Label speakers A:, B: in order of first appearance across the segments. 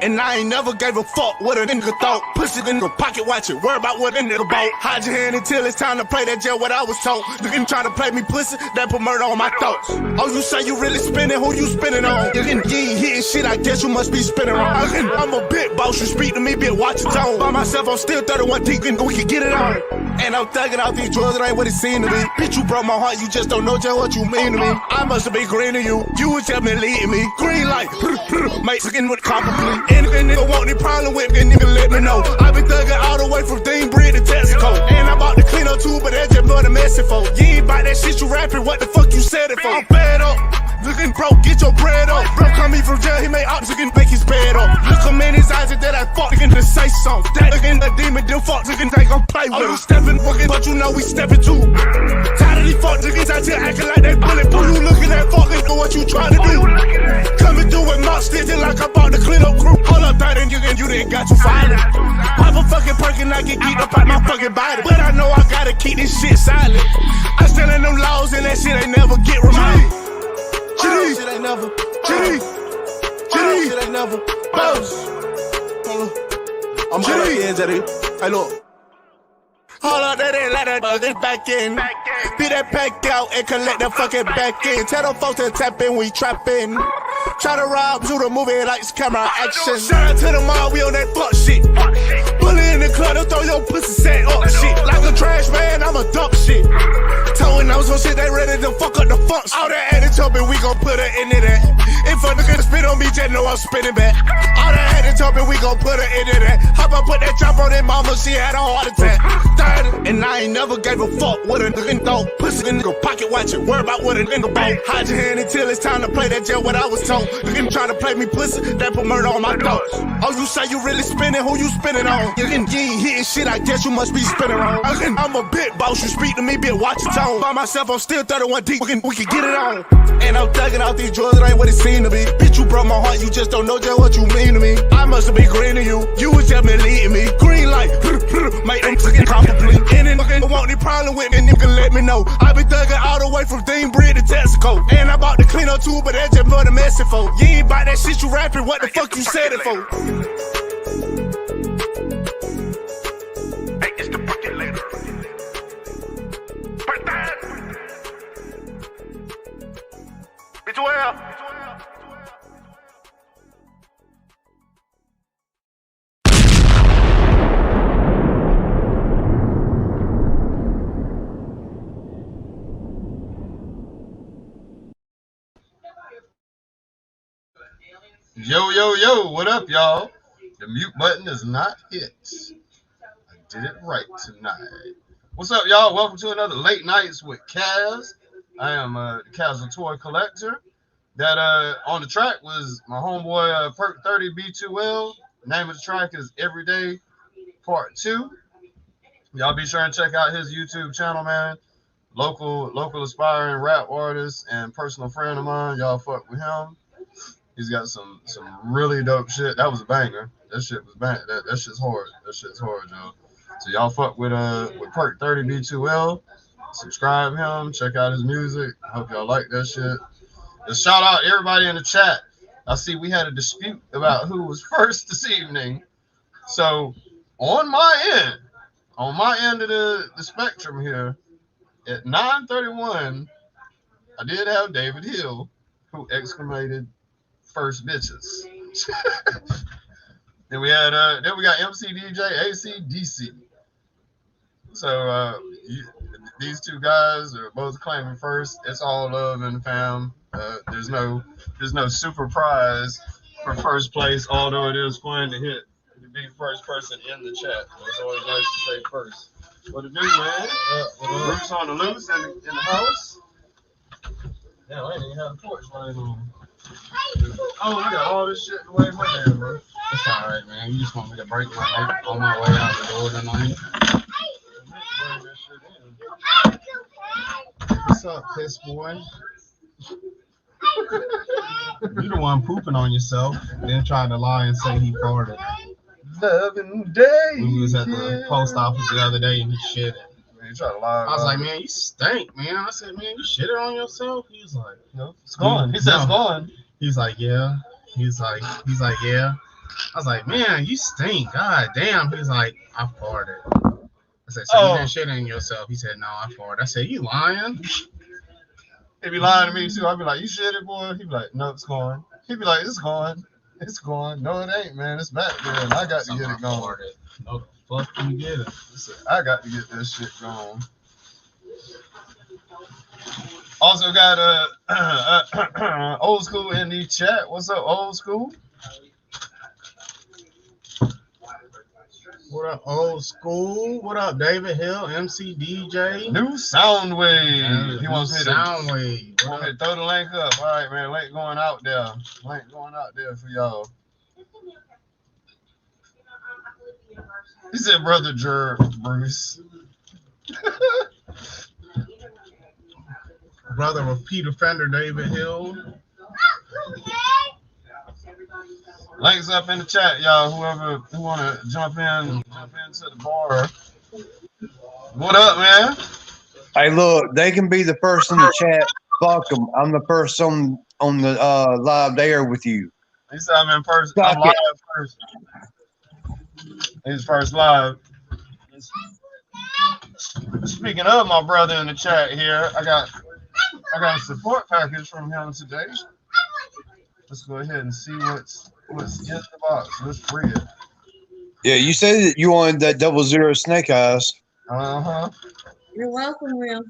A: And I ain't never gave a fuck what a nigga thought. Pussy in the pocket, watch it, worry about what a nigga bought. Hide your hand until it's time to play that jail, what I was told. Nigga try to play me pussy, that put murder on my thoughts. Oh, you say you really spinning, who you spinning on? You ain't hitting shit, I guess you must be spinning wrong. I'm a big boss, you speak to me, bitch, watch your tone. By myself, I'm still 31 deep, and we can get it on. And I'm thugging out these drugs, it ain't what it seemed to be. Bitch, you broke my heart, you just don't know just what you mean to me. I must have been green to you, you was just been leading me. Green light, mate, skin with copper plea. Anything nigga want any problem with me, nigga let me know. I been thugging all the way from Dean Bridge to Texaco. And I'm about to clean up too, but that's just more than messy for. You ain't about that shit you rapping, what the fuck you said it for? I'm fed up, looking broke, get your bread up. Bro come me from jail, he made ops, he can make his bed up. Look him in his eyes and that I fuck, he can just say something. That nigga the demon, them fuck, he can take a play with him. Stepping, fucking, but you know we stepping too. Tired of these fuck niggas out here acting like they bulletproof. You looking at fucking for what you trying to do. Coming through with my stitching like I'm about to clean up crew. Hold up, that and you didn't got you fired. Pop a fucking perk and I get geeked up out my fucking body. But I know I gotta keep this shit silent. I still in them laws and that shit ain't never get reminded. GD, shit ain't never. GD, shit ain't never. Boss. I'm GD. Hey, look. Hold up, that ain't let that buggin' back in. Be that pack out and collect that fucking back in. Tell them folks to tap in, we trappin'. Try to rob to the movie lights, camera, action. Shout out to the mall, we on that fuck shit. Bully in the club, don't throw your pussy set up shit. Like a trash man, I'm a dump shit. Towing those some shit, they ready to fuck up the funks. All that attitude, and we gon' put her into that. If a nigga spit on me, just know I'm spinning back. All that attitude, and we gon' put her into that. How about put that chop on that mama, she had a heart attack. And I ain't never gave a fuck what a nigga thought. Pussy in nigga pocket, watch it, worry about what a nigga bought. Hide your hand until it's time to play that jail, what I was told. Nigga try to play me pussy, that put murder on my thoughts. Oh, you say you really spinning, who you spinning on? You ain't hitting shit, I guess you must be spinning wrong. I'm a big boss, you speak to me, bitch, watch your tone. By myself, I'm still 31 deep, we can get it on. And I'm thugging out these drugs, it ain't what it seemed to be. Bitch, you broke my heart, you just don't know just what you mean to me. I must have been green to you, you was just been leading me. Green light, make them fucking probably. Any nigga want any problem with me, nigga let me know. I been thugging all the way from Dean Bridge to Texaco. And I'm about to clean up too, but that's just more than messy for. You ain't about that shit you rapping, what the fuck you said it for? Hey, it's the fucking later. Break that! Bitch, well.
B: Yo, what up, y'all? The mute button is not hit. I did it right tonight. What's up, y'all? Welcome to another Late Nights with Kaz. I am the Kasual toy collector. That on the track was my homeboy Perk 30 B2L. The name of the track is Everyday Part 2. Y'all be sure and check out his YouTube channel, man. Local aspiring rap artist and personal friend of mine. Y'all fuck with him. He's got some really dope shit. That was a banger. That shit was bang. That shit's hard. That shit's hard, y'all. So y'all fuck with Perk 30 B2L. Subscribe him. Check out his music. I hope y'all like that shit. Just shout out everybody in the chat. I see we had a dispute about who was first this evening. So on my end of the spectrum here, at 9:31, I did have David Hill, who exclamated first bitches. then we got MC DJ ACDC. So these two guys are both claiming first. It's all love in the fam. There's no super prize for first place, although it is fun to be the first person in the chat. It's always nice to say first. What to do, man? Roots on the loose in the house. Yeah, I ain't even have a porch light on. Oh, we got all this shit away from there, bro. It's alright, man. You just want me to break my neck on my way out the door tonight. What's up, piss boy? You're the one pooping on yourself, then trying to lie and say he farted. Loving day. We was at the post office the other day and he shit it. Man, try to lie. I was like, man, you stink, man. I said, man, you shit it on yourself. He was like, no, it's gone. He said it's gone. He's like, yeah. He's like, yeah.
C: I was like, man, you stink. God damn. He's like, I farted. I said, so you didn't shit in yourself? He said, no, I farted. I said, you lying?
B: He be lying to me too. I'd be like, you shit it, boy? He'd be like, no, it's gone. He'd be like, it's gone. It's gone. No, it ain't, man. It's back there, and I got to get it going.
C: No, the fuck you get it.
B: I got to get this shit going. Also got old school in the chat. What's up, old school?
C: What up, old school? What up, David Hill, MC DJ?
B: New Soundwave. He wants me to
C: Soundwave.
B: Want me to throw the link up. All right, man. Link going out there. Link going out there for y'all. He said, brother Bruce.
C: Brother of Peter Fender, David Hill.
B: Links up in the chat, y'all. Who want to jump into the bar. What up, man?
D: Hey, look, they can be the first in the chat. Fuck them. I'm the first on the live there with you.
B: He said I'm in person. I'm live first. He's first live. Speaking of my brother in the chat here, I got a support package from him today. Let's go ahead and see what's in the box. Let's read it.
D: Yeah, you said that you wanted that 00 Snake Eyes.
B: Uh-huh.
E: You're welcome, Will.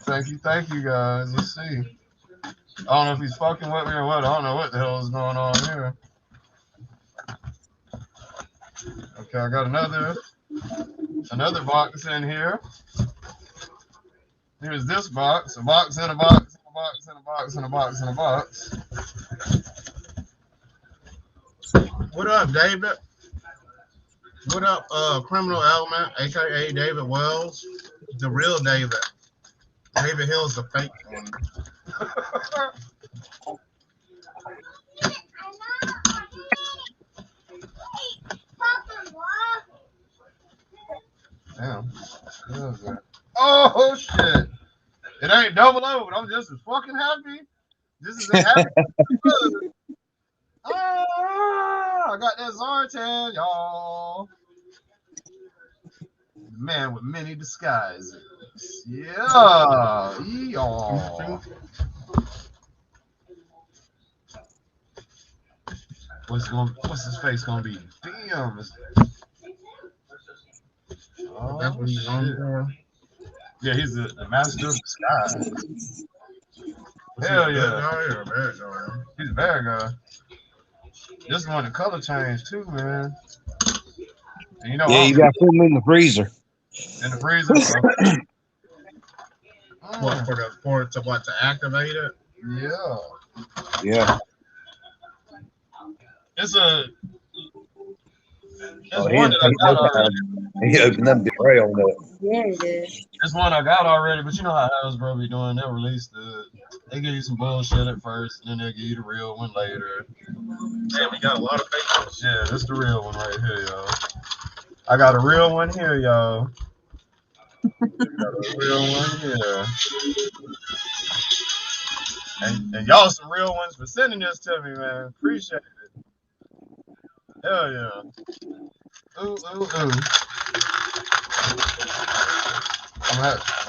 B: Thank you guys. Let's see. I don't know if he's fucking with me or what. I don't know what the hell is going on here. Okay, I got another box in here. Here's this box. A box in a box, and a box, and a box, and a box, and a box.
C: What up, David? What up, Criminal Element, aka David Wells? The real David. David Hill's the fake one.
B: Damn. Oh shit! It ain't double O, but I'm just as fucking happy. This is a happy. I got that Zartan, y'all. The man with many disguises. Yeah, y'all. What's his face gonna be? Damn. Oh,
C: that's what he's on for.
B: Yeah, he's the master of disguise. Hell yeah. He's a bad guy. This one, the color change too, man. And you know,
D: yeah, you got to put them in the freezer.
B: In the freezer.
C: What for to activate it?
B: Yeah.
D: Yeah.
B: It's one that I got already.
D: He opened up the tray on that.
E: Yeah, it is.
B: It's one I got already, but you know how Hasbro be doing. They'll release they give you some bullshit at first, and then they'll give you the real one later.
C: Yeah, we got a lot of fake ones.
B: Yeah, that's the real one right here, y'all. I got a real one here, y'all. Got a real one here. And y'all some real ones for sending this to me, man. Appreciate it. Hell yeah. Ooh. I'm gonna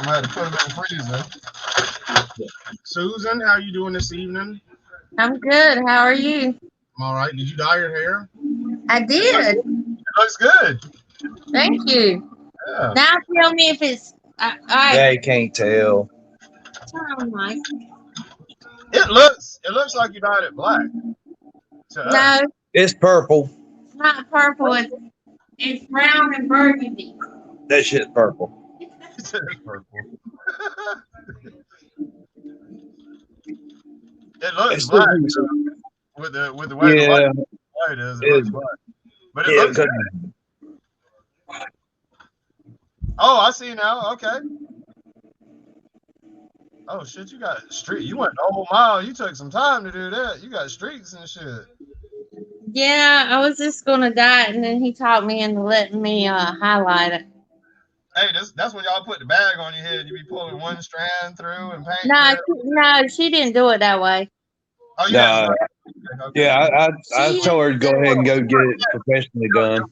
B: have to put them in the freezer.
C: Susan, how you doing this evening?
E: I'm good. How are you?
C: I'm all right. Did you dye your hair?
E: I did.
B: It looks good.
E: Thank you.
B: Yeah.
E: Now tell me if it's all right.
D: Yeah, you can't tell.
E: Oh, Mike.
B: It looks like you dyed it black.
E: No,
D: It's purple.
E: it's not purple. It's brown and burgundy.
D: That shit's purple.
B: It's purple. It looks black with the way the light is. It looks black, but it looks good. Oh, I see now. Okay. Oh shit, you got streak. You went the whole mile. You took some time to do that. You got streaks and shit.
E: Yeah, I was just gonna dye it, and then he talked me into letting me highlight it.
B: Hey, that's when y'all put the bag on your head. You be pulling one strand through and paint.
E: No, she didn't do it that way.
B: Oh yeah.
D: Yeah, I
E: She
D: told her to go ahead and go get it professionally done.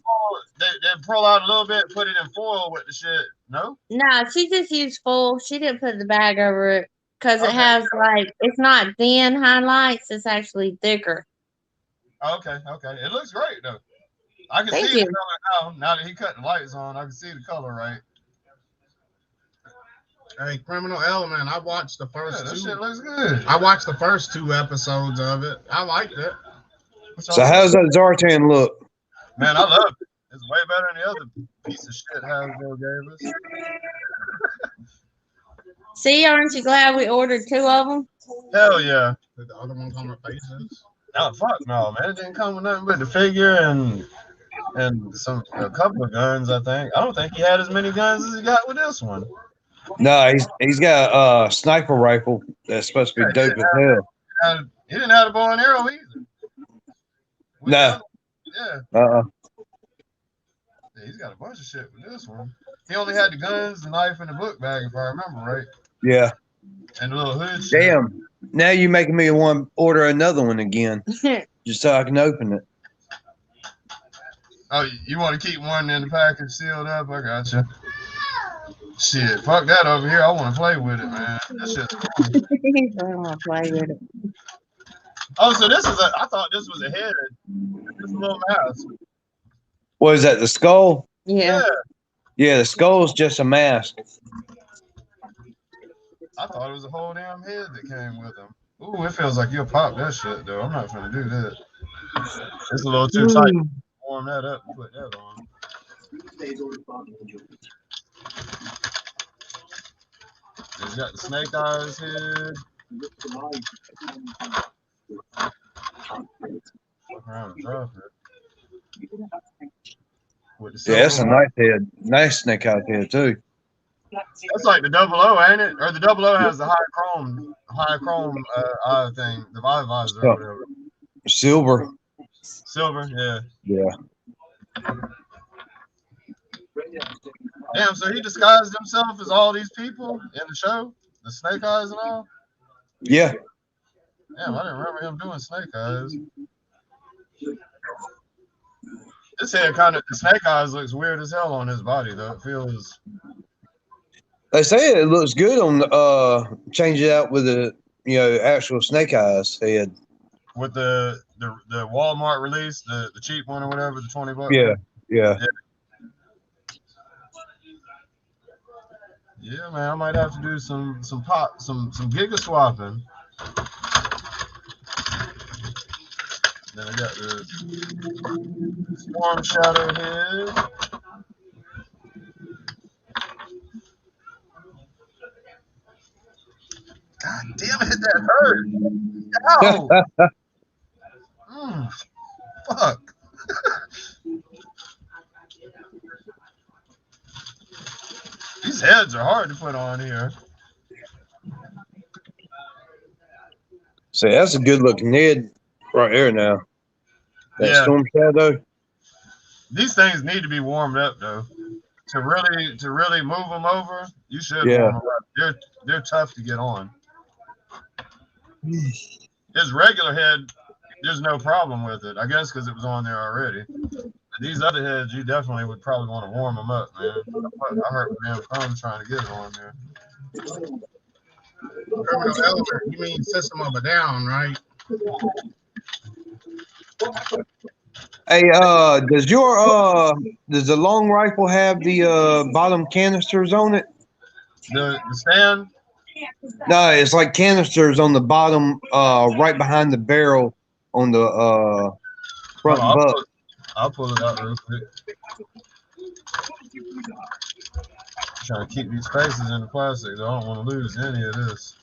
B: They pull out a little bit, put it in foil with the shit. No?
E: No, she just used full. She didn't put the bag over it because it
B: Okay.
E: has like it's not thin highlights. It's actually thicker.
B: Okay. It looks great though. I can
E: Thank
B: see the
E: you.
B: color now. Now that he cut the lights on, I can see the color right.
C: Hey, Criminal Element. I watched the
B: Yeah,
C: first
B: that
C: two.
B: shit looks good.
C: I watched the first 2 episodes of it. I liked it.
D: So how's that Zartan look?
B: Man, I love it. It's way better than the other piece of shit Hasbro gave us.
E: See, aren't you glad we ordered 2 of them?
B: Hell yeah.
C: Did the other one come with faces?
B: Oh fuck no, man! It didn't come with nothing but the figure and a couple of guns. I think. I don't think he had as many guns as he got with this one.
D: No, he's got a sniper rifle that's supposed to be dope as hell.
B: He didn't have a bow and arrow either. With the
D: No.
B: other- yeah.
D: Uh-uh.
B: Yeah, he's got a bunch of shit with this one. He only had the guns, the knife, and the book bag, if I remember right,
D: Yeah.
B: and the little hood. Shit.
D: Damn. Now you're making me want to order another one again, just so I can open it.
B: Oh, you want to keep one in the package sealed up? I got you. Shit, fuck that over here. I want to play with it, man. That shit's cool.
E: I want to play with it.
B: Oh, so this is I thought this was a head. This little mask.
D: What is that, the skull?
E: Yeah.
D: Yeah, the skull's just a mask.
B: I thought it was a whole damn head that came with him. Ooh, it feels like you'll pop that shit, though. I'm not gonna do that. It's a little too tight. Warm that up and put that on. He's got the snake eyes head. Fuck around and drop it. With the
D: Yeah, that's a
B: silver-
D: nice head. Nice snake out there, too.
B: That's like the 00, ain't it? Or the 00 has the high chrome eye thing, the eye visor or whatever.
D: Silver.
B: Silver, yeah.
D: Yeah.
B: Damn, so he disguised himself as all these people in the show? The snake eyes and all?
D: Yeah.
B: Damn, I didn't remember him doing snake eyes. This head the snake eyes looks weird as hell on his body, though. It feels.
D: They say it looks good on change it out with the actual snake eyes head.
B: With the Walmart release, the cheap one or whatever, the $20.
D: Yeah.
B: Yeah, man, I might have to do some giga swapping. Then I got the Storm Shadow head. God damn it, that hurt. Ow. Fuck. These heads are hard to put on here.
D: See, that's a good looking head right here now. That Storm Shadow.
B: These things need to be warmed up though. To really move them over, you should
D: Yeah.
B: warm them up. They're tough to get on. His regular head, there's no problem with it. I guess because it was on there already. These other heads, you definitely would probably want to warm them up, man. I hurt my damn thumb trying to get it on there.
C: Criminal Element. You mean System of a Down, right?
D: Hey, does the long rifle have the bottom canisters on it?
B: The stand?
D: No, it's like canisters on the bottom, right behind the barrel on the front butt.
B: I'll pull it out real quick. Trying to keep these spaces in the plastic. I don't want to lose any of this.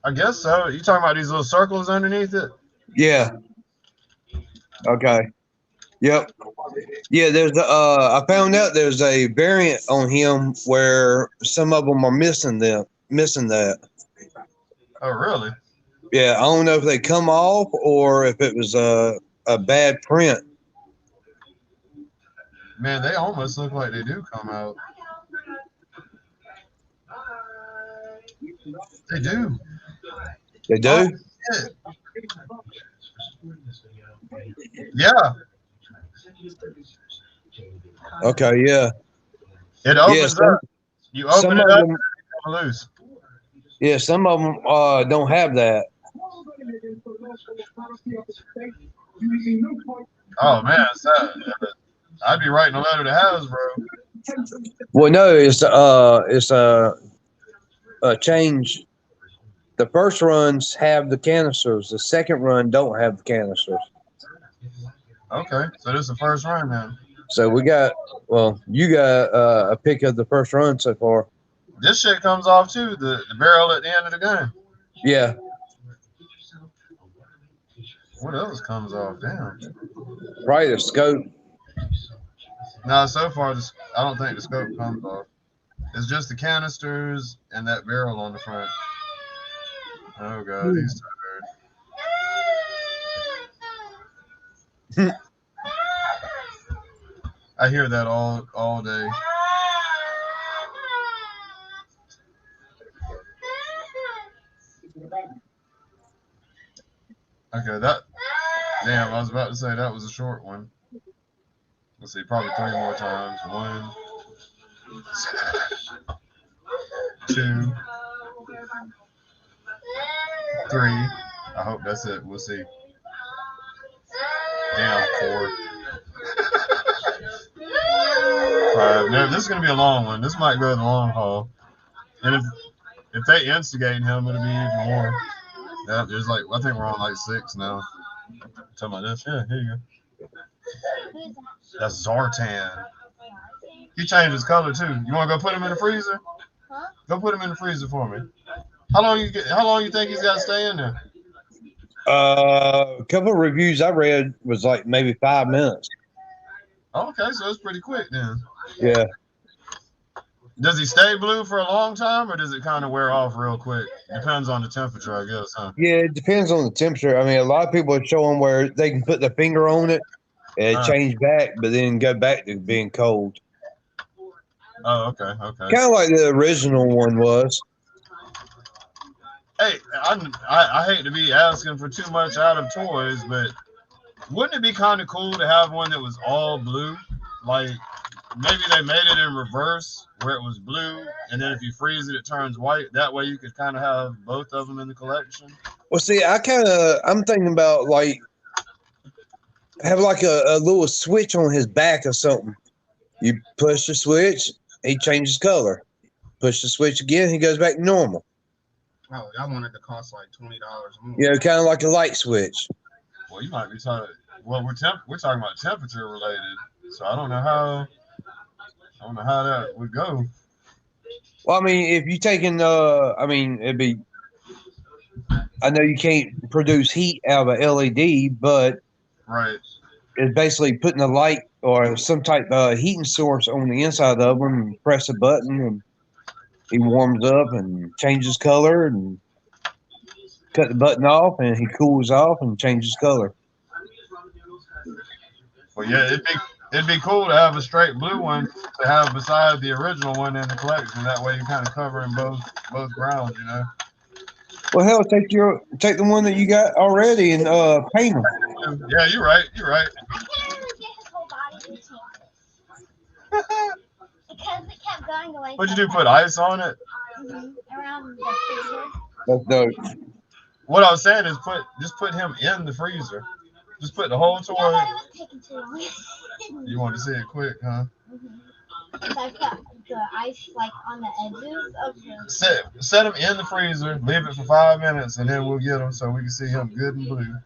B: I guess so. You talking about these little circles underneath it?
D: Yeah. Okay. Yep. Yeah, there's I found out there's a variant on him where some of them are missing that.
B: Oh, really?
D: Yeah, I don't know if they come off or if it was a bad print.
B: Man, they almost look like they do come out. They do.
D: They
B: Oh,
D: do?
B: shit. Yeah.
D: Okay, yeah.
B: It
D: Yeah,
B: opens up. You open
D: some
B: it
D: of
B: up,
D: them
B: it comes loose.
D: yeah, some of them don't have that.
B: Oh man, I'd be writing a letter to Hasbro.
D: Well, no, it's a change. The first runs have the canisters. The second run don't have the canisters.
B: Okay, so this is the first run then.
D: So you got a pick of the first run so far.
B: This shit comes off too. The barrel at the end of the gun.
D: Yeah,
B: What else comes off? Damn.
D: probably the scope.
B: No, so far I don't think the scope comes off. It's just the canisters and that barrel on the front. Oh god, he's tired. I hear that all day. Okay, damn, I was about to say that was a short one. Let's see, probably 3 more times. 1, 2, 3. I hope that's it. We'll see. Damn, 4. 5. No, this is gonna be a long one. This might go the long haul. And if they instigate him, it'll be even more. Yeah, there's like I think we're on like 6 now. Talking about this, yeah, here you go. That's Zartan. He changed his color too. You want to go put him in the freezer? Huh? Go put him in the freezer for me. How long you think he's got to stay in there?
D: A couple of reviews I read was like maybe 5 minutes.
B: Okay, so it's pretty quick then.
D: Yeah.
B: Does he stay blue for a long time, or does it kind of wear off real quick? Depends on the temperature, I guess, huh?
D: Yeah, it depends on the temperature. I mean, a lot of people are showing where they can put their finger on it and change back, but then go back to being cold.
B: Oh, okay.
D: Kind of like the original one was.
B: Hey, I hate to be asking for too much out of toys, but wouldn't it be kind of cool to have one that was all blue? Like maybe they made it in reverse where it was blue, and then if you freeze it, it turns white. That way you could kind of have both of them in the collection.
D: Well, see, I'm thinking about like have like a little switch on his back or something. You push the switch, he changes color. Push the switch again, he goes back to normal.
C: Oh, I wanted to cost like $20 more.
D: You know, kind of like a light switch.
B: Well, you might be talking. Well, we're talking about temperature related, so I don't know how that would go.
D: Well, I mean, if you taking it'd be. I know you can't produce heat out of a LED, but
B: right,
D: it's basically putting a light or some type of heating source on the inside of them, and press a button, and he warms up and changes color, and cut the button off, and he cools off and changes color.
B: Well, yeah, it'd be cool to have a straight blue one to have beside the original one in the collection. That way, you're kind of covering both grounds, you know.
D: Well, hell, take the one that you got already and paint them.
B: Yeah, you're right.
F: I can't even get his whole body in because it kept going away.
B: What'd you do? Put ice on it?
F: Around the freezer.
D: That's dope.
B: What I was saying is just put him in the freezer. Just put the whole toy.
F: Yeah, but it was taking too long.
B: You want to see it quick, huh?
F: So I put the ice like on the edges of the.
B: Set him in the freezer. Leave it for 5 minutes, and then we'll get him so we can see him good and blue.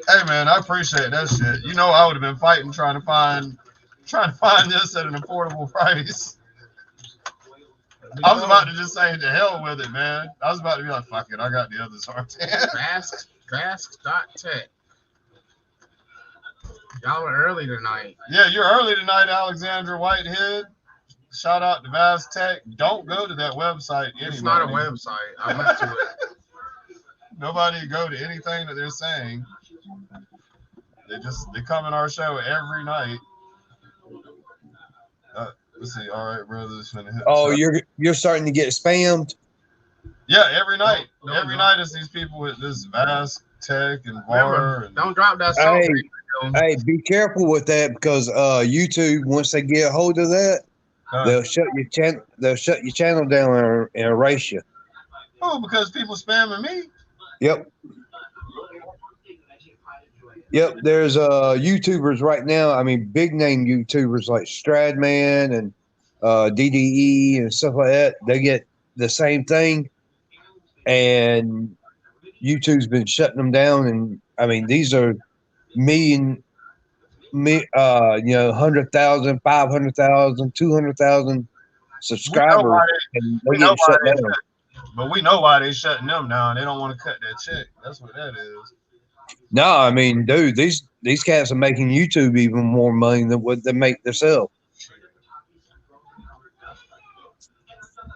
B: Hey man, I appreciate that shit. You know, I would have been fighting trying to find this at an affordable price. I was about to just say to hell with it, man. I was about to be like, fuck it, I got the other Zartan.
C: Fast.tech. Y'all are early tonight.
B: Yeah, you're early tonight, Alexandra Whitehead. Shout out to Vast Tech. Don't go to that website anymore.
C: It's not a website. I went to it.
B: Nobody go to anything that they're saying. They come in our show every night. Let's see. All right, brothers, finna hit.
D: Oh, you're starting to get spammed.
B: Yeah, every night.
C: Don't
B: Every
C: drop.
B: night is these people with this vast tech and
C: Remember,
B: bar. And,
C: don't drop that salt.
D: Hey, be careful with that because YouTube, once they get a hold of that, they'll shut your channel. They'll shut your channel down and erase you.
B: oh, because people spamming me.
D: Yep. Yep. There's YouTubers right now. I mean, big name YouTubers like Stradman and DDE and stuff like that. They get the same thing, and YouTube's been shutting them down. And I mean, these are million, 100,000, 500,000, 200,000 subscribers, and
B: We
D: they
B: know
D: get
B: why
D: shut
B: they
D: down.
B: but we know why they shutting them down. They don't want to cut that check. That's what that is.
D: No, I mean, dude, these cats are making YouTube even more money than what they make themselves.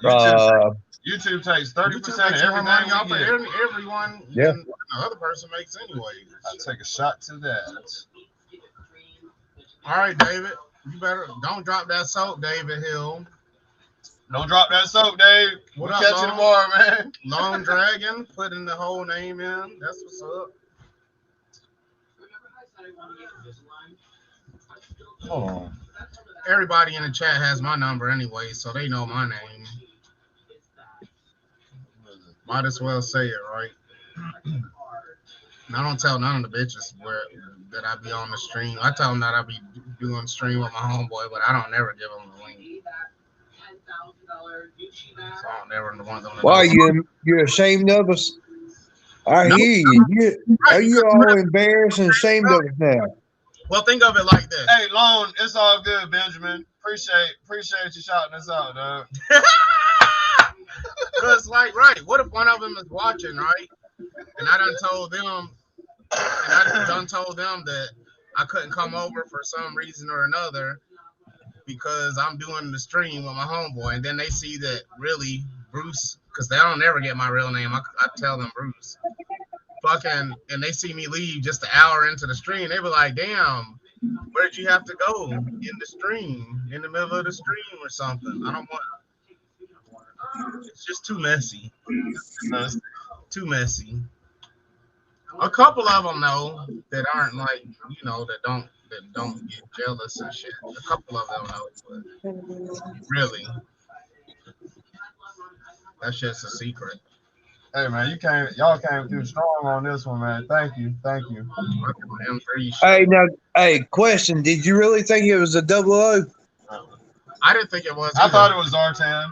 B: YouTube takes 30% of
C: YouTube makes more
B: everything
C: money off
B: we
C: of
B: get.
C: everyone
D: Yeah.
C: than the other person makes anyway.
B: I'll take a shot to that.
C: All right, David. You better don't drop that soap, David Hill.
B: Don't drop that soap, Dave.
C: What
B: We'll
C: up,
B: catch you
C: Long?
B: tomorrow, man.
C: Long Dragon, putting the whole name in. That's what's up.
B: Hold on.
C: Everybody in the chat has my number anyway, so they know my name. Might as well say it, right? And I don't tell none of the bitches that I be on the stream. I tell them that I be doing the stream with my homeboy, but I don't never give them the link. So I don't never want them to
D: Why
C: know.
D: you're ashamed of us? I
C: No.
D: hear you. Are you all embarrassed and ashamed of us now?
C: Well, think of it like this.
B: Hey, Lone, it's all good, Benjamin. Appreciate you shouting us out, dog.
C: Cause like, right, what if one of them is watching, right? And I done told them that I couldn't come over for some reason or another because I'm doing the stream with my homeboy, and then they see that really Bruce, because they don't ever get my real name. I tell them Bruce. Fucking, and they see me leave just an hour into the stream. They were like, "Damn, where'd you have to go in the stream, in the middle of the stream or something?" I don't want. It's just too messy. Too messy. A couple of them know that aren't like, that don't get jealous and shit. A couple of them know, but really, that's just a secret.
B: Hey, man, y'all came through strong on this one, man. Thank you.
C: M3
D: Hey,
C: shit.
D: now, question: did you really think it was a 00?
C: I didn't think it was.
B: I
C: either.
B: thought it was Zartan.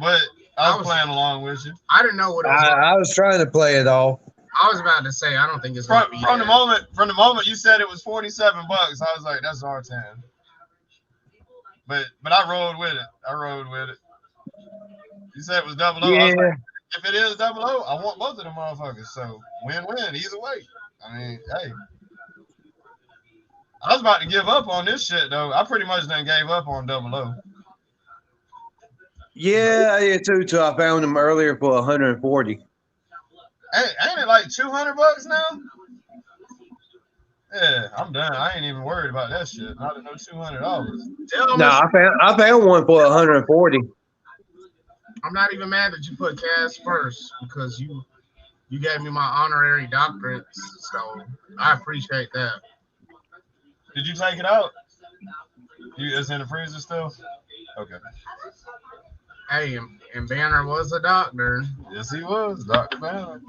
B: But I was playing along with you.
C: I didn't know what it was.
D: I was trying to play it off.
C: I was about to say I don't think it's gonna be
B: From the moment you said it was $47, I was like, that's Zartan. But I rolled with it. You said it was 00.
D: Yeah.
B: I was like, if it is 00, I want both of them motherfuckers. So win-win either way. I mean, hey. I was about to give up on this shit though. I pretty much done gave up on 00.
D: Yeah, I did too. Till I found them earlier for 140.
B: Ain't it like $200 now? Yeah, I'm done. I ain't even worried about that shit. Not at no $200.
D: No, I found one for 140.
C: I'm not even mad that you put Cass first because you gave me my honorary doctorate, so I appreciate that.
B: Did you take it out? It's in the freezer still? Okay.
C: Hey, and Banner was a doctor.
B: Yes, he was, Dr. Banner.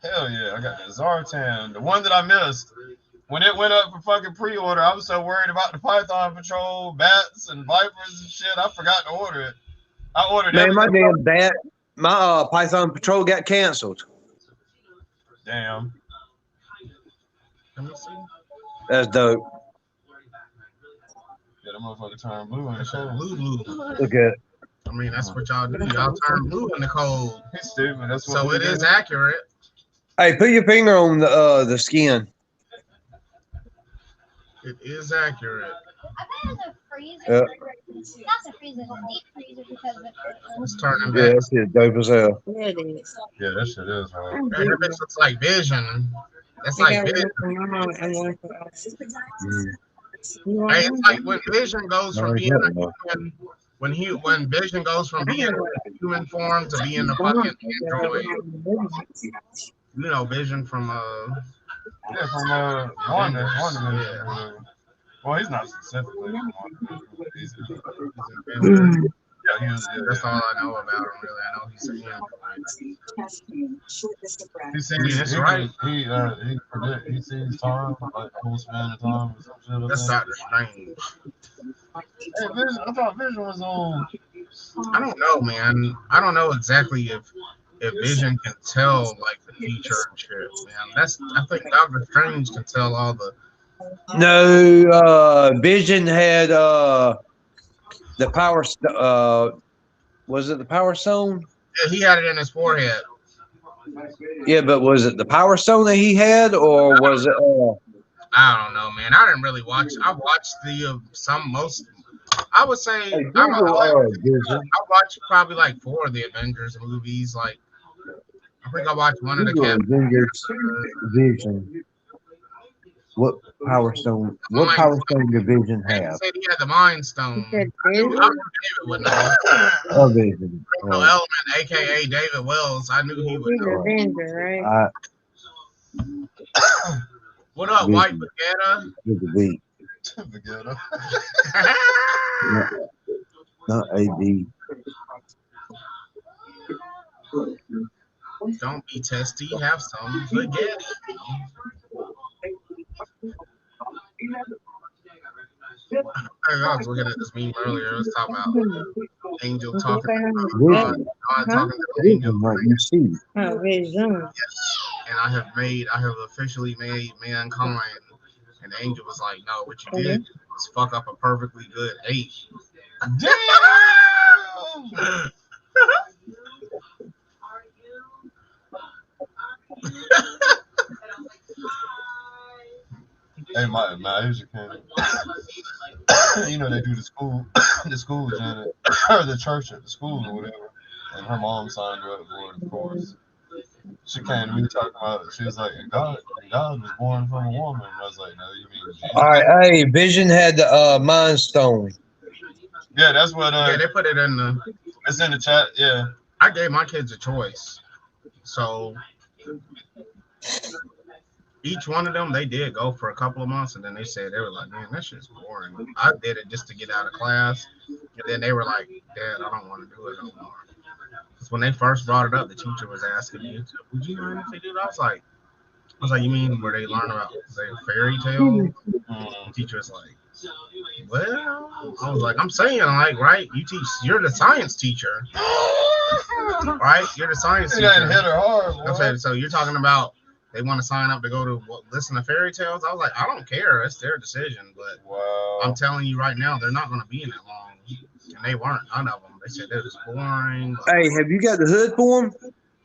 B: Hell yeah, I got the Zartan, the one that I missed. When it went up for fucking pre-order, I was so worried about the Python Patrol, bats, and vipers and shit, I forgot to order it. I ordered
D: Man, my
B: everything.
D: damn bat, my Python Patrol got canceled.
B: Damn.
C: Let me see.
D: That's dope.
B: Yeah, that motherfucker turned blue in the cold.
C: Blue.
D: Look at it.
C: I mean, that's what y'all do. Y'all turn blue in the cold.
B: He's stupid. That's what
C: So it is accurate.
D: Hey, put your finger on the skin.
C: It is accurate.
F: I bet in the freezer.
D: Yeah.
F: Not the freezer, the deep freezer because
C: It's turning
D: Yeah,
C: back.
D: that shit dope as hell.
E: Yeah, it is.
B: Yeah, that shit is, man.
C: Hey, that bitch looks like Vision. That's
E: I
C: like
E: got
C: Vision.
E: one for mom and one for us. You
C: Hey,
E: want
C: it's
E: one?
C: like when Vision goes from
D: No,
C: being
D: that
C: a
D: one.
C: human, when Vision goes from
E: I
C: being
E: have
C: a
E: one
C: human form to being a
E: for mom.
C: fucking android. You know, Vision from
B: Yeah, from Wonder Vision or
C: Yeah.
B: whatever. Well, he's not specifically from Wonder Vision, but he's
C: Avengers.
B: yeah, he was
C: That's all I know about him. Really, I know he's an android.
B: he sees
C: I mean, it's
B: he
C: right.
B: he sees time like the whole span of time or some shit.
C: That's
B: Like
C: Doctor Strange.
B: hey, Vision, I thought Vision was on.
C: I don't know, man. I don't know exactly if Vision can tell like the future and shit, man. I think Doctor Strange can tell all the.
D: No, Vision had the power. Was it the power stone?
C: Yeah, he had it in his forehead.
D: Yeah, but was it the power stone that he had, or was it?
C: I don't know, man. I didn't really watch. I watched the most. I would say
D: Hey, Google Vision.
C: I watched probably like 4 of the Avengers movies. Like I think I watched one of the
D: Google
C: Captain
D: Avengers
C: America.
D: Vision. What power stone? What
C: Mind
D: power
C: Stone.
D: stone did Vision
C: He
D: have?
C: said he had the Mind
E: He
C: Stone.
E: said
C: I knew
E: Vision.
C: David would know.
D: A Vision.
C: Crystal Element, aka David Wells. I knew he would
E: He's
C: know.
E: an Avenger, right?
C: What up,
D: Vision.
C: White Spaghetti?
D: With the V,
B: Vegeta.
D: not AD.
C: Don't be testy. Have some spaghetti. I was looking at this meme earlier. It was talking about Angel talking to God,
D: Vision.
C: God
E: Huh?
C: talking to the angel.
D: Vision, like you see.
E: Oh, Vision.
C: And I have officially made mankind. And the angel was like, no, what you did was fuck up a perfectly good 8.
B: Damn! Hey, my Asia came. You know they do the school Janet, or the church at the school or whatever, and her mom signed her up for it, of course. She came to me talking about it. She was like, God was born from a woman. And I was like, no, you mean Jesus?
D: All right, hey, Vision had the Mind Stone.
B: Yeah, that's what.
C: Yeah, they put it in the.
B: It's in the chat. Yeah.
C: I gave my kids a choice, so each one of them they did go for a couple of months, and then they said they were like, man, that shit's boring. I did it just to get out of class, and then they were like, Dad, I don't want to do it no more. Because when they first brought it up, the teacher was asking me, would you mind if they did it? I was like, you mean where they learn about say fairy tales? The teacher was like, well, I was like, I'm saying, like, right? You're the science teacher, right? You're the science
B: It
C: teacher.
B: ain't hit her hard.
C: I said, so you're talking about they want to sign up to go to listen to fairy tales? I was like, I don't care. It's their decision. But
B: Wow.
C: I'm telling you right now, they're not going to be in it long. And they weren't. None of them. They said it was boring.
D: Hey, have you got the hood for him?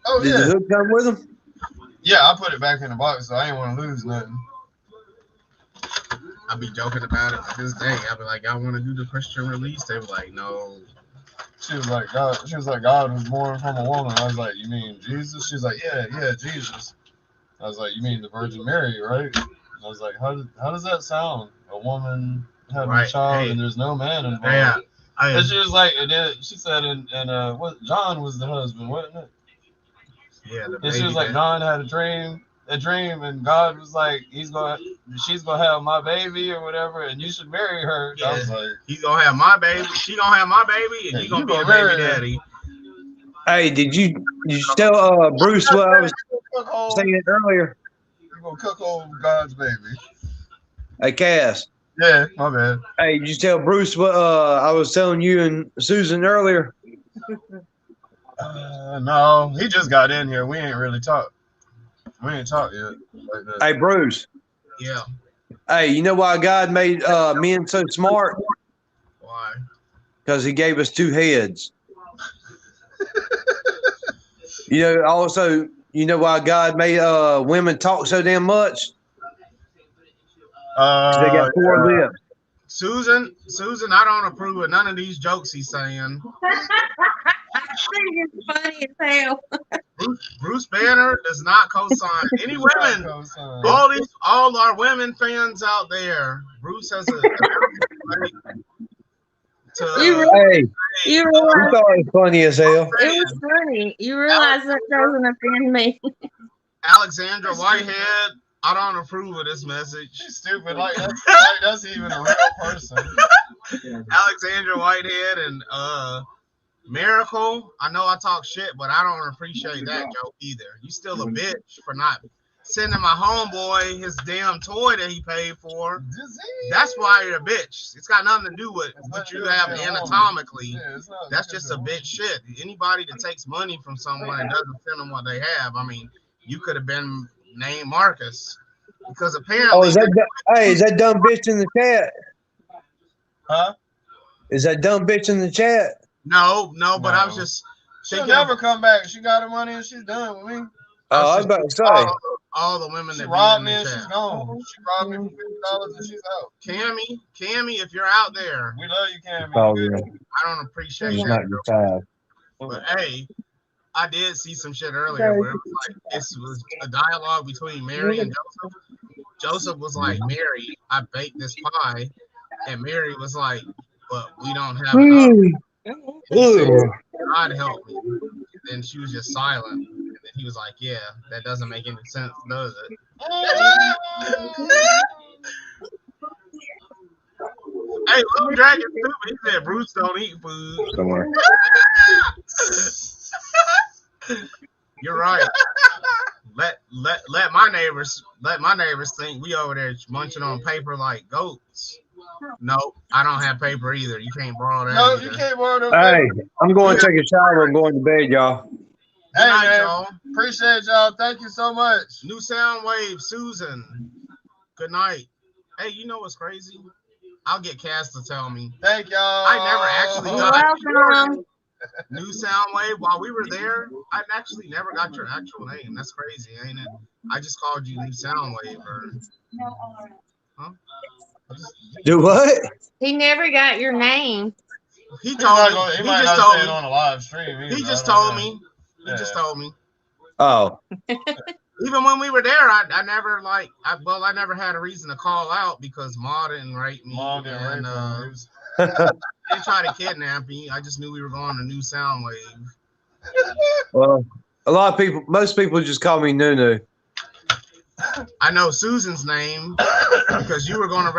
B: Oh
D: Did the
B: yeah.
D: hood come with him?
B: Yeah, I put it back in the box, so I didn't want to lose nothing.
C: I'd be joking about it to this day. I'd be like, I want to do the Christian release. They were like, no.
B: She was like, God was born from a woman. I was like, you mean Jesus? She's like, yeah, Jesus. I was like, you mean the Virgin Mary, right? I was like, how does that sound? A woman having a child and there's no man involved.
C: Yeah.
B: And she was like, and then she said, and what John was the husband, wasn't it?
C: Yeah.
B: And she was like, John had a dream, and God was like, she's gonna have my baby or whatever, and you should marry her.
C: Yeah.
B: I was like,
C: he's gonna have my baby, she gonna have my baby, and you gonna be a baby daddy.
D: Hey, did you tell Bruce what I was saying earlier?
B: You're gonna cook old God's baby.
D: Hey, Cass.
B: Yeah, my bad.
D: Hey, did you tell Bruce what I was telling you and Susan earlier?
B: No, he just got in here. We ain't really talked. We ain't talked yet. Like that.
D: Hey, Bruce.
C: Yeah.
D: Hey, you know why God made men so smart?
C: Why?
D: Because he gave us 2 heads. You know, also, you know why God made women talk so damn much? Because they got 4 lips.
C: Susan, I don't approve of none of these jokes he's saying.
E: I think it's funny as hell.
C: Bruce Banner does not co-sign any women. All our women fans out there. Bruce has a
D: Hey,
E: You
D: you
E: realize
D: thought it was funny as hell.
E: it was funny. You realize that doesn't offend me.
C: Alexandra Whitehead. I don't approve of this message.
B: She's stupid. Like that's even a real person.
C: Alexandra Whitehead and Miracle. I know I talk shit, but I don't appreciate that joke either. You still a bitch for not sending my homeboy his damn toy that he paid for. That's why you're a bitch. It's got nothing to do with what you have anatomically. That's just a bitch shit. Anybody that takes money from someone and doesn't send them what they have, I mean, you could have been named Marcus. Because apparently...
D: Oh, is that dumb bitch in the chat?
B: Huh?
D: Is that dumb bitch in the chat?
C: No, but I was just...
B: She'll never come back. She got her money and she's done with me.
D: Oh, I was about to say.
C: All the women
B: she
C: that
B: robbed me and she's gone. She robbed me for $50 and she's out.
C: Cammy, if you're out there,
B: we love you, Cammy.
D: Oh, yeah.
C: I don't appreciate
D: It's
C: that.
D: not your time.
C: But hey, I did see some shit earlier where it was like this was a dialogue between Mary and Joseph. Joseph was like, Mary, I baked this pie, and Mary was like, but we don't have enough. He said, God help me. And then she was just silent. And then he was like, yeah, that doesn't make any sense, does it? Hey, Little Dragon stupid. He said Bruce don't eat food.
D: Somewhere.
C: You're right. Let my neighbors think we over there munching on paper like goats. No, I don't have paper either. You can't borrow that.
B: No,
C: either.
B: you can't borrow no
D: Hey,
B: paper.
D: I'm going to take a shower. I'm going to bed, y'all.
B: Hey,
C: night,
B: man.
C: y'all.
B: Appreciate y'all. Thank you so much.
C: New sound wave, Susan. Good night. Hey, you know what's crazy? I'll get Cass to tell me.
B: Thank y'all.
C: I never actually
E: You're
C: got
E: welcome.
C: New sound wave while we were there. I actually never got your actual name. That's crazy, ain't it? I just called you New sound wave. Huh?
D: Do what?
E: He never got your name.
C: He told me.
B: He
C: He
B: might
C: just
B: not
C: told
B: say it
C: me.
B: on a live stream. Either.
C: He just told me. He
B: Yeah.
C: just told me.
D: Oh.
C: Even when we were there, I never I never had a reason to call out because Ma didn't rape me.
B: Mom didn't
C: and
B: rape me.
C: they tried to kidnap me. I just knew we were going to New sound wave.
D: Well, most people just call me Nunu.
C: I know Susan's name because you were going to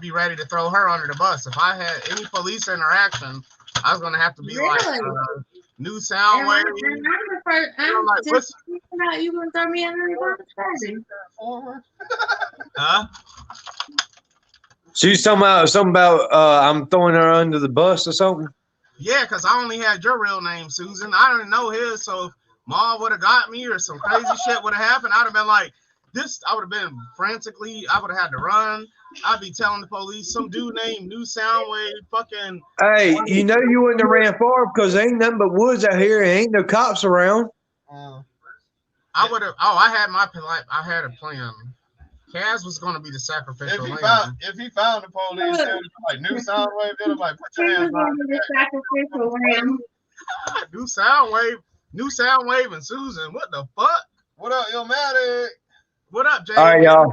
C: be ready to throw her under the bus. If I had any police interaction, I was going to have to be like New sound wave.
E: I'm just thinking out you gonna throw me under the bus.
C: Huh?
D: She's talking about something about I'm throwing her under the bus or something.
C: Yeah, because I only had your real name, Susan. I didn't know his, so if Ma would have got me or some crazy shit would have happened, I'd have been like, I would have been frantically, I would have had to run. I'd be telling the police some dude named New Soundwave fucking.
D: Hey, you know you wouldn't have ran far because there ain't nothing but woods out here and ain't no cops around.
C: I would have. Oh, I had a plan. Kaz was going to be the sacrificial lamb.
B: If he found the police, they'd be like New Soundwave. They'd be like, put your hands on
E: the sacrificial lamb.
C: New Soundwave and Susan. What the fuck?
B: What up, Illmatic?
C: What up, Jay?
D: All right, y'all.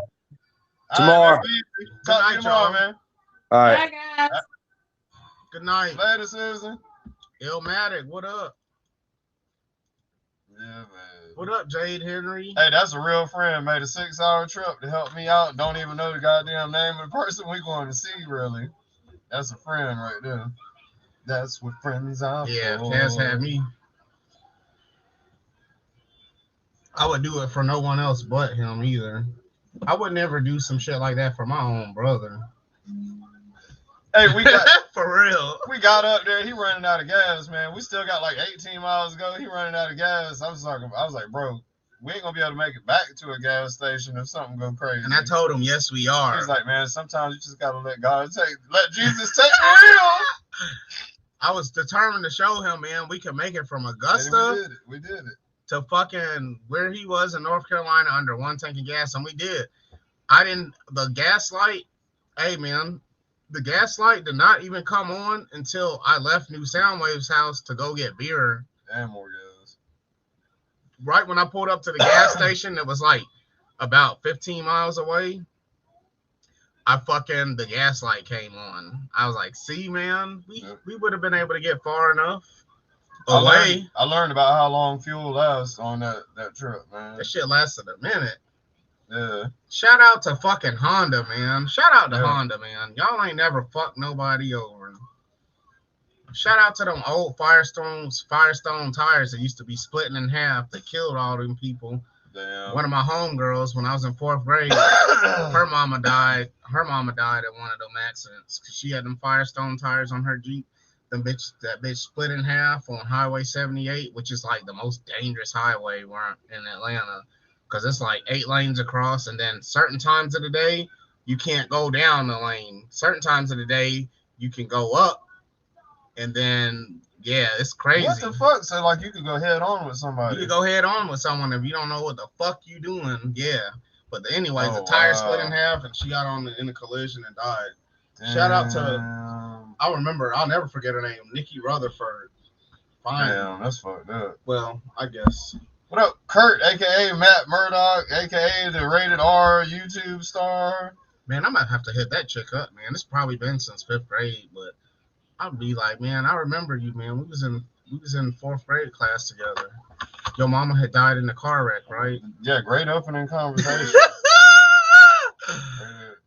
D: Tomorrow.
B: Talk to you tomorrow, man.
D: All right.
E: Bye, guys.
C: Good night.
B: Later, Susan.
C: Illmatic, what up?
B: Yeah, man.
C: What up, Jade Henry?
B: Hey, that's a real friend. Made a 6-hour trip to help me out. Don't even know the goddamn name of the person we going to see, really. That's a friend right there. That's what friends are for.
C: Yeah, Kaz had me. I would do it for no one else but him either. I would never do some shit like that for my own brother.
B: Hey, we got
C: for real.
B: We got up there. He running out of gas, man. We still got like 18 miles to go. He running out of gas. I was like, bro, we ain't gonna be able to make it back to a gas station if something go crazy.
C: And I told him, yes, we are.
B: He's like, man, sometimes you just gotta let Jesus take the wheel.
C: I was determined to show him, man, we can make it from Augusta.
B: We did it.
C: To fucking where he was in North Carolina under one tank of gas, and we did. The gaslight, hey man, the gaslight did not even come on until I left New Soundwave's house to go get beer.
B: And more gas.
C: right when I pulled up to the gas station, it was like about 15 miles away. The gas light came on. I was like, see, man, we would have been able to get far enough away.
B: I learned about how long fuel lasts on that trip, man.
C: That shit lasted a minute.
B: Yeah.
C: Shout out to fucking Honda, man. Shout out to Honda, man. Y'all ain't never fucked nobody over. Shout out to them old Firestone tires that used to be splitting in half that killed all them people.
B: Damn.
C: One of my homegirls, when I was in 4th grade, her mama died. Her mama died at one of them accidents because she had them Firestone tires on her Jeep. That bitch split in half on Highway 78, which is like the most dangerous highway in Atlanta, because it's like 8 lanes across, and then certain times of the day you can't go down the lane. Certain times of the day you can go up, and then yeah, it's crazy.
B: What the fuck? So like you could go head on with somebody.
C: You could go head on with someone if you don't know what the fuck you doing. Yeah, but anyways, the tire split in half, and she got in the collision and died. Damn. Shout out to, I'll never forget her name, Nikki Rutherford. Fine.
B: Damn, that's fucked up.
C: Well, I guess.
B: What up, Kurt, aka Matt Murdoch, aka the Rated R YouTube star?
C: Man, I might have to hit that chick up, man. It's probably been since 5th grade, but I'll be like, man, I remember you, man. We was in 4th grade class together. Your mama had died in a car wreck, right?
B: Yeah, great opening conversation.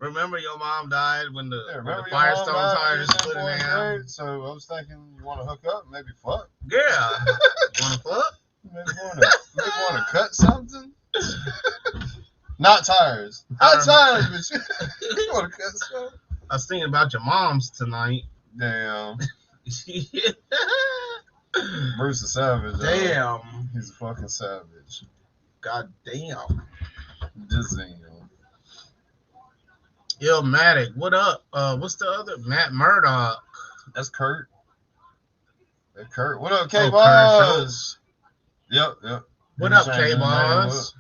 C: Remember your mom died when the Firestone tires split in half?
B: So I was thinking, you want to hook up, maybe fuck?
C: Yeah. You want to fuck?
B: Maybe want to cut something? Not tires. Not tires, but you want to cut something?
C: I was thinking about your moms tonight.
B: Damn. Bruce is savage.
C: Damn.
B: He's a fucking savage.
C: God damn.
B: Just damn.
C: Illmatic, what up? What's the other? Matt Murdoch.
B: That's Kurt. Hey, Kurt. What up, K-Boss? Yep.
C: What up, K-Boss?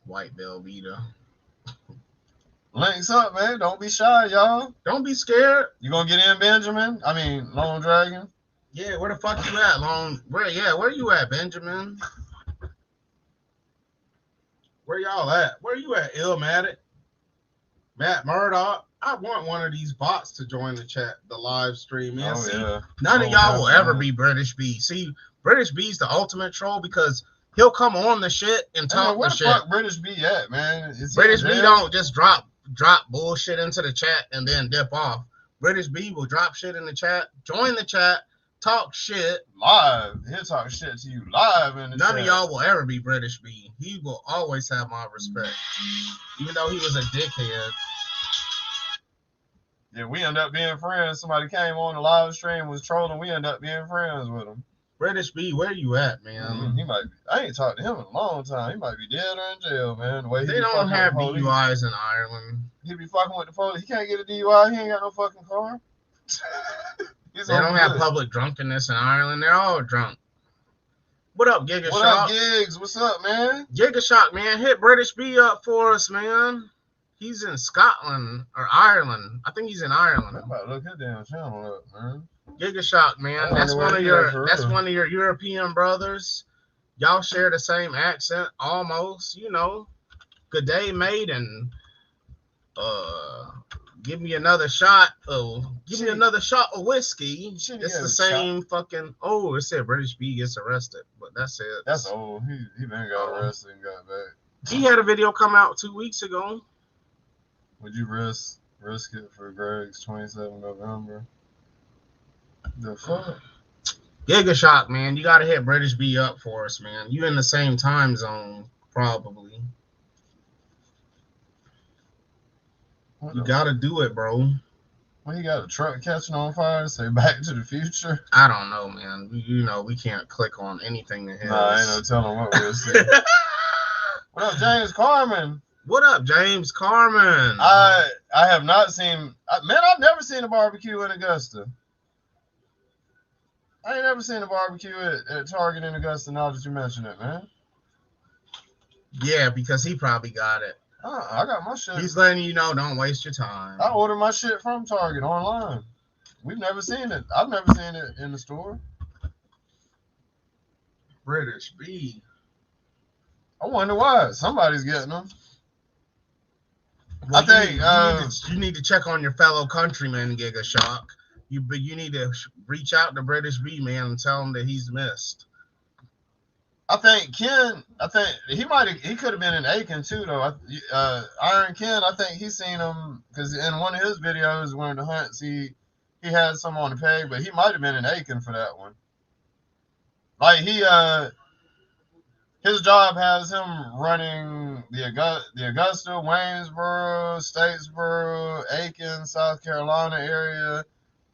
C: White Velveeta.
B: Links up, man. Don't be shy, y'all.
C: Don't be scared.
B: You gonna get in, Benjamin? I mean, Lone Dragon?
C: Yeah, where the fuck you at, where you at, Benjamin? Where y'all at? Where you at, Illmatic? Matt Murdoch? I want one of these bots to join the live stream, man. None of y'all will ever be British B. See, British B's the ultimate troll because he'll come on the shit and talk the shit.
B: Where the fuck British B at, man?
C: British B don't just drop bullshit into the chat and then dip off. British B will drop shit in the chat, join the chat, talk shit
B: live. He'll talk shit to you live in the chat.
C: None of y'all will ever be British B. He will always have my respect, even though he was a dickhead.
B: Yeah, we end up being friends. Somebody came on the live stream, was trolling. We end up being friends with him.
C: British B, where you at, man?
B: He might be. I ain't talked to him in a long time. He might be dead or in jail, man. The way
C: they don't have DUIs in Ireland.
B: He be fucking with the police. He can't get a DUI. He ain't got no fucking car.
C: They don't have public drunkenness in Ireland. They're all drunk. What up, Giga Shock?
B: What up, Gigs? What's up, man?
C: Giga Shock, man. Hit British B up for us, man. He's in Scotland or Ireland. I think he's in Ireland.
B: I'm about to look his damn channel up, man.
C: Giga Shock, man. That's one of your European brothers. Y'all share the same accent, almost. You know. Good day, mate, and give me another shot of whiskey. It's the same fucking. Oh, it said British B gets arrested, but that's it.
B: That's old. He been got arrested and got back.
C: He had a video come out 2 weeks ago.
B: Would you risk it for Greg's 27 November? The fuck?
C: Giga Shock, man. You gotta hit British B up for us, man. You in the same time zone, probably. You gotta do it, bro.
B: Well, he got a truck catching on fire. Say Back to the Future.
C: I don't know, man. You know we can't click on anything that has.
B: Nah, ain't no telling what we'll see. What up, James Carmen?
C: What up, James Carmen?
B: I have not seen. Man, I've never seen a barbecue in Augusta. I ain't never seen a barbecue at Target in Augusta. Now that you mention it, man.
C: Yeah, because he probably got it.
B: I got my shit.
C: He's letting you know, don't waste your time.
B: I order my shit from Target online. We've never seen it. I've never seen it in the store. British B. I wonder why. Somebody's getting them.
C: Well,
B: I think
C: you need to check on your fellow countryman, Giga Shock. You need to reach out to British B, man, and tell him that he's missed.
B: I think Ken. I think he could have been in Aiken too, though. Iron Ken. I think he's seen him because in one of his videos, one of the hunts, he had some on the peg, but he might have been in Aiken for that one. Like his job has him running the Augusta, Waynesboro, Statesboro, Aiken, South Carolina area.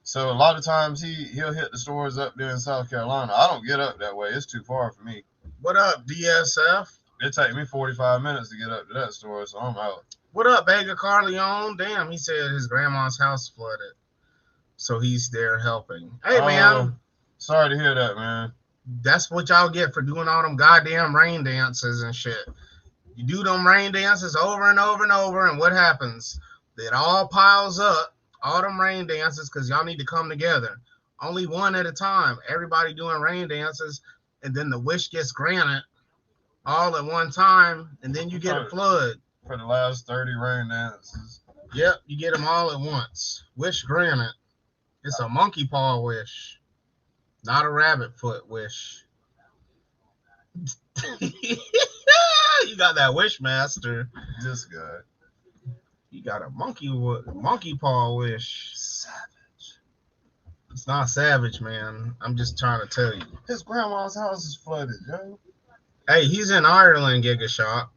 B: So a lot of times he'll hit the stores up there in South Carolina. I don't get up that way. It's too far for me.
C: What up, DSF?
B: It take me 45 minutes to get up to that store, so I'm out.
C: What up, Vega Carleone? Damn, he said his grandma's house flooded. So he's there helping. Hey, man.
B: Sorry to hear that, man.
C: That's what y'all get for doing all them goddamn rain dances and shit. You do them rain dances over and over and over, and what happens? It all piles up, all them rain dances, because y'all need to come together. Only one at a time. Everybody doing rain dances, and then the wish gets granted all at one time, and then you get a flood.
B: For the last 30 rain dances.
C: Yep, you get them all at once. Wish granted. It's a monkey paw wish, not a rabbit foot wish. You got that wish master.
B: This guy.
C: You got a monkey paw wish. Savage. It's not savage, man. I'm just trying to tell you.
B: His grandma's house is flooded, yo.
C: Hey, he's in Ireland, Giga Shock.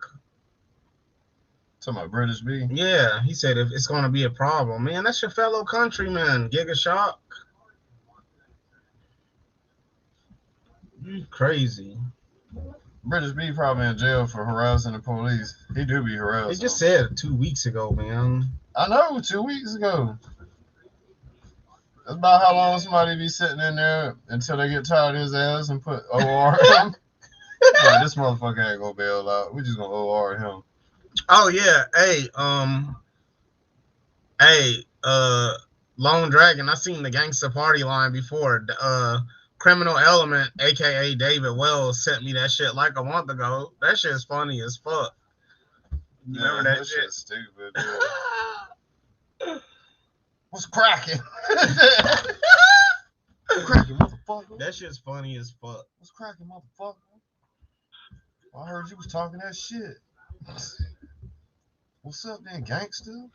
B: Talking about British B?
C: Yeah, he said if it's going to be a problem. Man, that's your fellow countryman, Giga Shock. You crazy.
B: British B probably in jail for harassing the police. He do be harassing.
C: They just said it 2 weeks ago, man.
B: I know, 2 weeks ago. That's about how long somebody be sitting in there until they get tired of his ass and put OR him. Like, this motherfucker ain't gonna bail out. We just gonna OR him.
C: Oh yeah, Lone Dragon. I seen the Gangsta Party line before. Criminal Element, aka David Wells, sent me that shit like a month ago. That shit's funny as fuck. You remember that shit?
B: Shit's stupid. Yeah. What's cracking? Cracking, motherfucker.
C: That shit's funny as fuck.
B: What's cracking, motherfucker? I heard you was talking that shit. What's up, then, gangster?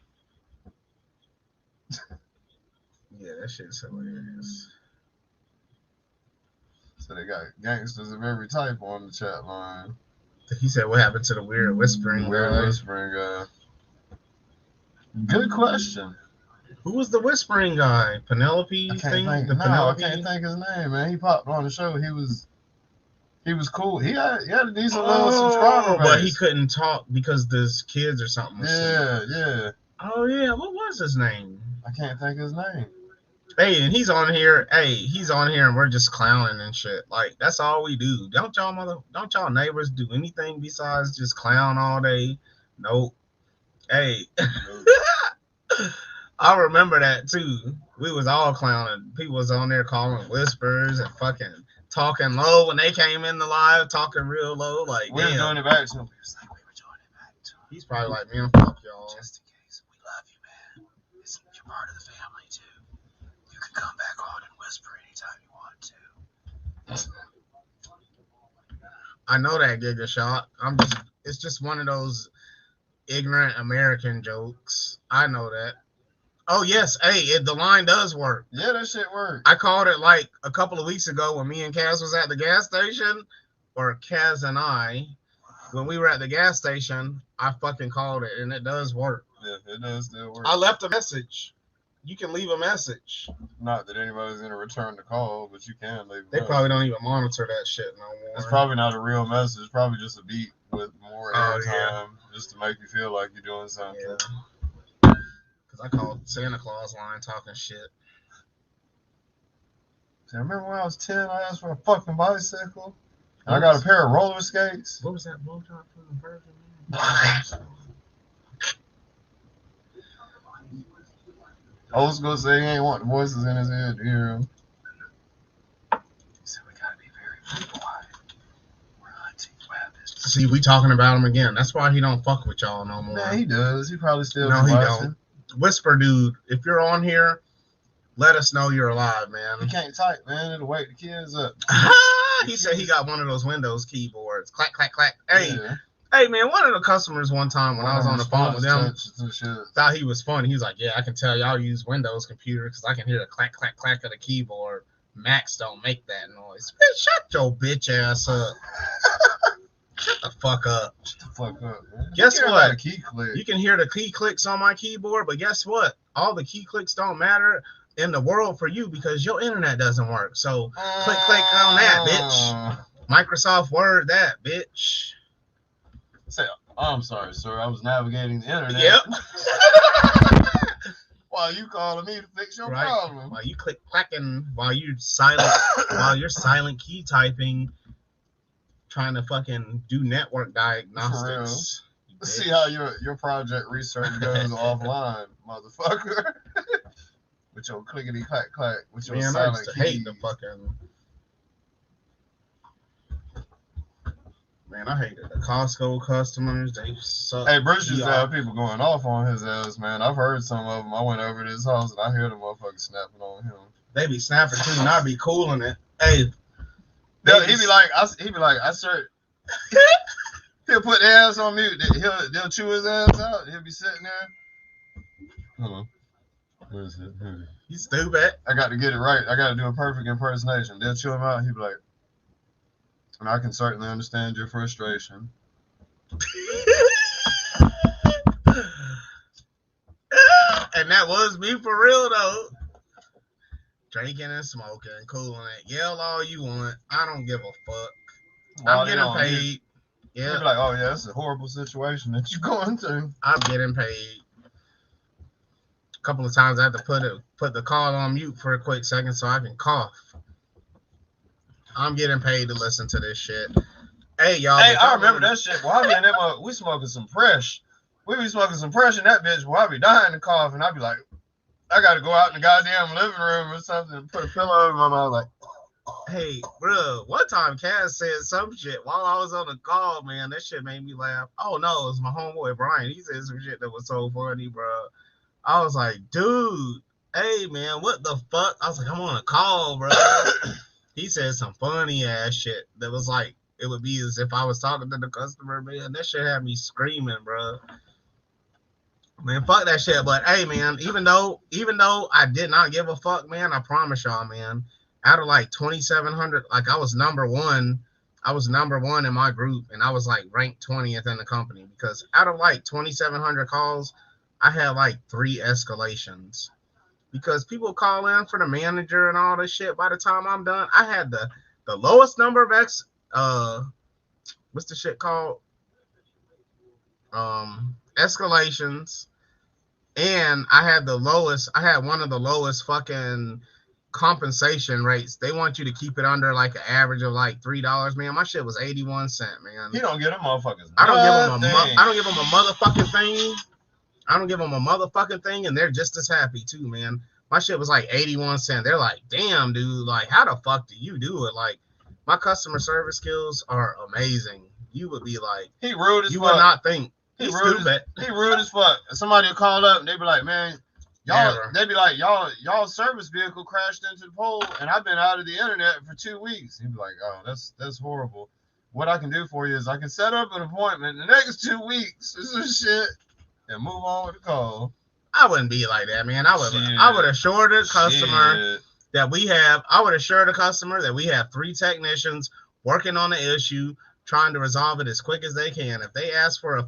C: Yeah, that shit's hilarious.
B: So they got gangsters of every type on the chat line.
C: He said, "What happened to the weird whispering
B: guy?" Good question.
C: Who was the whispering guy? Penelope?
B: I can't think his name, man. He popped on the show. He was cool. He had a decent little subscriber base.
C: But he couldn't talk because there's kids or something.
B: Yeah.
C: Oh yeah, what was his name?
B: I can't think his name.
C: Hey, and he's on here. And we're just clowning and shit. Like, that's all we do. Don't y'all neighbors do anything besides just clown all day? Nope. Hey. I remember that too. We was all clowning. People was on there calling whispers and fucking talking low when they came in the live, talking real low. Like,
B: we were doing it back to him. He was like, we were doing it back to him.
C: He's probably like, man, fuck y'all.
B: Just in case. We love you, man. You're part of the family too. You can come back on and whisper anytime you want to.
C: I know that, Giga Shot. It's just one of those ignorant American jokes. I know that. Oh yes, the line does work.
B: Yeah, that shit worked.
C: I called it like a couple of weeks ago when me and Kaz was at the gas station, or Kaz and I, when we were at the gas station, I fucking called it, and it does work.
B: Yeah, it does still work.
C: I left a message. You can leave a message.
B: Not that anybody's gonna return the call, but you can leave.
C: They probably don't even monitor that shit no more.
B: It's probably not a real message. It's probably just a beat with more airtime, just to make you feel like you're doing something.
C: Yeah. I called Santa Claus line talking shit.
B: See, I remember when I was 10, I asked for a fucking bicycle. And I got a pair of roller skates.
C: What was that blowjob from the Virgin?
B: I was gonna say he ain't want the voices in his head to hear him. He said we gotta be very quiet.
C: See, we talking about him again. That's why he don't fuck with y'all no more.
B: Nah, he does. He probably still
C: No,
B: be
C: he
B: watching.
C: don't. Whisper, dude, if you're on here, let us know you're alive,
B: He
C: man.
B: can't type, man. It'll wake the kids up.
C: He said he got one of those Windows keyboards. Clack, clack, clack. Hey,
B: Yeah.
C: hey, man, one of the customers one time when I was on the phone with them thought he was funny. He was like, yeah, I can tell y'all use Windows computer because I can hear the clack, clack, clack of the keyboard. Macs don't make that noise. Man, shut your bitch ass up. Shut the fuck up.
B: Shut the fuck up, man.
C: Guess
B: You hear
C: what?
B: about a key click.
C: You can hear the key clicks on my keyboard, but guess what? All the key clicks don't matter in the world for you because your internet doesn't work. So click on that, bitch. Microsoft Word that, bitch.
B: Say, I'm sorry, sir. I was navigating the internet.
C: Yep.
B: While you calling me to fix your
C: Right.
B: problem.
C: While you click clacking, while you're silent key typing, trying to fucking do network diagnostics.
B: Let's see how your project research goes offline, motherfucker. With your clickety clack clack. With your
C: Man, I
B: silent
C: used to
B: keys.
C: hate the fucking. Man, I hated the Costco customers. They suck.
B: Hey, Bruce used to
C: Yeah.
B: have people going off on his ass, man. I've heard some of them. I went over to his house and I hear the motherfuckers snapping on him.
C: They be snapping too, and I be cooling it. Hey,
B: He'd be like, I sir. He'll put their ass on mute. They'll chew his ass out. He'll be sitting there. Hello. What is it?
C: you stupid.
B: I got to get it right. I got to do a perfect impersonation. They'll chew him out. He'll be like, and I can certainly understand your frustration.
C: And that was me for real though. Drinking and smoking, cooling it. Yell all you want. I don't give a fuck.
B: While
C: I'm
B: they
C: getting
B: on mute,
C: paid.
B: He'll
C: Yeah,
B: be like, oh yeah, it's a horrible situation that you're going through.
C: I'm getting paid. A couple of times I had to put the call on mute for a quick second so I can cough. I'm getting paid to listen to this shit. Hey y'all.
B: Hey, I remember that shit. Well, I be in them, we smoking some fresh. We be smoking some fresh in that bitch. Well, I be dying to cough, and I be like, I gotta go out in the goddamn living room or something and put a pillow over my mouth, like.
C: Hey, bro, one time Cass said some shit while I was on the call, man. That shit made me laugh. Oh, no, it was my homeboy, Brian. He said some shit that was so funny, bro. I was like, dude, hey, man, what the fuck? I was like, I'm on a call, bro. He said some funny ass shit that was like, it would be as if I was talking to the customer, man. That shit had me screaming, bro. Man, fuck that shit. But, hey, man, even though I did not give a fuck, man, I promise y'all, man. Out of like 2,700, like I was number one in my group, and I was like ranked 20th in the company because out of like 2,700 calls, I had like 3 escalations because people call in for the manager and all this shit. By the time I'm done, I had the lowest number of what's the shit called? Escalations, and I had one of the lowest fucking compensation rates. They want you to keep it under like an average of like $3, man. My shit was 81 cents, man.
B: You don't get them motherfuckers.
C: I don't give them a motherfucking thing. I don't give them a motherfucking thing, and they're just as happy too, man. My shit was like 81 cents. They're like, damn, dude, like how the fuck do you do it? Like my customer service skills are amazing. You would be like,
B: he rude as
C: you
B: fuck.
C: would not think he's
B: rude
C: stupid.
B: He rude as fuck. Somebody will call up and they be like, man, y'all,
C: Never.
B: they be like, y'all service vehicle crashed into the pole, and I've been out of the internet for 2 weeks. He'd be like, oh, that's horrible. What I can do for you is I can set up an appointment in the next 2 weeks or some shit and move on with the call.
C: I wouldn't be like that, man. I would assure the customer that we have 3 technicians working on the issue, trying to resolve it as quick as they can. If they ask for the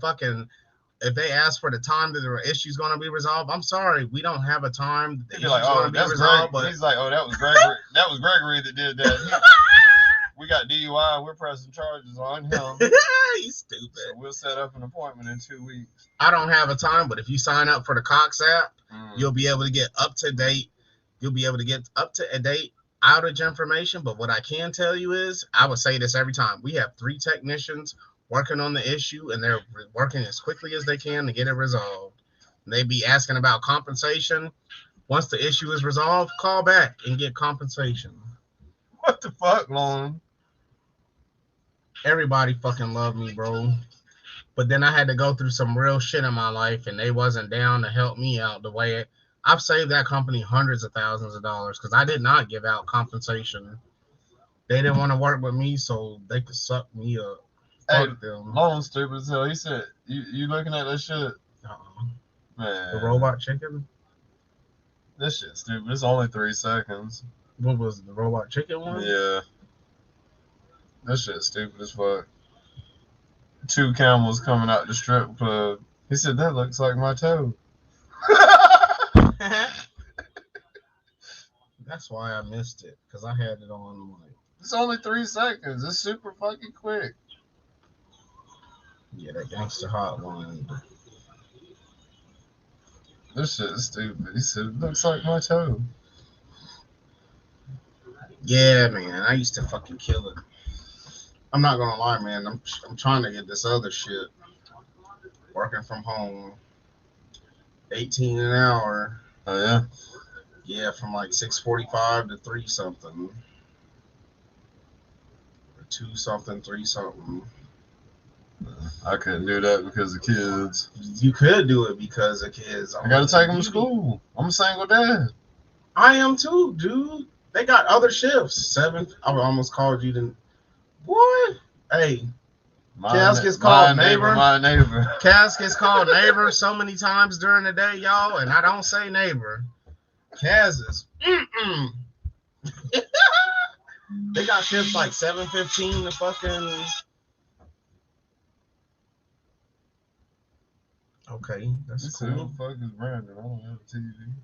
C: time that the issue's going to be resolved, I'm sorry, we don't have a time that the issue's
B: like,
C: going to be resolved. But
B: he's like, oh, that was Gregory. That was Gregory that did that. We got DUI. We're pressing charges on him.
C: He's stupid.
B: So we'll set up an appointment in 2 weeks.
C: I don't have a time, but if you sign up for the Cox app, you'll be able to get up to date. You'll be able to get up to date outage information. But what I can tell you is, I would say this every time. We have 3 technicians working on the issue, and they're working as quickly as they can to get it resolved. And they be asking about compensation. Once the issue is resolved, call back and get compensation.
B: What the fuck, Lauren?
C: everybody fucking loved me, bro. But then I had to go through some real shit in my life, and they wasn't down to help me out the way I've saved that company hundreds of thousands of dollars because I did not give out compensation. They didn't want to work with me, so they could suck me up.
B: Hey,
C: Fuck them.
B: Long stupid as hell. He said, you looking at that shit?
C: Uh-uh.
B: Man.
C: The robot chicken?
B: This shit stupid. It's only 3 seconds.
C: What was it, the robot chicken one?
B: Yeah. This shit stupid as fuck. 2 camels coming out the strip club. He said, that looks like my toe.
C: That's why I missed it, because I had it on like.
B: It's only 3 seconds. It's super fucking quick.
C: Yeah, that gangster hotline.
B: This shit is stupid. He said, it looks like my toe.
C: Yeah, man, I used to fucking kill it. I'm not gonna lie, man. I'm trying to get this other shit. Working from home, 18 an hour.
B: Oh, yeah?
C: Yeah, from like 6:45 to 3 something, or 2 something, 3 something.
B: I couldn't do that because of kids.
C: You could do it because of kids.
B: I gotta take them to school. I'm a single dad.
C: I am too, dude. They got other shifts. 7. I almost called you to. Boy, hey, Cass gets called neighbor.
B: My neighbor.
C: Cass gets called neighbor so many times during the day, y'all, and I don't say neighbor. Cass is. They got shifts like 7:15 to fucking. Okay, that's
B: Who
C: cool.
B: the fuck is Brandon? I don't have a TV.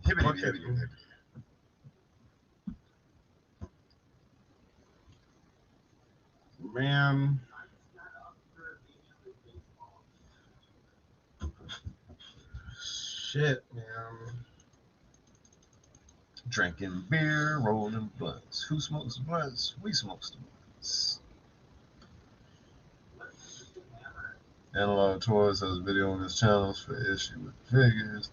B: Hibbity.
C: Man. Shit, man.
B: Drinking beer, rolling blunts. Who smokes the blunts? We smokes the blunts. Analog Toys has a video on his channels for issue with figures.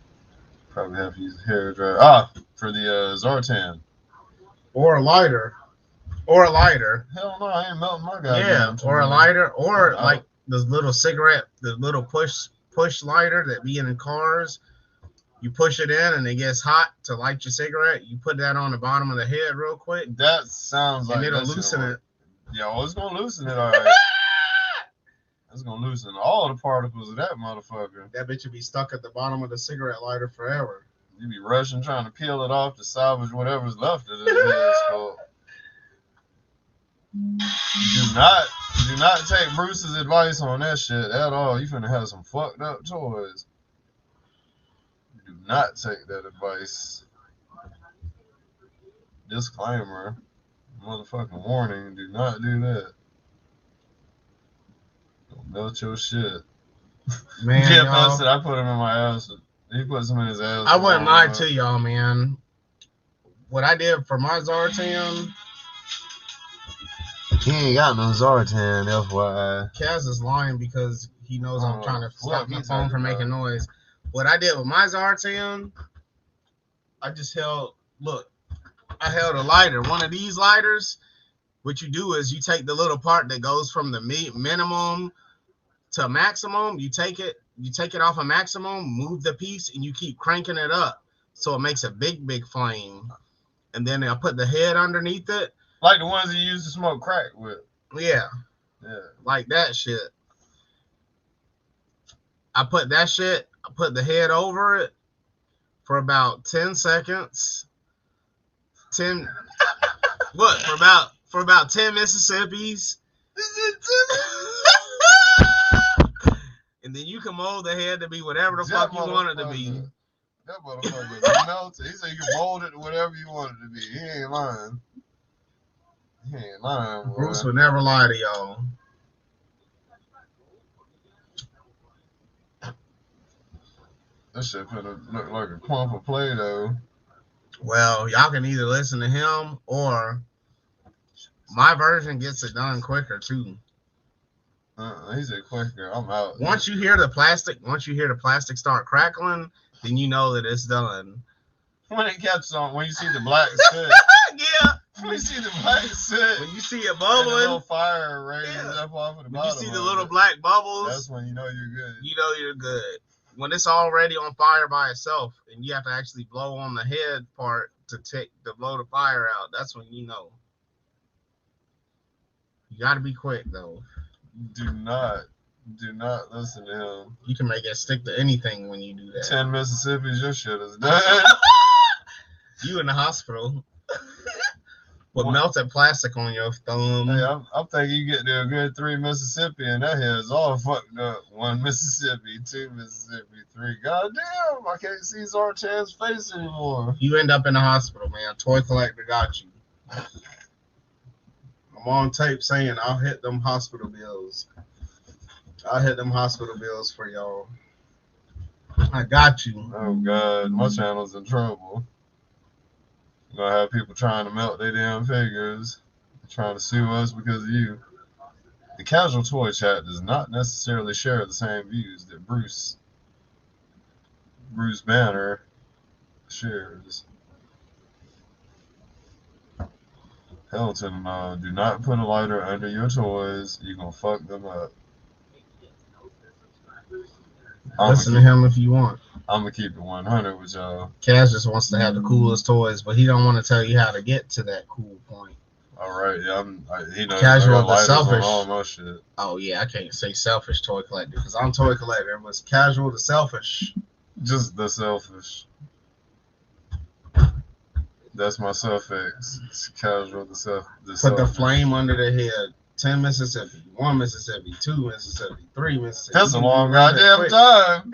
B: Probably have to use a hair dryer. For the Zartan.
C: Or a lighter.
B: Hell no, I ain't melting my guy.
C: Yeah, or a lighter, or like the little cigarette, the little push lighter that be in the cars. You push it in and it gets hot to light your cigarette. You put that on the bottom of the head real quick.
B: That sounds like
C: and it'll loosen it.
B: Yeah, well, it's gonna loosen it, all right. It's gonna loosen all the particles of that motherfucker.
C: That bitch would be stuck at the bottom of the cigarette lighter forever.
B: You be rushing trying to peel it off to salvage whatever's left of the skull. Do not take Bruce's advice on that shit at all. You finna have some fucked up toys. Do not take that advice. Disclaimer. Motherfucking warning. Do not do that. Don't melt your shit.
C: Man,
B: Jeff
C: y'all,
B: said I put him in my ass. He put some in his ass.
C: I wouldn't lie to y'all, man. What I did for my Zartan.
B: He ain't got no Zartan, FYI.
C: Kaz is lying because he knows I'm trying to stop my phone from making
B: about?
C: noise. What I did with my Zartan, I just held a lighter. One of these lighters, what you do is you take the little part that goes from the minimum to maximum, you take it off a maximum, move the piece, and you keep cranking it up. So it makes a big flame. And then I put the head underneath it.
B: Like the ones you used to smoke crack with.
C: Yeah. Like that shit. I put the head over it for about 10 seconds. For about 10 Mississippis. And then you can mold the head to be whatever the fuck you want it to be.
B: That motherfucker melted. He said you can mold it to whatever you want it to be. He ain't lying. Boy.
C: Bruce would never lie to y'all.
B: That shit finna look like a clump of Play-Doh.
C: Well, y'all can either listen to him or my version gets it done quicker too.
B: He said quicker. I'm out.
C: Once you hear the plastic start crackling, then you know that it's done.
B: When it catches on, when you see the black soot,
C: Yeah.
B: when you see the black soot,
C: When you see it
B: and the little
C: bubbling,
B: fire raises
C: Yeah.
B: up off of the
C: when you
B: bottom,
C: see the
B: of
C: little
B: it,
C: black bubbles,
B: that's when you know you're good.
C: you know you're good. When it's already on fire by itself, and you have to actually blow on the head part to blow the fire out, that's when you know. You got to be quick though.
B: Do not listen to him.
C: You can make it stick to anything when you do that.
B: 10 Mississippi's, your shit is done.
C: You in the hospital with melted plastic on your thumb.
B: Hey, I'm thinking you get there a good 3 Mississippi, and that head's all fucked up. 1 Mississippi, 2 Mississippi, 3. Goddamn, I can't see Zartan's face anymore.
C: You end up in the hospital, man. Toy collector got you. I'm on tape saying I'll hit them hospital bills. I'll hit them hospital bills for y'all. I got you.
B: Oh God, my channel's in trouble. You're gonna have people trying to melt their damn figures, trying to sue us because of you. The casual toy chat does not necessarily share the same views that Bruce Banner shares. Hilton, do not put a lighter under your toys. You're gonna fuck them up.
C: Listen to him if you want.
B: I'm gonna keep it 100 with y'all.
C: Kaz just wants to have the coolest toys, but he don't want to tell you how to get to that cool point.
B: All right, yeah, he knows
C: Casual,
B: I got
C: the
B: lighters
C: selfish.
B: on all my shit.
C: Oh yeah, I can't say selfish toy collector because I'm toy collector. But casual to selfish.
B: Just the selfish. That's my suffix. It's casual to selfish.
C: Put the flame under the head. 10 Mississippi, 1 Mississippi, 2 Mississippi, 3 Mississippi.
B: That's a long goddamn time.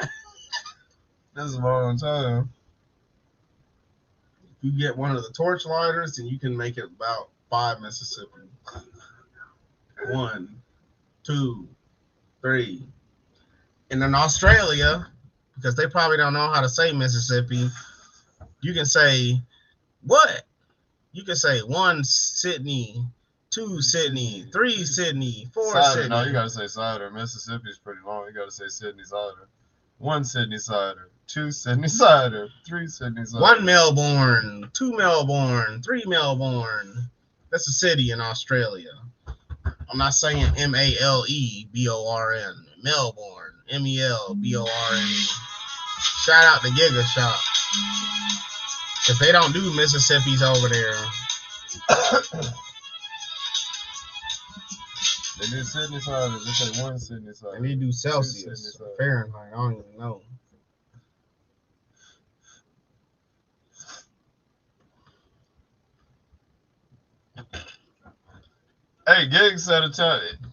B: That's a long time.
C: If you get one of the torch lighters, then you can make it about 5 Mississippi. 1, 2, 3. And in Australia, because they probably don't know how to say Mississippi, you can say what? You can say 1 Sydney, 2 Sydney, 3 Sydney, 4
B: cider.
C: Sydney.
B: No, you gotta say cider. Mississippi's pretty long. You gotta say Sydney cider. 1 Sydney cider, 2 Sydney cider, 3 Sydney cider.
C: 1 Melbourne, 2 Melbourne, 3 Melbourne. That's a city in Australia. I'm not saying Maleborn. Melbourne, Melborn. Shout out to Giga Shop. If they don't do Mississippi's over there.
B: They do Sydney cider. They say 1 Sydney cider.
C: And they do Celsius, Fahrenheit. I don't even know.
B: Hey, Gig said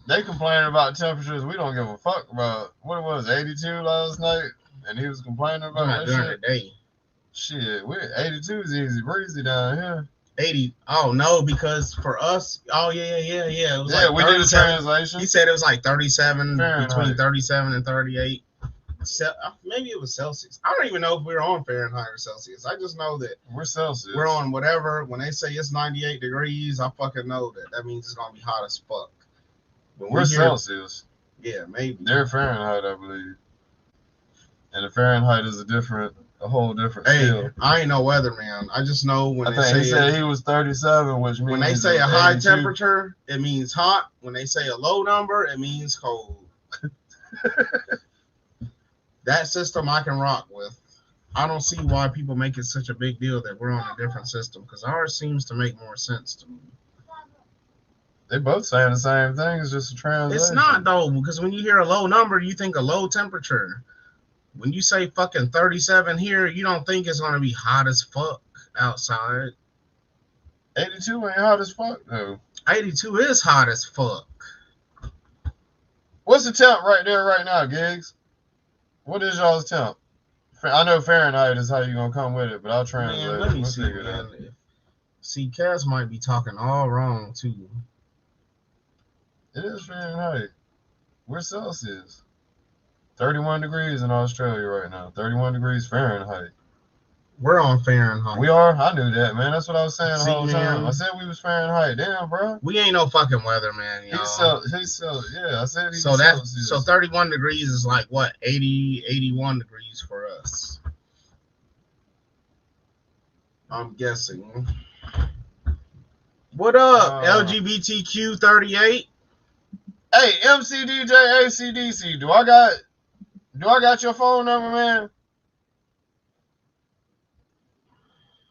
B: they complaining about temperatures we don't give a fuck about. What it was, 82 last night? And he was complaining about that
C: during
B: shit?
C: the day.
B: Shit, 82 is easy breezy down here.
C: 80. Oh, no, because for us, yeah. It was
B: we did a translation.
C: He said it was like 37,
B: Fahrenheit.
C: between 37 and 38. Maybe it was Celsius. I don't even know if we're on Fahrenheit or Celsius. I just know that
B: We're Celsius.
C: we're on whatever. When they say it's 98 degrees, I fucking know that. That means it's going to be hot as fuck. When
B: We're
C: we hear-
B: Celsius.
C: Yeah, maybe.
B: They're Fahrenheit, I believe. And the Fahrenheit is a whole different
C: Hey,
B: scale.
C: I ain't no weatherman. I just know when
B: I
C: they
B: think he
C: say
B: said he was 37, which means
C: when they say a
B: it's
C: high
B: 82.
C: temperature, it means hot. When they say a low number, it means cold. That system I can rock with. I don't see why people make it such a big deal that we're on a different system because ours seems to make more sense to me.
B: They both saying the same thing. It's just a translation.
C: It's not though, because when you hear a low number, you think a low temperature. When you say fucking 37 here, you don't think it's gonna be hot as fuck outside.
B: 82 ain't hot as fuck though.
C: 82 is hot as fuck.
B: What's the temp right there right now, Gigs? What is y'all's temp? I know Fahrenheit is how you gonna come with it, but I'll translate.
C: Man, let me
B: We'll
C: see,
B: figure it out.
C: man. See, Cass might be talking all wrong too.
B: It is Fahrenheit. We're Celsius. 31 degrees in Australia right now. 31 degrees Fahrenheit.
C: We're on Fahrenheit.
B: We are? I knew that, man. That's what I was saying the
C: See,
B: whole time.
C: man.
B: I said we was Fahrenheit. Damn, bro.
C: We ain't no fucking weather, man, y'all.
B: Yeah, I said
C: So that's 31 degrees is like what, 80, 81 degrees for us. I'm guessing. What up, LGBTQ 38?
B: Hey, MCDJ ACDC, do I got your phone number, man?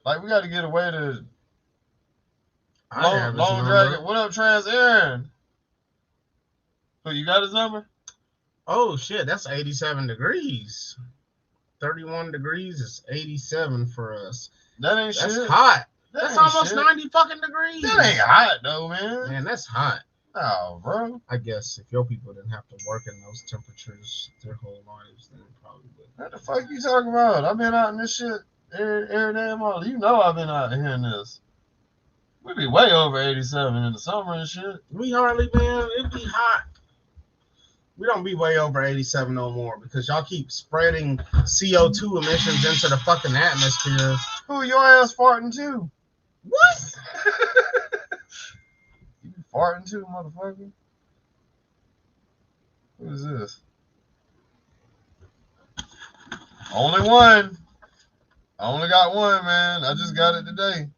B: Like, we got to get away to Long Dragon. What up, Trans Aaron? So you got his number?
C: Oh shit, that's 87 degrees. 31 degrees is 87 for us.
B: That ain't shit.
C: That's hot.
B: That
C: That's
B: ain't
C: almost
B: shit.
C: 90 fucking degrees.
B: That ain't hot though, man.
C: Man, that's hot.
B: Oh, bro.
C: I guess if your people didn't have to work in those temperatures their whole lives, then probably would.
B: What the fuck you talking about? I've been out in this shit every damn month. You know I've been out here in this. We be way over 87 in the summer and shit.
C: We hardly, man, it be hot. We don't be way over 87 no more because y'all keep spreading CO2 emissions into the fucking atmosphere.
B: Who your ass farting too?
C: What?
B: You farting too, motherfucker? Who is this? Only one. I only got one, man. I just got it today.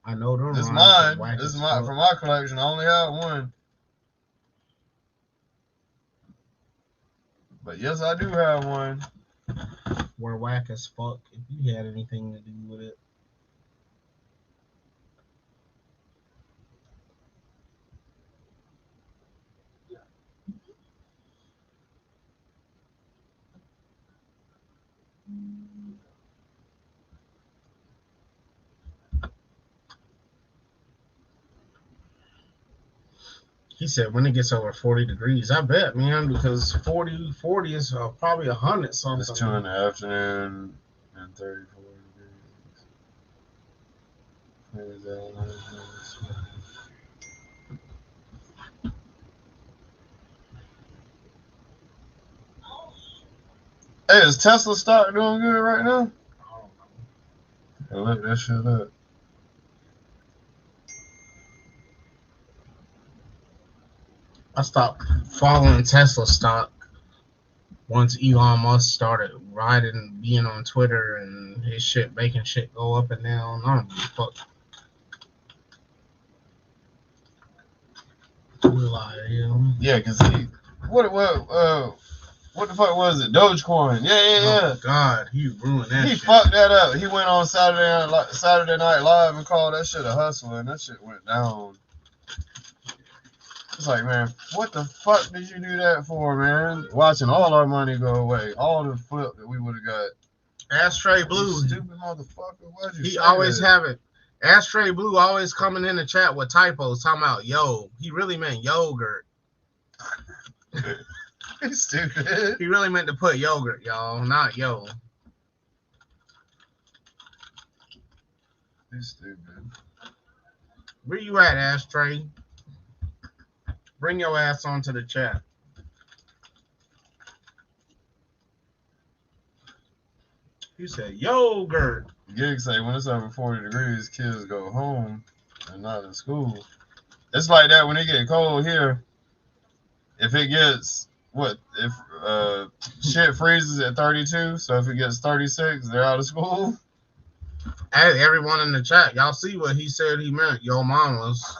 C: I know them.
B: This is mine. This is from my collection. I only have one. But yes, I do have one.
C: We're whack as fuck if you had anything to do with it. He said when it gets over 40 degrees, I bet, man, because 40 is probably 100 something.
B: It's 2 in the afternoon and 34 degrees. Hey, is Tesla stock doing good right now?
C: I don't know.
B: Look that shit up.
C: I stopped following Tesla stock once Elon Musk started being on Twitter and his shit, making shit go up and down. I don't give a fuck.
B: Yeah, cause what the fuck was it? Dogecoin. Yeah.
C: Oh God, he ruined that.
B: He
C: shit.
B: fucked that up. He went on Saturday Night Live and called that shit a hustle, and that shit went down. It's like, man, what the fuck did you do that for, man? Watching all our money go away, all the flip that we would have got.
C: Ashtray Blue,
B: You stupid motherfucker. Why'd you
C: he
B: say
C: always
B: that?
C: have it. Ashtray Blue always coming in the chat with typos, talking about yo. He really meant yogurt.
B: He's stupid.
C: He really meant to put yogurt, y'all, not yo.
B: He's stupid.
C: Where you at, Ashtray? Bring your ass onto the chat. You said yogurt.
B: Gig say when it's over 40 degrees, kids go home and not in school. It's like that when it get cold here. If it gets shit freezes at 32, so if it gets 36, they're out of school.
C: Hey, everyone in the chat, y'all see what he said he meant? Yo mamas.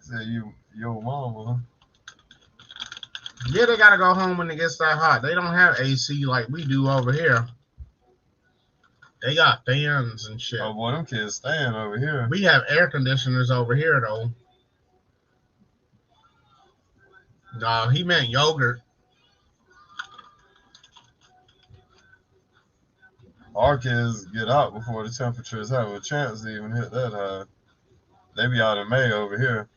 B: Say yo mama.
C: Yeah, they gotta go home when it gets that hot. They don't have AC like we do over here. They got fans and shit.
B: Oh boy, them kids staying over here.
C: We have air conditioners over here though. No, he meant yogurt.
B: Our kids get out before the temperatures have a chance to even hit that high. They be out in May over here.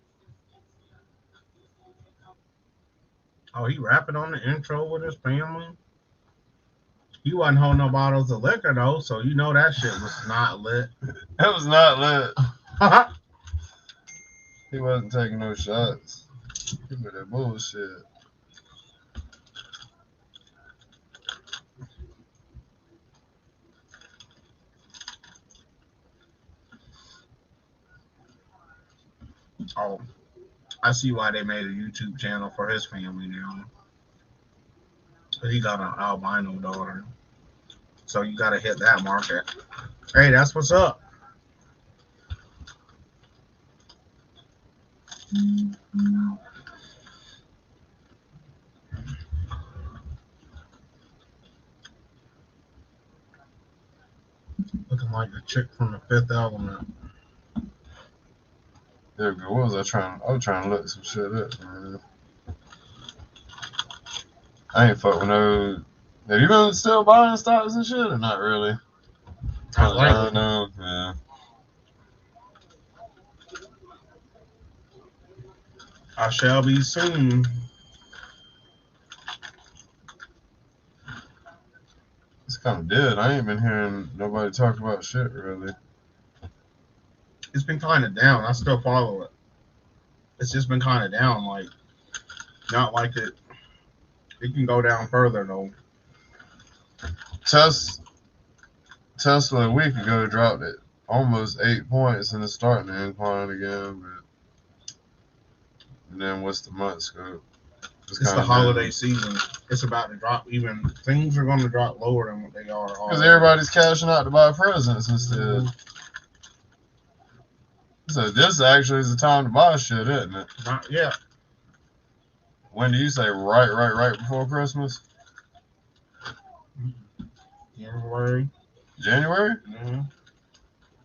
C: Oh, he rapping on the intro with his family. He wasn't holding no bottles of liquor though, so you know that shit was not lit.
B: That was not lit. He wasn't taking no shots. He was that bullshit.
C: Oh, I see why they made a YouTube channel for his family now. He got an albino daughter. So you gotta hit that market. Hey, that's what's up. Looking like the chick from the Fifth Element.
B: There we go. What was I trying? I was trying to look some shit up, man. I ain't fuck with no. Have you been still buying stocks and shit or not really?
C: Not lately.
B: No, yeah.
C: I shall be soon.
B: It's kind of dead. I ain't been hearing nobody talk about shit really.
C: It's been kind of down. I still follow it. It's just been kind of down. Like, not like it. It can go down further though.
B: Tesla a week ago dropped it almost 8 points and it's starting to incline again. But and then what's the month scope?
C: It's the holiday season. It's about to drop. Even things are going to drop lower than what they are.
B: Because everybody's cashing out to buy presents instead.
C: Mm-hmm.
B: So this actually is the time to buy shit, isn't it?
C: Not yet.
B: When do you say right before Christmas?
C: January.
B: January?
C: Mm-hmm.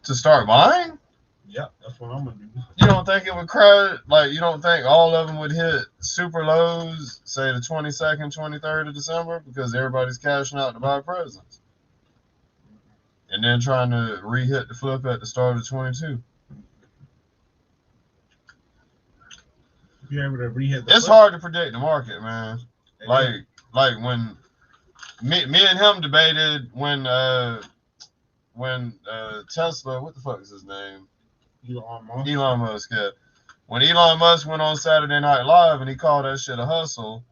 B: To start buying?
C: Yep, that's what I'm gonna do.
B: You don't think it would crash? Like, you don't think all of them would hit super lows, say the 22nd, 23rd of December, because everybody's cashing out to buy presents, and then trying to re-hit the flip at the start of 22.
C: Be able to re-hit the
B: It's
C: flip.
B: hard to predict the market, man. Like when me and him debated when Tesla, what the fuck is his name? Elon Musk. Yeah. When Elon Musk went on Saturday Night Live and he called that shit a hustle,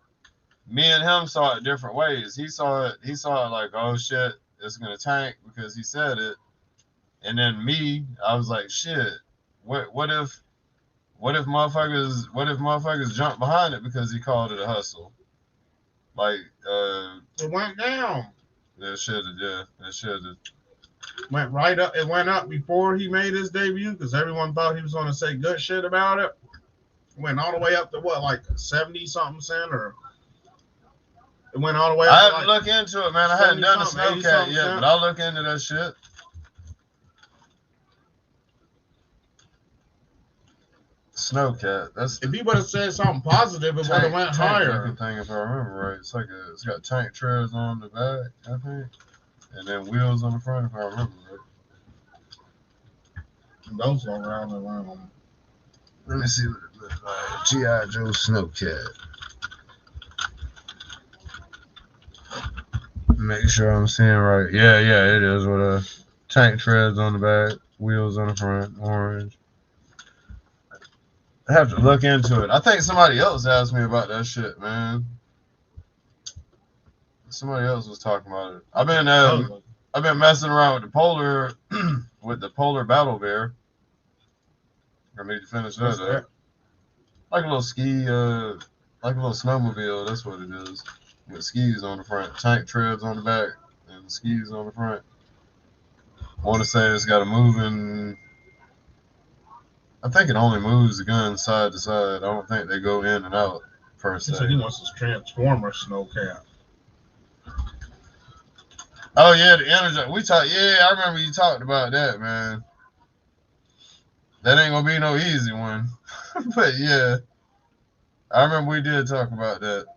B: me and him saw it different ways. He saw it like, oh shit, it's gonna tank because he said it. And then me, I was like, shit, what if motherfuckers jump behind it because he called it a hustle? Like,
C: it went down.
B: It should have.
C: Went right up. It went up before he made his debut because everyone thought he was going to say good shit about it. Went all the way up to what, like 70 something cent, or it went all the way up.
B: I had
C: to
B: to look into it, man. I hadn't done a snowcat yet,
C: cent.
B: but I'll look into that shit. Snowcat. That's
C: if he would have said something positive, it would have went higher.
B: Thing, if I remember right, it's got tank treads on the back, I think, and then wheels on the front, if I remember right.
C: Those go round and round.
B: Let me see what it looks like. G.I. Joe Snowcat. Make sure I'm seeing right. Yeah, it is with a tank treads on the back, wheels on the front, orange. I have to look into it. I think somebody else asked me about that shit, man. Somebody else was talking about it. I've been messing around with the polar battle bear. I need to finish that up. Like a little ski, like a little snowmobile. That's what it is. With skis on the front, tank treads on the back, and skis on the front. I want to say it's got a moving. I think it only moves the gun side to side. I don't think they go in and out per se.
C: So he wants this Transformer snowcat.
B: Oh yeah, the energy. We talked. Yeah, I remember you talked about that, man. That ain't gonna be no easy one. But yeah, I remember we did talk about that.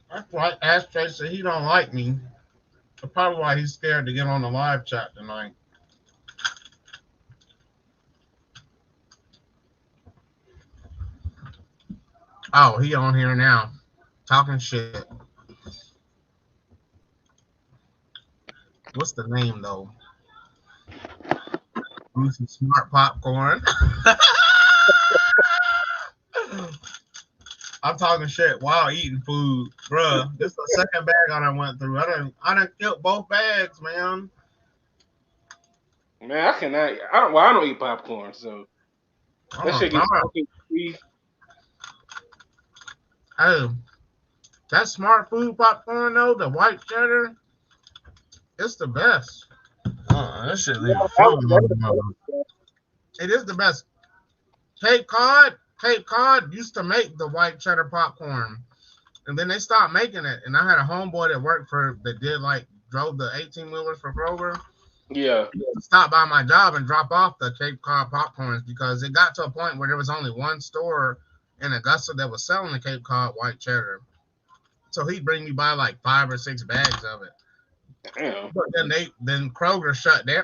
C: That's right. Ashtray said he don't like me. That's probably why he's scared to get on the live chat tonight. Oh, he on here now, talking shit. What's the name though? Use some smart popcorn. I'm talking shit while eating food, bruh. This is the second bag I done went through. I done killed both bags, man.
G: Man, I cannot. I don't. Well, I don't eat popcorn, so that shit gets fucking free.
C: Oh, that smart food popcorn though, the white cheddar, it's the best.
B: That shit leave a
G: That,
B: food in my mouth.
G: that,
C: It is the best. Cape Cod used to make the white cheddar popcorn, and then they stopped making it. And I had a homeboy that worked for that did like drove the 18-wheelers for Kroger.
G: yeah.
C: Stop by my job and drop off the Cape Cod popcorns because it got to a point where there was only one store in Augusta that was selling the Cape Cod white cheddar. So he'd bring me by like 5 or 6 bags of it.
G: Damn.
C: But then Kroger shut down.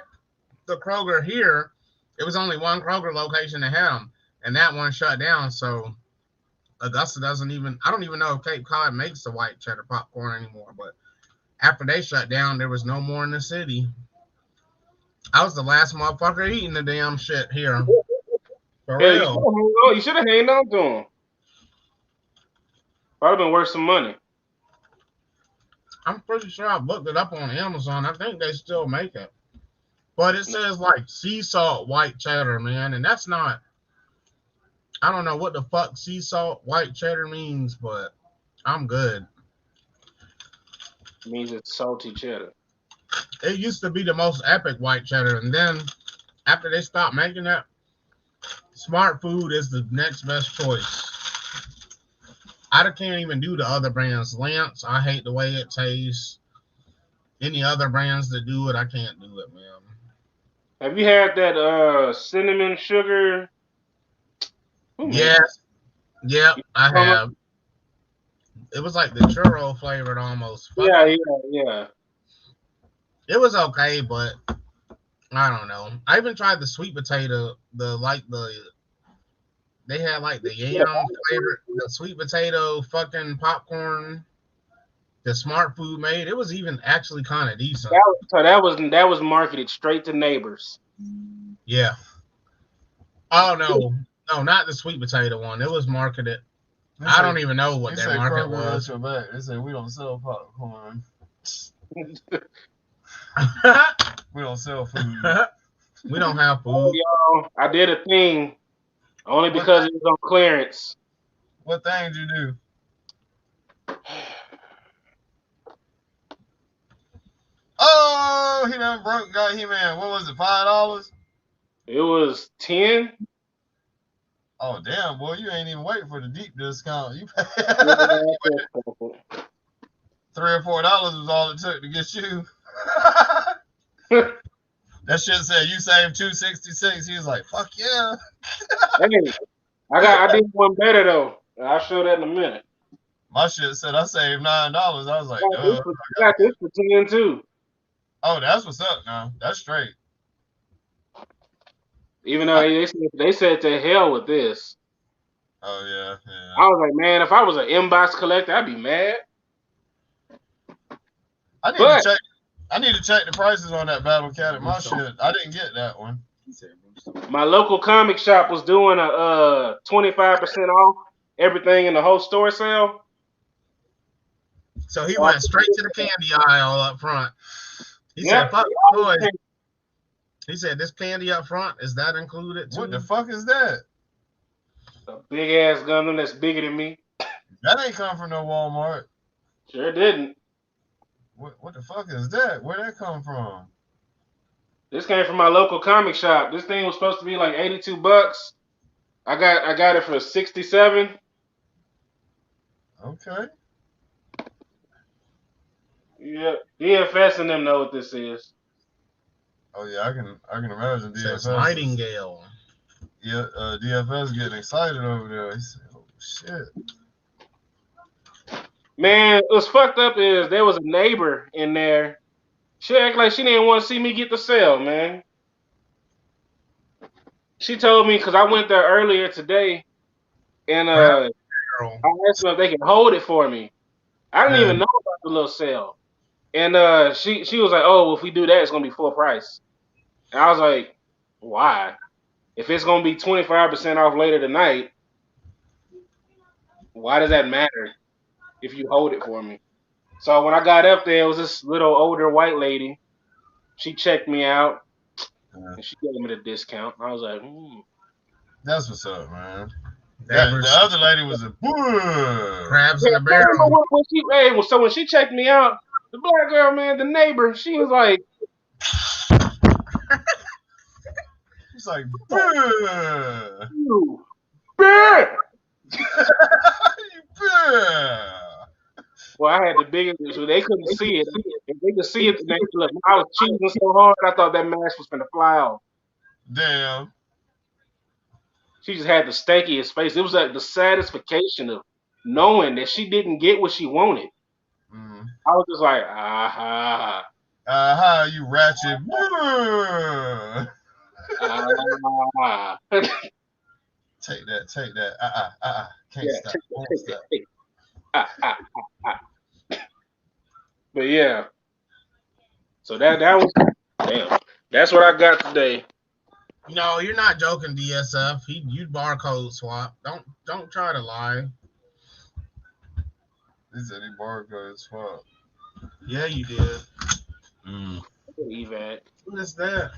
C: The Kroger here, it was only one Kroger location that had them, and that one shut down. So Augusta doesn't even. I don't even know if Cape Cod makes the white cheddar popcorn anymore. But after they shut down, there was no more in the city. I was the last motherfucker eating the damn shit here. For
G: Hell,
C: real.
G: you should have hanged on to him. Probably been worth some money.
C: I'm pretty sure I looked it up on Amazon. I think they still make it. But it says like sea salt white cheddar, man. And that's not, I don't know what the fuck sea salt white cheddar means, but I'm good.
G: It means it's salty cheddar.
C: It used to be the most epic white cheddar. And then after they stopped making that, Smart Food is the next best choice. I can't even do the other brands. Lance, I hate the way it tastes. Any other brands that do it, I can't do it, man.
G: Have you had that cinnamon sugar?
C: Yes. Yep, I have. It was like the churro flavored almost.
G: Yeah.
C: It was okay, but I don't know. I even tried the sweet potato, they had like the yam flavor, the sweet potato fucking popcorn. The Smart Food made. It was even actually kind of decent.
G: That was marketed straight to neighbors.
C: Yeah. Oh no, not the sweet potato one. It was marketed. I don't even know what their market was.
B: They say we don't sell popcorn. We don't sell food.
C: We don't have food.
G: Oh, y'all, I did a thing only because it was on clearance.
B: What thing did you do? Oh, he done got He-Man. What was it, $5?
G: It was 10.
B: Oh, damn, boy, you ain't even waiting for the deep discount. You $3 or $4 was all it took to get you. That shit said you saved $266. He was like, "Fuck yeah!"
G: Hey, I did one better though. I'll show that in a minute.
B: My shit said I saved $9. I was like,
G: I got this for 10 too.
B: Oh, that's what's up now. That's straight.
G: Even though they said to hell with this.
B: Oh yeah.
G: I was like, man, if I was an inbox collector, I'd be mad.
B: I need to check the prices on that Battle Cat and my shit. I didn't get that one.
G: My local comic shop was doing a 25% off everything in the whole store sale.
C: So he went straight to the candy aisle up front. He said, "Fuck boy." He said, "This candy up front, is that included too?"
B: What the fuck is that?
G: A big ass Gundam that's bigger than me.
B: That ain't come from no Walmart.
G: Sure didn't.
B: What the fuck is that? Where'd that come from?
G: This came from my local comic shop. This thing was supposed to be like $82. I got it for 67.
B: Okay.
G: Yeah, DFS and them know what this is.
B: Oh yeah, I can imagine DFS.
C: Nightingale.
B: Yeah, DFS getting excited over there. He said, "Oh shit."
G: Man, what's fucked up is there was a neighbor in there. She acted like she didn't want to see me get the sale, man. She told me because I went there earlier today, and I asked them if they can hold it for me. I didn't even know about the little sale, and she was like, "Oh, well, if we do that, it's gonna be full price." And I was like, "Why? If it's gonna be 25% off later tonight, why does that matter if you hold it for me?" So when I got up there, it was this little older white lady. She checked me out. and she gave me the discount. I was like,
B: That's what's up, man.
C: That
B: The
C: was
B: other lady was a
C: crabs in
G: Yeah,
C: the barrel.
G: so when she checked me out, the black girl, man, the neighbor, she was like,
B: She's like, "Bruh."
G: "You, bitch."
B: You bruh.
G: Well, I had the biggest, so they couldn't see it. If they could see it, then look, I was cheesing so hard, I thought that mask was gonna fly off.
B: Damn.
G: She just had the stankiest face. It was like the satisfaction of knowing that she didn't get what she wanted.
B: Mm.
G: I was just like, aha,
B: Aha, you ratchet. Bruh.
G: ah.
B: Take that. Can't
G: Yeah,
B: stop.
G: take
B: Won't
G: that,
B: stop.
G: take that. Ah. But yeah, so that was damn. That's what I got today.
C: No, you're not joking, DSF. You barcode swap. Don't try to lie.
B: He said he barcode swap.
C: Yeah, you did.
G: Evac.
C: What is that?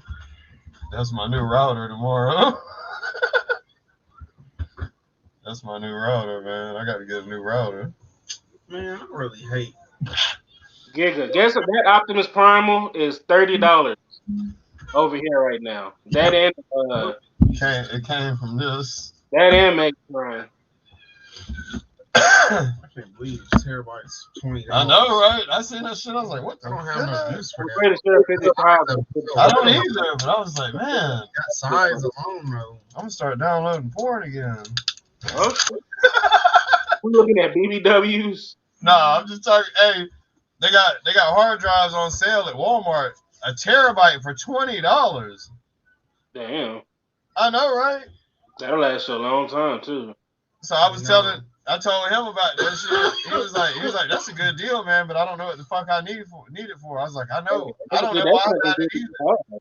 B: That's my new router tomorrow. That's my new router, man. I got to get a new router.
C: Man, I really hate.
G: Giga, guess what? That Optimus Primal is $30 over here right now. That
B: It came from this.
G: Mega Prime.
C: I can't believe it's terabytes. $20.
B: I know, right? I seen that shit. I was like, what the
C: I don't have no use for
G: I'm
C: that.
G: pretty sure 55.
B: I don't either, but I was like, man,
C: That size alone, though.
B: I'm gonna start downloading porn again.
G: Huh? We looking at BBWs.
B: Nah, I'm just talking. Hey, they got hard drives on sale at Walmart. A terabyte for $20.
G: Damn,
B: I know, right?
G: that'll last you a long time too.
B: So I told him about that shit. He was like, that's a good deal, man, but I don't know what the fuck I need it for. I was like, I know. I don't know why I got it either.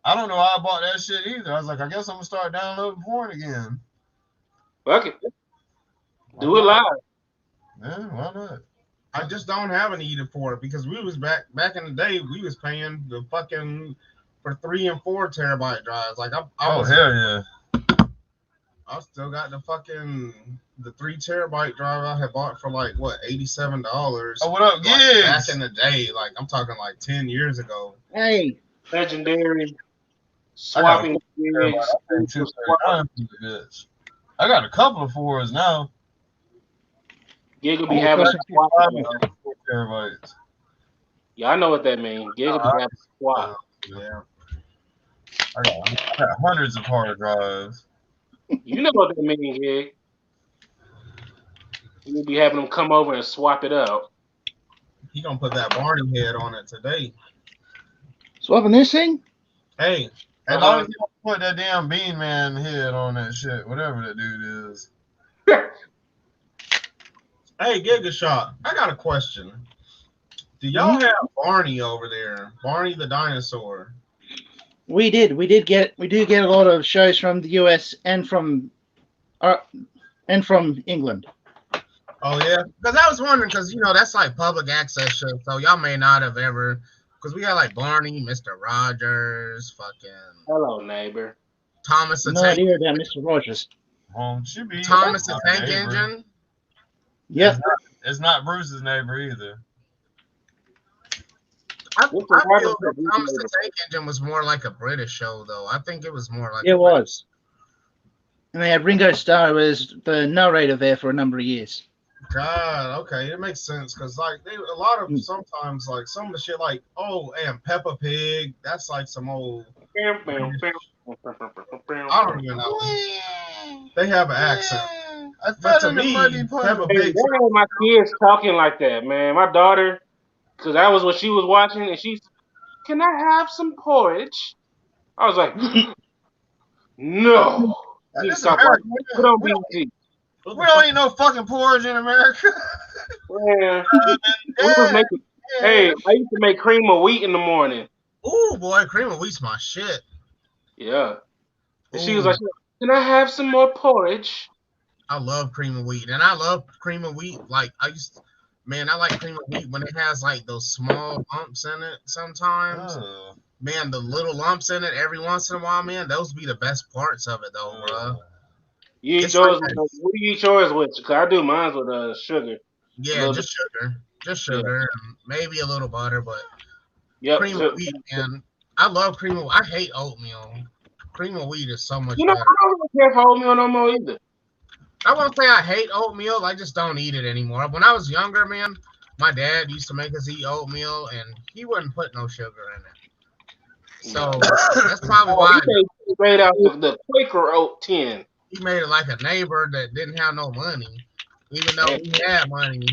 B: I don't know why I bought that shit either. I was like, I guess I'm gonna start downloading porn again.
G: Fuck it. Do it live.
B: Yeah, why not?
C: I just don't have an need for it because we was back in the day. We was paying the fucking for 3 and 4 terabyte drives. Like
B: Oh hell yeah!
C: I still got the 3 terabyte drive I had bought for like what $87.
B: Oh, what up, Gigs?
C: Back in the day, like I'm talking like 10 years ago.
H: Hey,
G: Legendary. Swapping gigs.
B: I got a couple of 4s now.
G: Gig will be having a swap.
B: 4 terabytes.
G: Yeah, I know what that means. Gig will be having a swap.
B: Yeah. I got hundreds of hard drives.
G: You know what that means, Gig. You'll be having them come over and swap it out.
C: He gonna put that Barney head on it today.
H: swapping this thing?
C: Hey,
B: As long as you don't put that damn Bean Man head on that shit, whatever that dude is.
C: hey, Gigashot, I got a question. Do y'all have Barney over there? Barney the dinosaur.
H: We do get a lot of shows from the US and from England.
C: Oh yeah, because I was wondering because that's like public access shit, so y'all may not have ever. Because we got like Barney, Mr. Rogers, fucking
G: Hello, neighbor.
C: Thomas the
H: No
C: Tank,
H: idea about Mr. Rogers.
B: Should be
C: Thomas the Tank
B: neighbor.
C: Engine.
H: Yep.
B: It's not Bruce's neighbor either.
C: I feel that Thomas the Tank Engine was more like a British show, though. I think it was more like
H: It was. And they had Ringo Starr as the narrator there for a number of years.
C: God, okay, it makes sense because like a lot of sometimes like some of the shit like and Peppa Pig, that's like some old. I don't even know. They have an accent. But to me, Peppa Pig.
G: Why are my kids talking like that, man? My daughter, because that was what she was watching, and she's, can I have some porridge? I was like, no.
B: This America.
G: Put on BT.
B: We don't eat no fucking porridge in America.
G: Man, hey, I used to make cream of wheat in the morning.
C: Ooh, boy, cream of wheat's my shit.
G: Yeah. And she was like, can I have some more porridge?
C: I love cream of wheat. And I love cream of wheat. Like, I like cream of wheat when it has, like, those small bumps in it sometimes. Man, the little lumps in it every once in a while, man, those be the best parts of it, though, bro.
G: You eat
C: It's like
G: yours with what do you eat yours with? Cause I do mine with sugar. A
C: yeah,
G: little
C: just sugar,
G: yeah.
C: and maybe a little butter, but
G: Yep.
C: cream of wheat, man. I love cream of. I hate oatmeal. Cream of wheat is so much
G: You know,
C: better.
G: I don't really care for oatmeal no more either.
C: I won't say I hate oatmeal. I just don't eat it anymore. When I was younger, man, my dad used to make us eat oatmeal, and he wouldn't put no sugar in it. So that's probably
G: Oh,
C: why
G: he made out the Quaker oat tin.
C: he made it like a neighbor that didn't have no money, even though
G: Man,
C: he had money.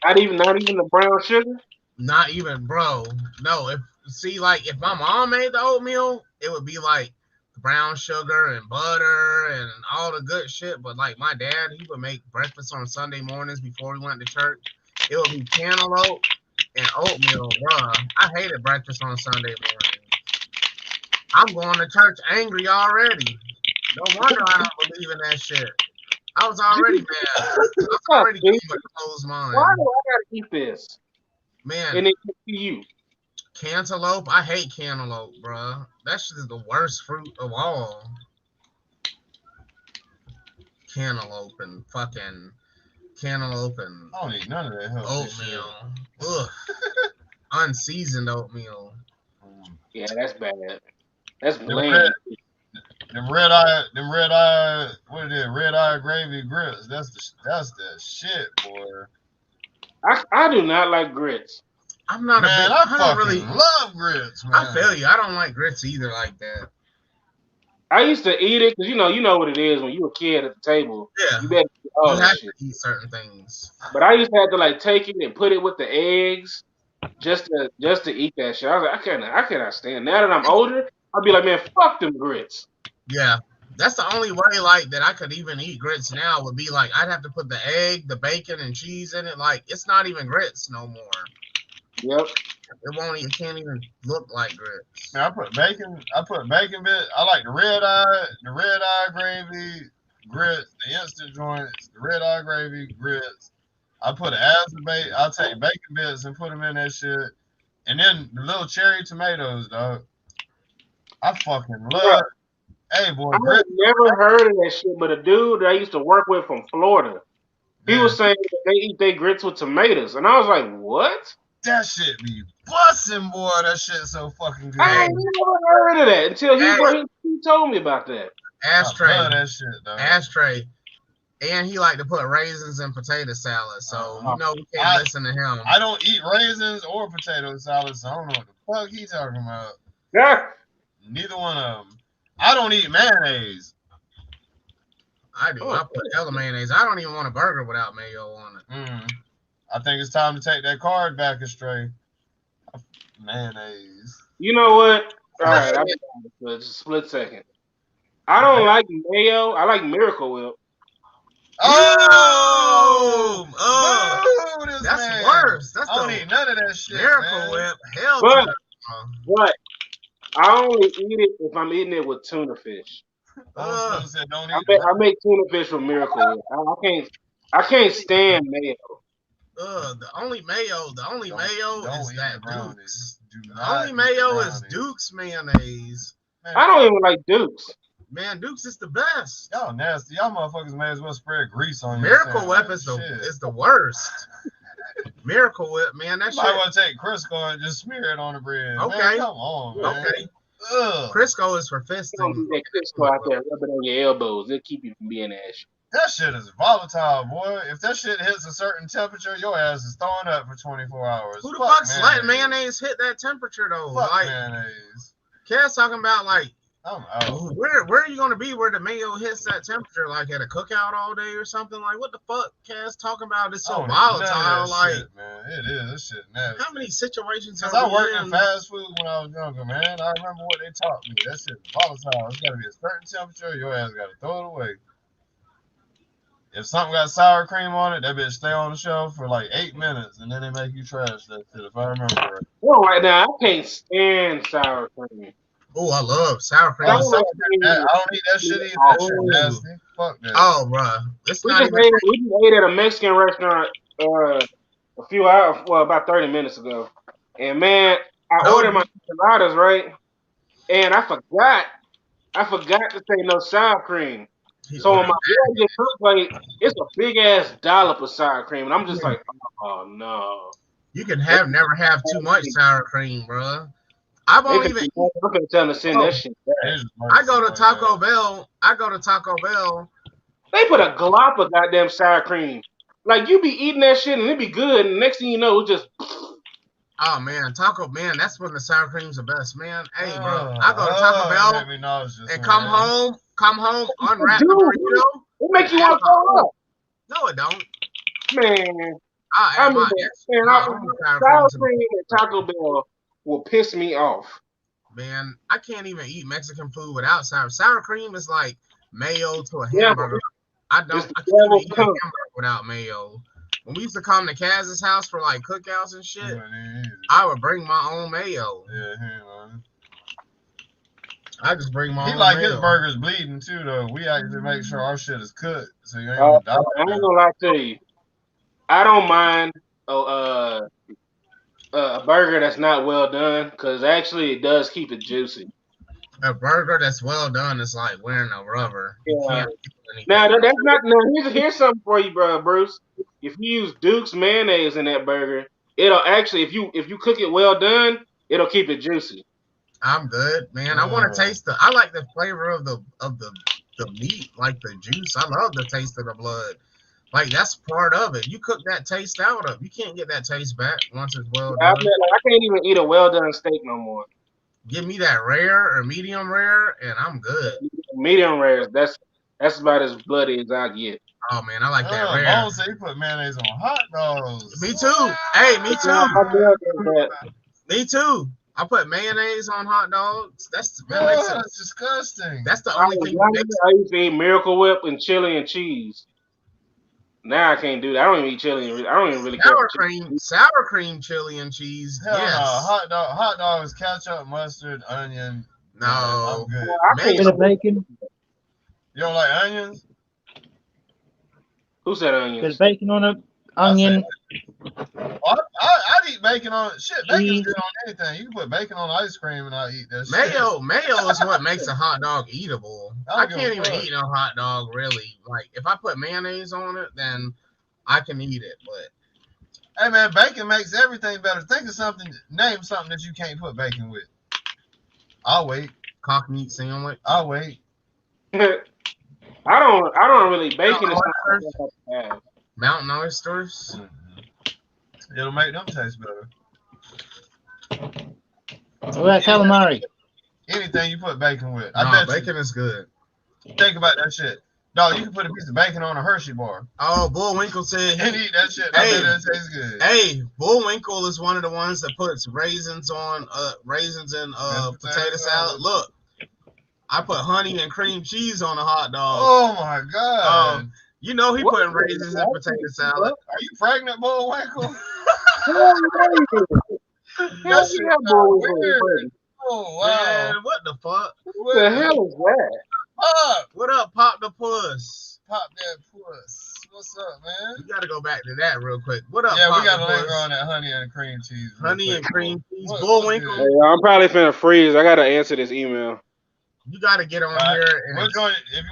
G: not even the brown sugar.
C: Not even, bro. No, if see, like if my mom made the oatmeal, it would be like brown sugar and butter and all the good shit. But like my dad, he would make breakfast on Sunday mornings before we went to church. It would be cantaloupe and oatmeal, bro. I hated breakfast on Sunday morning. I'm going to church angry already. No wonder I don't believe in that shit. I was already mad. I was
G: Fuck,
C: already
G: dude.
C: going with a closed
G: Why
C: mind.
G: do I gotta eat this?
C: Man,
G: And it gets to you.
C: cantaloupe, I hate cantaloupe, bro. That shit is the worst fruit of all. Cantaloupe and fucking cantaloupe and
B: I don't eat none of that healthy shit.
C: oatmeal. Ugh. Unseasoned oatmeal.
G: Yeah, that's bad. That's
B: Them
G: bland.
B: red, them red eye, what it is? Red eye gravy grits. That's the shit, boy.
G: I do not like grits.
C: I'm not
B: Man,
C: a big.
B: I
C: I don't
B: fucking
C: really.
B: love grits, man.
C: I feel you. I don't like grits either like that.
G: I used to eat it because you know what it is when you a kid at the table.
C: Yeah.
G: You better eat all
C: You
G: that
C: have
G: shit.
C: to eat certain things.
G: But I used to have to like take it and put it with the eggs just to eat that shit. I was like, I cannot stand. Now that I'm older, I'll be like, man, fuck them grits.
C: Yeah. That's the only way like that I could even eat grits now would be like I'd have to put the egg, the bacon, and cheese in it. Like it's not even grits no more.
G: Yep.
C: It won't. It can't even look like grits.
B: Man, I put bacon bit. I like the red eye gravy grits, the instant joints, the red eye gravy grits. I put bait. I'll take bacon bits and put them in that shit, and then the little cherry tomatoes, dog. I fucking love. Hey, boy,
G: I
B: grits.
G: never heard of that shit, but a dude that I used to work with from Florida, he
B: Man,
G: was saying that they eat their grits with tomatoes, and I was like, what?
B: that shit be busting, boy. That shit so fucking good.
G: I ain't never heard of that until
C: Hey.
G: he told me about that.
C: Ashtray.
B: I love that shit, dog.
C: Ashtray. And he like to put raisins in potato salad, so you know we can't listen to him.
B: I don't eat raisins or potato salad, so I don't know what the fuck he talking about.
G: Yeah.
B: Neither one of them. I don't eat mayonnaise.
C: I do. I put hella mayonnaise. I don't even want a burger without mayo on it.
B: I think it's time to take that card back astray. Mayonnaise.
G: You know what? All right, I'm for just a split second. I don't like mayo. I like Miracle Whip.
B: Oh,
C: that's
B: man.
C: worse. That's
B: I don't eat none of that shit.
C: Miracle Whip. Hell
G: but I only eat it if I'm eating it with tuna fish.
B: I
G: make tuna fish with Miracle Whip. I can't stand mayo.
C: The only mayo is that
B: Dukes.
C: The only mayo is Duke's mayonnaise.
G: Man, I don't even like Duke's.
C: Man, Duke's is the best.
B: Y'all nasty. Y'all motherfuckers may as well spread grease on you.
C: Miracle Whip is the worst. Miracle Whip, man. That shit.
B: I want to take Crisco and just smear it on the bread.
C: Okay.
B: Man, come on, man.
C: Okay. Crisco is for fisting.
G: Don't do that Crisco out there, rub it on your elbows. It'll keep you from being ashy.
B: That shit is volatile, boy. If that shit hits a certain temperature, your ass is throwing up for 24 hours.
C: Who the fuck's letting mayonnaise hit that temperature though?
B: Fuck
C: like
B: mayonnaise.
C: Cass talking about like
B: I'm out.
C: Where are you gonna be where the mayo hits that temperature? Like at a cookout all day or something? Like what the fuck Cass talking about? It's so volatile. Like
B: shit, man. It is. This shit nasty.
C: How many situations
B: Because I worked in fast food when I was younger, man. I remember what they taught me. That shit is volatile. It's gotta be a certain temperature, your ass gotta throw it away. If something got sour cream on it, that bitch stay on the shelf for like 8 minutes, and then they make you trash that shit, if I remember right.
G: Well, right now, I can't stand sour cream.
C: Oh, I love sour cream.
B: I don't eat that shit either. That shit nasty. Fuck that.
C: Oh, bro.
G: We just ate at a Mexican restaurant about 30 minutes ago. And, man, I ordered my enchiladas, right? and I forgot to say no sour cream.
C: He
G: So on
C: ordered
G: my Georgia cook plate, it's a big ass dollop of sour cream, and I'm just like, oh no.
C: You can never have too much sour cream, bro. I
G: They
C: won't
G: could,
C: even eat.
G: I'm gonna tell them to send that shit back.
C: I go to Taco Bell.
G: They put a glop of goddamn sour cream. Like you be eating that shit and it be good, and next thing you know, it's just
C: Oh man, that's when the sour cream's the best, man. Hey, bro, I go to Taco Bell and come home, unwrap the
G: dude,
C: burrito.
G: it make you want to throw up.
C: No, it don't.
G: Man,
C: I
G: I mean,
C: my own
G: sour cream at Taco Bell will piss me off.
C: Man, I can't even eat Mexican food without sour cream. Is like mayo to a
G: Yeah,
C: hamburger. I can't even eat a hamburger without mayo. When we used to come to Kaz's house for like cookouts and shit, I would bring my own mayo.
B: Yeah, man.
C: I just bring my own
B: like
C: mayo.
B: His burgers bleeding too, though. We actually make sure our shit is cooked, so you ain't
G: I
B: gonna die.
G: ain't gonna lie to you. I don't mind a burger that's not well done, because actually it does keep it juicy.
C: A burger that's well done is like wearing a rubber. You can't do anything.
G: Now that's not. Now here's something for you, bro, Bruce. If you use Duke's mayonnaise in that burger, it'll actually, if you cook it well done, it'll keep it juicy.
C: I'm good, man. I want to taste I like the flavor of the meat, like the juice. I love the taste of the blood. Like that's part of it. You cook that taste out of. You can't get that taste back once it's well done.
G: I can't even eat a well done steak no more.
C: Give me that rare or medium rare, and I'm good.
G: Medium rare, that's about as bloody as I get.
C: Oh man, I like that rare.
B: Mom said you put mayonnaise on hot dogs.
C: Me too. Hey, me too. Me too. I put mayonnaise on hot dogs. That's
B: disgusting.
C: That's the only thing.
G: I used to eat Miracle Whip and chili and cheese. Now I can't do that. I don't even eat chili. I don't even really
C: sour cream, chili and cheese.
B: Hell
C: yes.
B: No. Hot dogs, ketchup, mustard, onion.
C: No.
B: I'm good.
H: Bit of bacon.
B: You don't like onions?
G: Who said onions?
H: There's bacon on it. Onion.
B: I'd eat bacon on shit. Bacon's good on anything. You can put bacon on ice cream and I'll eat that shit.
C: Mayo is what makes a hot dog eatable. I can't even eat no hot dog really. Like if I put mayonnaise on it, then I can eat it. But
B: hey man, bacon makes everything better. Think of something. Name something that you can't put bacon with. I'll wait.
C: Cock meat sandwich.
B: I'll wait.
G: I don't really bacon.
C: Mountain oysters.
B: It'll make them taste better.
H: What about calamari?
B: Anything you put bacon with.
C: Bacon is good.
B: Think about that shit. No, you can put a piece of bacon on a Hershey bar.
C: Oh, Bullwinkle said
B: and eat that shit. That tastes good.
C: Hey, Bullwinkle is one of the ones that puts raisins in potato salad. Look, I put honey and cream cheese on a hot dog.
B: Oh my god.
C: You know he putting raisins in potato salad.
B: Are you pregnant, Bullwinkle?
G: That shit weird.
B: Oh wow.
C: Man, what the fuck?
G: What the hell is that?
C: What up, Pop the Puss?
B: Pop that puss. What's up, man?
C: You gotta go back to that real quick. What up,
B: yeah,
C: Pop
B: we got
C: the
B: to linger
C: Puss?
B: on that honey and cream cheese.
C: Honey and cream cheese. Bullwinkle.
G: Hey, I'm probably finna freeze. I gotta answer this email.
C: You gotta get on here. And
B: if you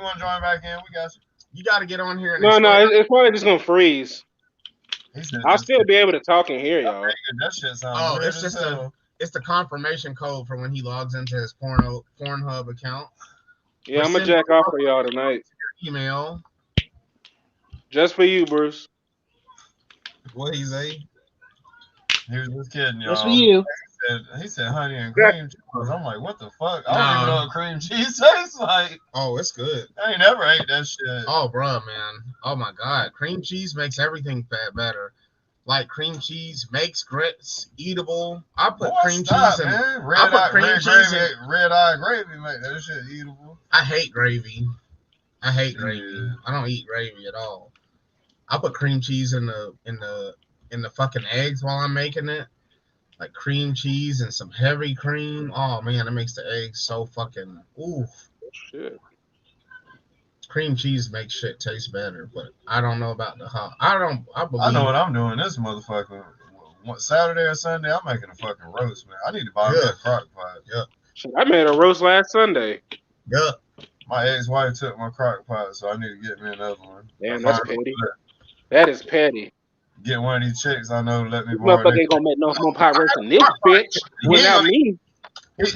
B: want to join back in, we got you.
C: You gotta get on here. And
G: it's probably just gonna freeze. I'll still be able to talk in here, y'all.
B: That shit sounds
C: it's just it's the confirmation code for when he logs into his Pornhub account.
G: Yeah, I'm gonna jack off for y'all tonight.
C: Email.
G: Just for you, Bruce.
C: What he say?
B: He was just kidding, y'all.
H: Just for you.
B: He said honey and cream cheese. I'm like, what the fuck? I don't even know what cream cheese tastes like.
C: Oh, it's good.
B: I ain't never ate that shit.
C: Oh, bro, man. Oh my god, cream cheese makes everything better. Like cream cheese makes grits eatable. I put cream cheese in.
B: Man. Red eye gravy make that shit eatable.
C: I hate gravy. I don't eat gravy at all. I put cream cheese in the fucking eggs while I'm making it. Like cream cheese and some heavy cream. Oh man, it makes the eggs so fucking oof.
G: Shit.
C: Cream cheese makes shit taste better, but I don't know about the hot. I believe.
B: I know what I'm doing. This motherfucker. Saturday or Sunday, I'm making a fucking roast, man. I need to buy that crock pot.
C: Yep.
G: Shit, I made a roast last Sunday.
B: Yeah. My ex-wife took my crock pot, so I need to get me another one.
G: Damn, that's petty. That is petty.
B: Get one of these chicks I know let me
G: This
B: borrow
G: motherfucker
B: this.
G: ain't gonna make no more pot roast than this bitch without me.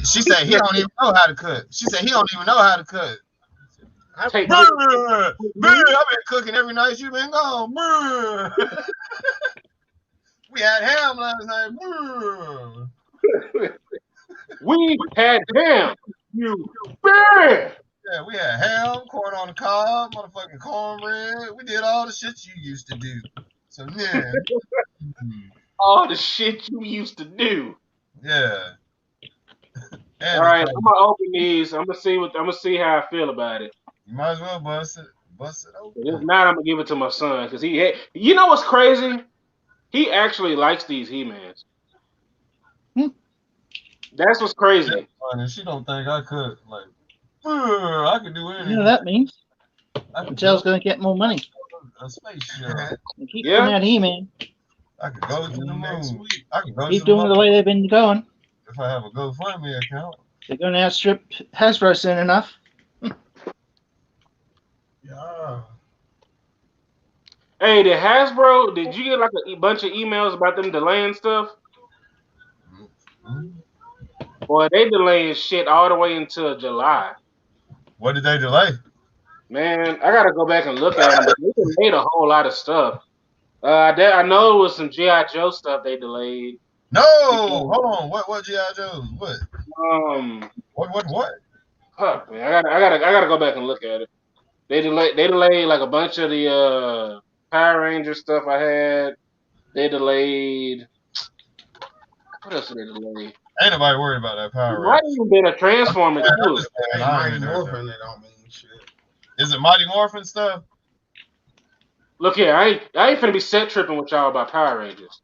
B: She said he don't even know how to cook. She said he don't even know how to cook.
G: Take
B: Man, I've been cooking every night you been gone. We had ham last night.
G: We had ham. You bitch.
B: Yeah, we had ham, corn on the cob, motherfucking cornbread. We did all the shit you used to do. So yeah.
G: All the shit you used to do.
B: Yeah.
G: All right, I'm gonna open these. I'm gonna see how I feel about it.
B: You might as well bust it open.
G: If not, I'm gonna give it to my son because you know what's crazy? He actually likes these He-Mans. That's what's crazy.
B: And she don't think I could like. I could do anything.
H: You know what that means? Mattel's going to get more money.
B: A spaceship.
H: And keep putting out He-Man.
B: I could go to the moon. I could go
H: Keep
B: to
H: doing it the way they've been going.
B: If I have a GoFundMe account.
H: They're going to outstrip Hasbro soon enough.
C: Yeah.
G: Hey, did Hasbro? Did you get like a bunch of emails about them delaying stuff? Boy, they delaying shit all the way until July.
B: What did they delay?
G: Man, I gotta go back and look at them. But they delayed a whole lot of stuff. I know it was some GI Joe stuff they delayed.
B: No, hold on. What GI Joes? What? What?
G: Fuck, man, I gotta go back and look at it. They delayed like a bunch of the Power Ranger stuff I had. They delayed. What else did they delay?
B: Ain't nobody worried about that Power Ranger.
G: Might even been a Transformer too.
C: Mighty Morphin, it don't mean shit.
B: Is it Mighty Morphin stuff?
G: Look here, I ain't finna be set tripping with y'all about Power Rangers.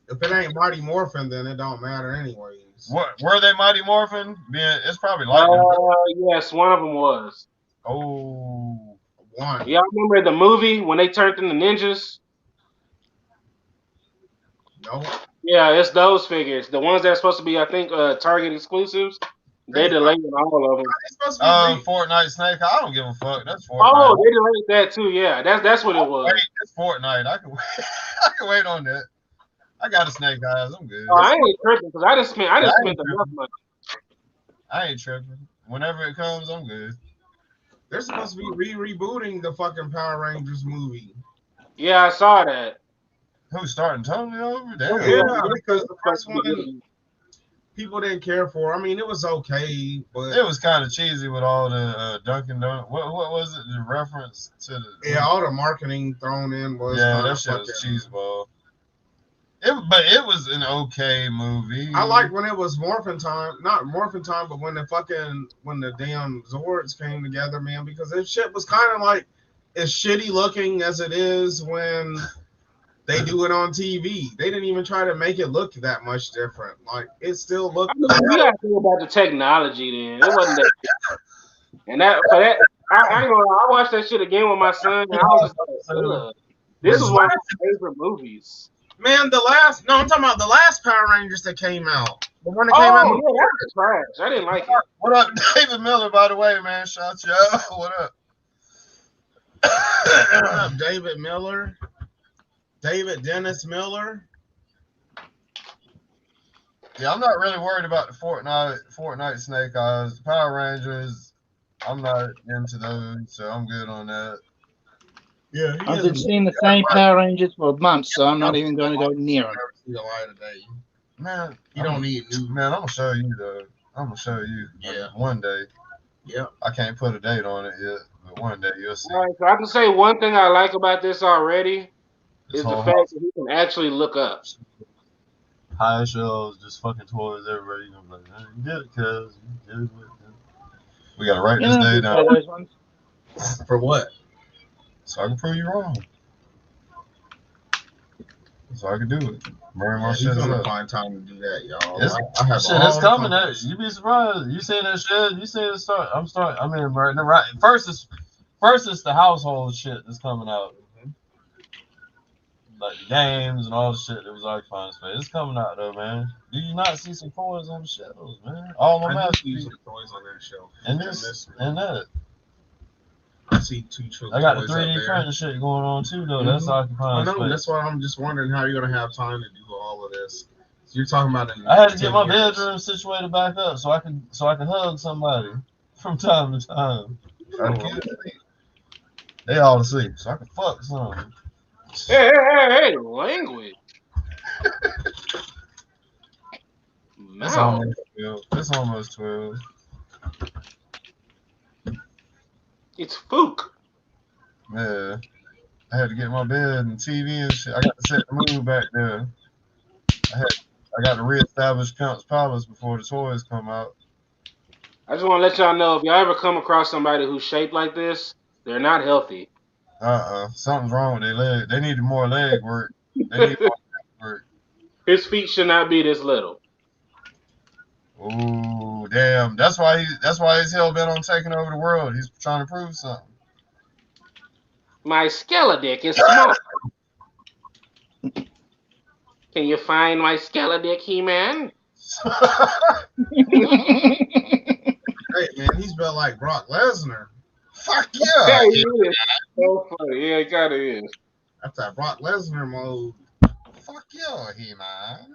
C: If it ain't Mighty Morphin, then it don't matter anyways.
B: What were they Mighty Morphin? Yeah, it's probably like
G: yes, one of them was.
B: Oh,
C: one.
G: Y'all remember the movie when they turned into ninjas?
C: No.
G: Yeah, it's those figures. The ones that are supposed to be, I think, Target exclusives. They delayed all of them.
B: Fortnite Snake. I don't give a fuck. That's Fortnite.
G: Oh, they delayed that too. Yeah, that's what it was.
B: Wait, it's Fortnite. I can wait on that. I got a Snake Eyes. I'm good.
G: Oh, I ain't tripping because I just spent enough money.
B: I ain't tripping. Whenever it comes, I'm good.
C: They're supposed to be rebooting the fucking Power Rangers movie.
G: Yeah, I saw that.
B: Who's starting totally over? Damn.
C: Yeah, because the first one people didn't care for. I mean, it was okay, but
B: it was kind of cheesy with all the Dunkin' Donuts. What was it? The reference to the
C: all the marketing thrown in was
B: that shit was cheeseball. But it was an okay movie.
C: I like when it was Morphin Time, not Morphin Time, but when the damn Zords came together, man, because this shit was kind of like as shitty looking as it is when they do it on TV. They didn't even try to make it look that much different. Like it still looked.
G: We got to think about the technology then. It wasn't that. And I ain't gonna lie, I watched that shit again with my son, and I was just like, ugh. This is one of my favorite movies.
C: Man, I'm talking about the last Power Rangers that came out. The one that came out.
G: Yeah, that was trash. I didn't like it.
B: What up, David Miller, by the way, man? Shout you out. What up?
C: What up, David Miller? David Dennis Miller.
B: Yeah, I'm not really worried about the Fortnite Snake Eyes. Power Rangers, I'm not into those, so I'm good on that.
C: Yeah,
H: I've been seeing the same Power Rangers for months, so I'm not even going to go near them.
C: See the light of day.
B: Man,
C: you don't need new.
B: Man, I'm gonna show you though. I'm gonna show you.
C: Yeah.
B: One day.
C: Yep.
B: I can't put a date on it yet, but one day you'll see.
G: All right, so I can say one thing I like about this already is the fact that he can actually look up.
B: High shelves, just fucking toys everywhere. You gonna be like, you did it, cuz. You did it. We gotta write this day down.
H: Those ones.
C: For what?
B: So I can prove you wrong. So I can do it. Bring my shit
C: gonna
B: up.
C: find time to do that, y'all.
B: I have shit that's coming. You be surprised. You see that shit? You see it start? I mean, right. First it's the household shit that's coming out. like the games and all the shit that was occupying space. It's coming out though, man. Do you not see some toys on the shelves, man? All my masterpieces.
C: Some toys on that shelf.
B: And this and that.
C: I see two children.
B: I got the 3D printing shit going on too, though. That's occupying space.
C: That's why I'm just wondering how you're gonna have time to do all of this. So you're talking about.
B: I had to get my bedroom situated back up so I can hug somebody from time to time. They all asleep, so I can fuck some.
G: Hey, language.
B: It's almost 12. It's almost 12.
G: It's Fook.
B: Yeah. I had to get my bed and TV and shit. I got to set the mood back there. I got to reestablish Count's Palace before the toys come out.
G: I just want to let y'all know, if y'all ever come across somebody who's shaped like this, they're not healthy.
B: Something's wrong with their leg. They needed more leg work. They need more leg work.
G: His feet should not be this little.
B: Oh, damn. That's why he's hell bent on taking over the world. He's trying to prove something.
G: My Skeledick is small. Can you find my Skeledick, He-Man?
C: Hey, man, he's built like Brock Lesnar.
B: Fuck yeah.
G: He is. So funny. Yeah, he kind of is.
C: That's that Brock Lesnar mode.
B: Fuck yeah, He-Man.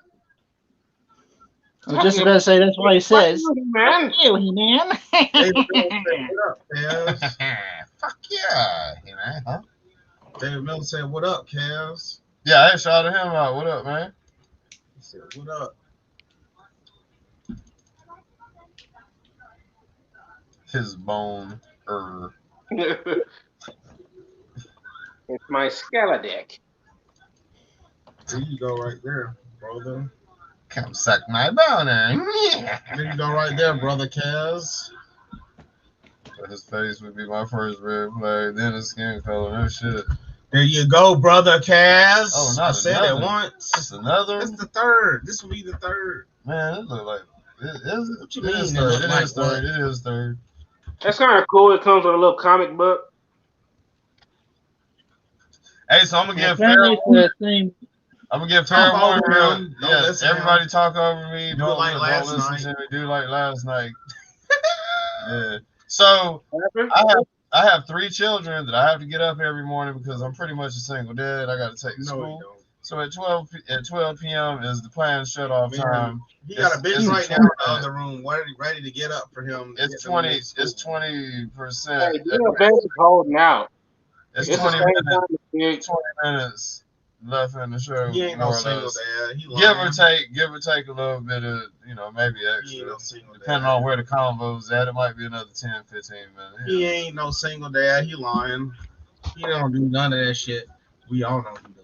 H: I was just about to say that's what he says.
G: Man.
H: You, He-Man.
C: David Miller said, "What up, Kaz?"
B: Fuck yeah, He-Man, huh?
C: David Miller said, "What up, Kaz?"
B: Yeah, I shouted him out. What up, man?
C: He said, "What up?"
B: His bone.
G: It's my Skeledick.
C: There you go, right there, brother.
B: Come suck my bone.
C: There you go, right there, brother Kaz.
B: His face would be my first red flag. Then his skin color. No shit.
C: There you go, brother Kaz.
B: Oh, not
C: I said
B: another.
C: it once.
B: It's another.
C: It's the third. This will be the third.
B: Man, it look like. What
C: you
B: it
C: mean
B: is
C: it
B: third.
C: look
B: It
C: like
B: is third.
C: what?
B: It is third.
G: That's kind of cool. It comes with a little comic book.
B: Hey, so I'm gonna give
H: Apparently
B: fair.
H: it's the same.
B: I'm gonna give fair
C: Talk over
B: warning.
C: him. Don't
B: Yeah,
C: listen to
B: everybody
C: him.
B: talk over me.
C: Do it like last
B: don't listen
C: night.
B: to me. Do like last night. Yeah. So
G: What
B: I have 3 children that I have to get up every morning because I'm pretty much a single dad. I got to take to
C: No,
B: school.
C: you don't.
B: So at 12 p.m. is the planned shut off
C: Man,
B: time.
C: He got a
B: It's
C: bitch right now in
B: 20
C: the other room, ready to get up for him. to
B: It's
C: get them in
B: 20.
C: school.
B: It's 20%.
G: Hey, your face is holding out.
B: It's
G: It's the
B: 20
G: same
B: minutes.
G: time as big.
B: 20 minutes left in the show.
C: He ain't
B: more
C: no
B: or
C: single
B: less.
C: dad. He
B: Give
C: lying.
B: or take a little bit of, maybe
C: He ain't
B: extra.
C: no single
B: Depending
C: dad.
B: on where the convo's at, it might be another 10, 15 minutes.
C: He ain't no single dad. He lying. He don't do none of that shit. We all know he does.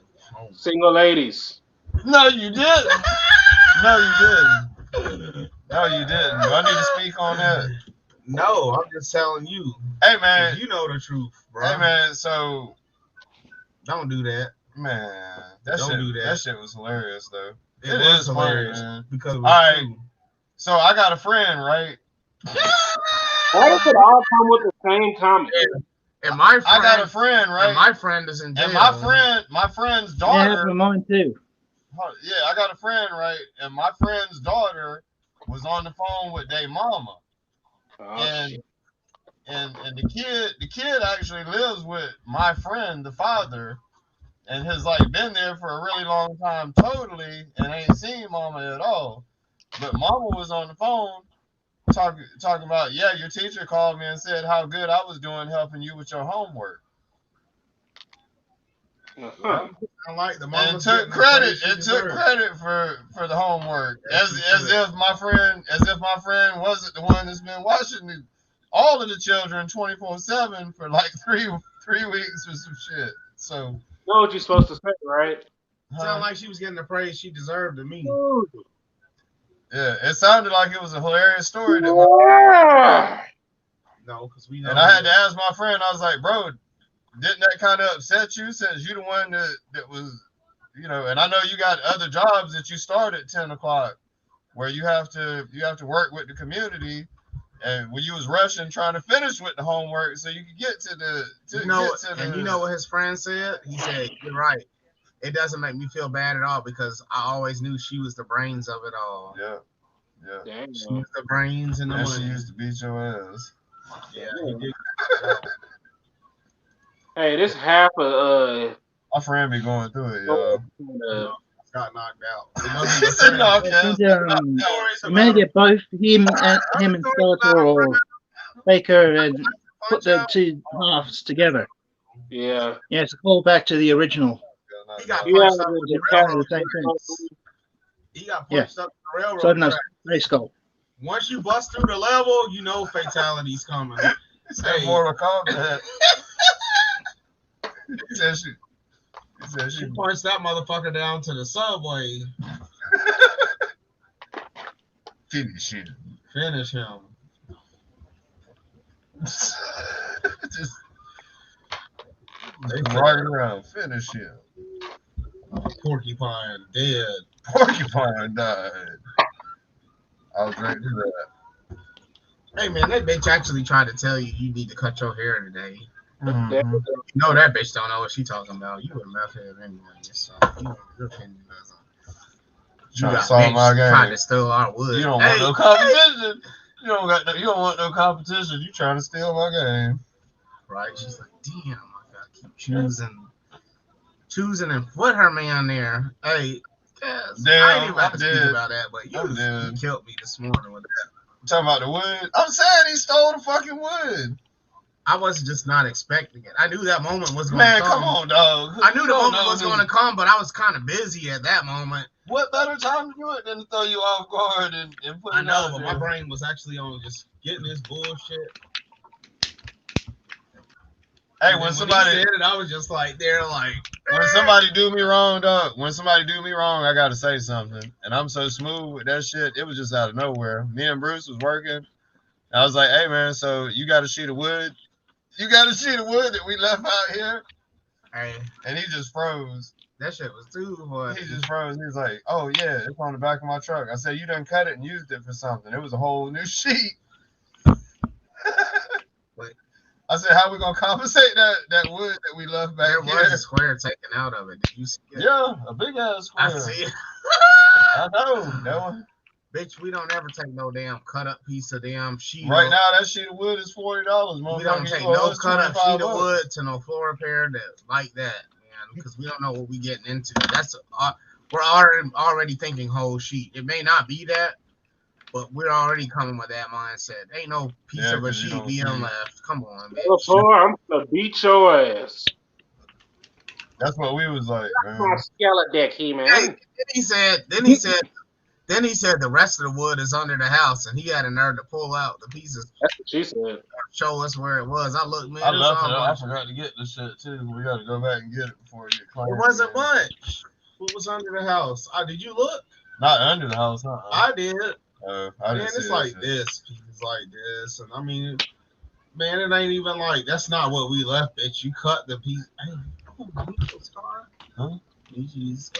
G: Single ladies.
B: No, you didn't. No, you didn't. No, you didn't. Do I need to speak on that?
C: No, I'm just telling you.
B: Hey, man.
C: You know the truth, bro.
B: Hey, man. So,
C: Don't do that.
B: man,
C: Don't do that.
B: That shit was hilarious, though.
C: It
B: is
C: was hilarious
B: funny, man.
C: because it was
B: All right.
C: true.
B: So I got a friend, right?
G: Why does it all come with the same comment?
C: And my friend,
B: I got a friend, right?
C: And my friend is in jail.
B: And my friend's
H: Yeah,
B: daughter.
H: for mine too.
B: Yeah, I got a friend, right? And my friend's daughter was on the phone with their mama. And the kid actually lives with my friend, the father, and has like been there for a really long time totally and ain't seen mama at all. But mama was on the phone talking about, yeah, your teacher called me and said how good I was doing helping you with your homework.
C: I like the mama.
B: And took credit. It took credit for the homework, as if my friend wasn't the one that's been watching all of the children 24/7 for like three weeks or some shit. So
G: You know what you're supposed to say, right?
C: Sound like she was getting the praise she deserved to me.
B: Yeah, it sounded like it was a hilarious story.
C: No, because we know.
B: And I had to ask my friend. I was like, bro, didn't that kind of upset you since you the one that was, and I know you got other jobs that you start at 10 o'clock where you have to work with the community, and when you was rushing trying to finish with the homework so you could get to the
C: you know what his friend said? He said, "You're right. it doesn't make me feel bad at all because I always knew she was the brains of it all.
B: Yeah.
G: Damn.
C: She was the brains and the
B: And she
C: money.
B: used to beat your ass.
C: Yeah, he did.
G: Hey, this half a
B: My friend be going through it, y'all.
C: Got knocked out. It
B: He said, "No,
H: I think you may get both him and Skeletor or Baker and put the two halves together.
G: yeah.
H: Yeah, it's a call back to the original.
C: He got
G: Yeah,
C: punched up
G: the-
C: the
G: the
C: railroad
H: same
C: tracks. He got
H: Yeah.
C: punched up the railroad
H: So no,
C: tracks.
H: Space Skull.
C: Once you bust through the level, you know fatality's coming.
B: He said Mortal Kombat. He said
C: She punched that motherfucker down to the subway.
B: Finish him.
C: Finish him.
B: Just right around. Finish him.
C: Porcupine dead.
B: Porcupine died. I was ready to do that.
C: Hey man, that bitch actually tried to tell you need to cut your hair today.
B: Mhm.
C: You know that bitch don't know what she talking about. You a meth head anyway, so you know your opinion doesn't. You
B: Trying to
C: got
B: solve my
C: bitch
B: game.
C: trying to steal our wood.
B: You don't want no competition. You don't want no competition. You trying to steal my game.
C: Right? She's like, damn, I gotta keep choosing and put her man there. Hey, yes, I ain't even about to speak about that, but you killed me this morning with that.
B: You talking about the wood? I'm saying he stole the fucking wood.
C: I was just not expecting it. I knew that moment was going
B: Man,
C: to come.
B: come on, dog.
C: I knew the moment was going to come, but I was kind of busy at that moment.
B: What better time to do it than to throw you off guard and put
C: I
B: it
C: know,
B: out
C: but
B: there?
C: my brain was actually on just getting this bullshit.
B: Hey,
C: And
B: when
C: then
B: somebody
C: he said it, I was just like, they're like,
B: when somebody do me wrong, dog. When somebody do me wrong, I gotta say something. And I'm so smooth with that shit. It was just out of nowhere. Me and Bruce was working. And I was like, hey man, so you got a sheet of wood? You got a sheet of wood that we left out here?
C: hey,
B: And he just froze.
C: that shit was too hard.
B: He just froze. He was like, oh yeah, it's on the back of my truck. I said, you done cut it and used it for something. It was a whole new sheet. I said, how we gonna compensate that wood that we left back
C: There
B: here?
C: was a square taken out of it. Did you see it?
B: Yeah, a big ass square.
C: I see it.
B: I know. That one.
C: Bitch, we don't ever take no damn cut up piece of damn sheet.
B: Right now, that sheet of wood is $40.
C: We don't take no cut up sheet of wood to no floor repair that like that, man, because we don't know what we getting into. That's we're already thinking whole sheet. It may not be that, but we're already coming with that mindset. Ain't no piece of a sheet being left. Come on, bitch.
G: I'm gonna beat your ass.
B: That's what we was like, man.
G: My skeleton deck, man.
C: Hey, then he said the rest of the wood is under the house, and he had a nerve to pull out the pieces.
G: That's what she said.
C: Show us where it was. I looked, man.
B: I left it. I forgot to get this shit too. We got to go back and get it before it get claimed.
C: It wasn't much. What was under the house? Did you look?
B: Not under the house, huh?
C: I did.
B: I didn't see
C: it's like this. It's like this. And I mean, man, it ain't even like, that's not what we left, bitch. You cut the piece. Hey, Michi's car?
B: Huh?
C: Michi's,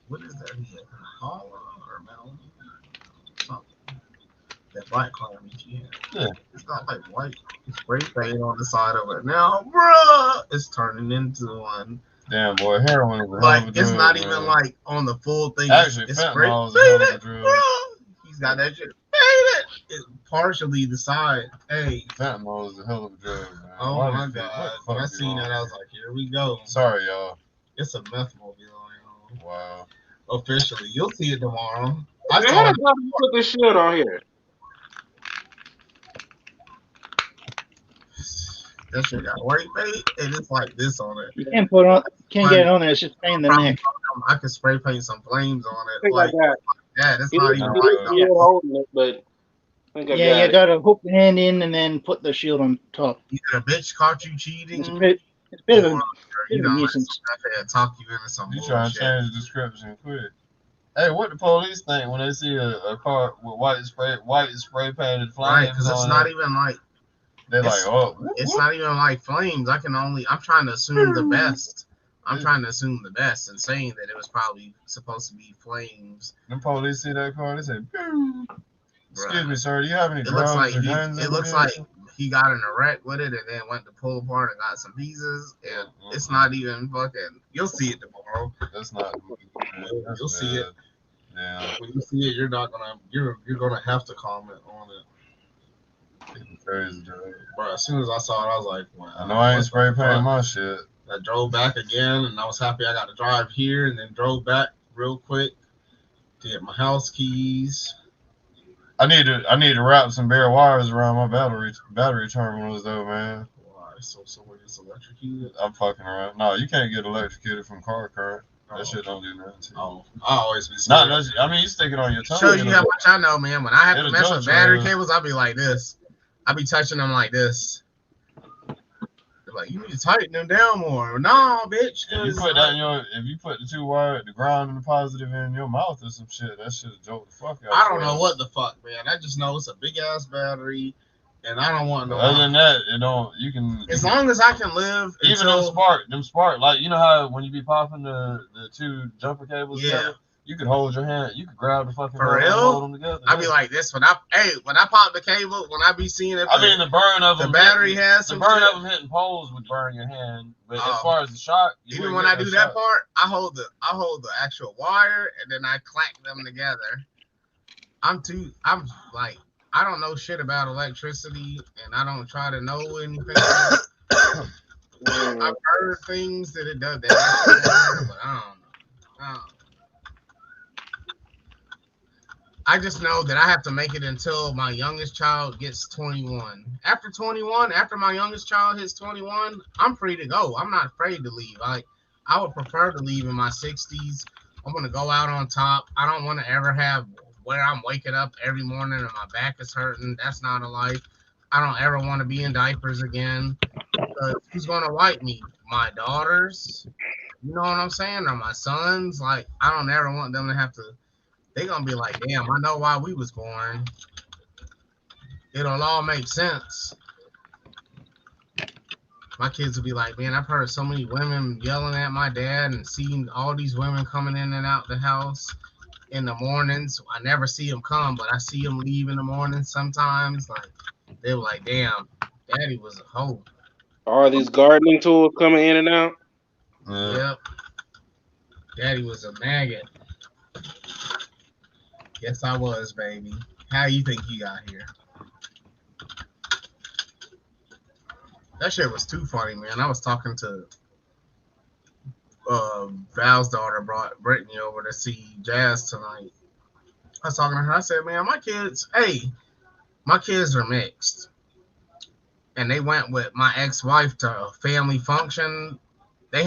C: what is that here? Hollow or metal? Something. That black car Michi had.
B: Yeah.
C: It's not like white. It's spray paint on the side of it. Now, bruh, it's turning into one.
B: Damn, boy, heroin is a
C: Like,
B: hell of a
C: it's
B: drug,
C: not
B: man.
C: even like on the full thing.
B: Actually,
C: it's spray
B: fentanyl is a hell of a
C: painted,
B: drug.
C: bro. He's got that shit painted. It's partially the side. Hey.
B: Fentanyl is a hell of a drug, man.
C: Oh my god. When I seen that, I was like, here we go.
B: Sorry, y'all.
C: It's a meth mobile, you know.
B: Wow.
C: Officially. You'll see it tomorrow.
G: How the hell you put this shit on here?
C: That shit got white paint and it's like this on it.
H: You can't get it on there. It's just pain in the neck.
C: I could spray paint some flames on it.
G: Like that.
C: Yeah, that's not even
G: right. Holding it, but
H: yeah, you gotta hook the hand in and then put the shield on top.
C: Either a bitch caught you cheating.
H: It's a bit of a nuisance.
C: Talk you into some
B: You trying to change the description quick. Hey, what the police think when they see a car with white spray painted flames?
C: Right, because it's not even like.
B: They're like, oh.
C: It's not even like flames. I'm trying to assume the best. I'm trying to assume the best and saying that it was probably supposed to be flames.
B: The police see that car, they say, excuse me, sir, do you have any
C: it looks
B: drugs
C: like
B: or guns?
C: it looks like he got in a wreck with it and then went to pull apart and got some pieces. And it's not even fucking. You'll see it tomorrow.
B: That's not.
C: You'll see it.
B: Yeah.
C: When you see it, you're gonna have to comment on it.
B: Crazy, dude.
C: Bro, as soon as I saw it, I was like, wow.
B: I know I ain't spray painting my shit.
C: I drove back again, and I was happy I got to drive here, and then drove back real quick to get my house keys.
B: I need to wrap some bare wires around my battery terminals though, man.
C: Why? So someone gets electrocuted?
B: I'm fucking around. No, you can't get electrocuted from car current. That shit don't do nothing to you.
C: Oh, I always be scared.
B: I mean, you stick it on your tongue.
C: Shows you how much I know, man. When I have to mess with battery
B: ass.
C: cables, I'll be like this. I'll be touching them like this. They're like, you need to tighten them down more. No, bitch.
B: If you put that in if you put the two wire, the ground and the positive in your mouth or some shit, that shit joke the fuck out.
C: I don't know what the fuck, man. I just know it's a big ass battery, and I don't want no.
B: Other than that, it don't. You can.
C: As long as I can live.
B: Even them spark, like you know how when you be popping the two jumper cables together, you could hold your hand, you could grab the fucking
C: for real.
B: Hold them together.
C: I be like this when I pop the cable, when I be seeing it.
B: I mean the burn of them.
C: The battery has
B: the burn of them hitting poles would burn your hand, but as far as the shock,
C: even when I do that part, I hold the actual wire and then I clack them together. I'm like, I don't know shit about electricity, and I don't try to know anything. I've heard things that it does that, but I don't know. I just know that I have to make it until my youngest child gets 21. After 21, after my youngest child hits 21, I'm free to go. I'm not afraid to leave. I would prefer to leave in my 60s. I'm going to go out on top. I don't want to ever have where I'm waking up every morning and my back is hurting. That's not a life. I don't ever want to be in diapers again. Who's going to wipe me? My daughters? You know what I'm saying? Or my sons? Like, I don't ever want them to have to. They're going to be like, damn, I know why we was born. It'll all make sense. My kids will be like, man, I've heard so many women yelling at my dad and seeing all these women coming in and out the house in the mornings. I never see them come, but I see them leave in the morning sometimes. Like, they were like, damn, daddy was a hoe.
G: Are these gardening tools coming in and out?
C: Yep. Daddy was a maggot. Yes, I was, baby. How you think you got here? That shit was too funny, man. I was talking to Val's daughter, brought Brittany over to see Jazz tonight. I was talking to her. I said, man, my kids are mixed. And they went with my ex-wife to a family function. They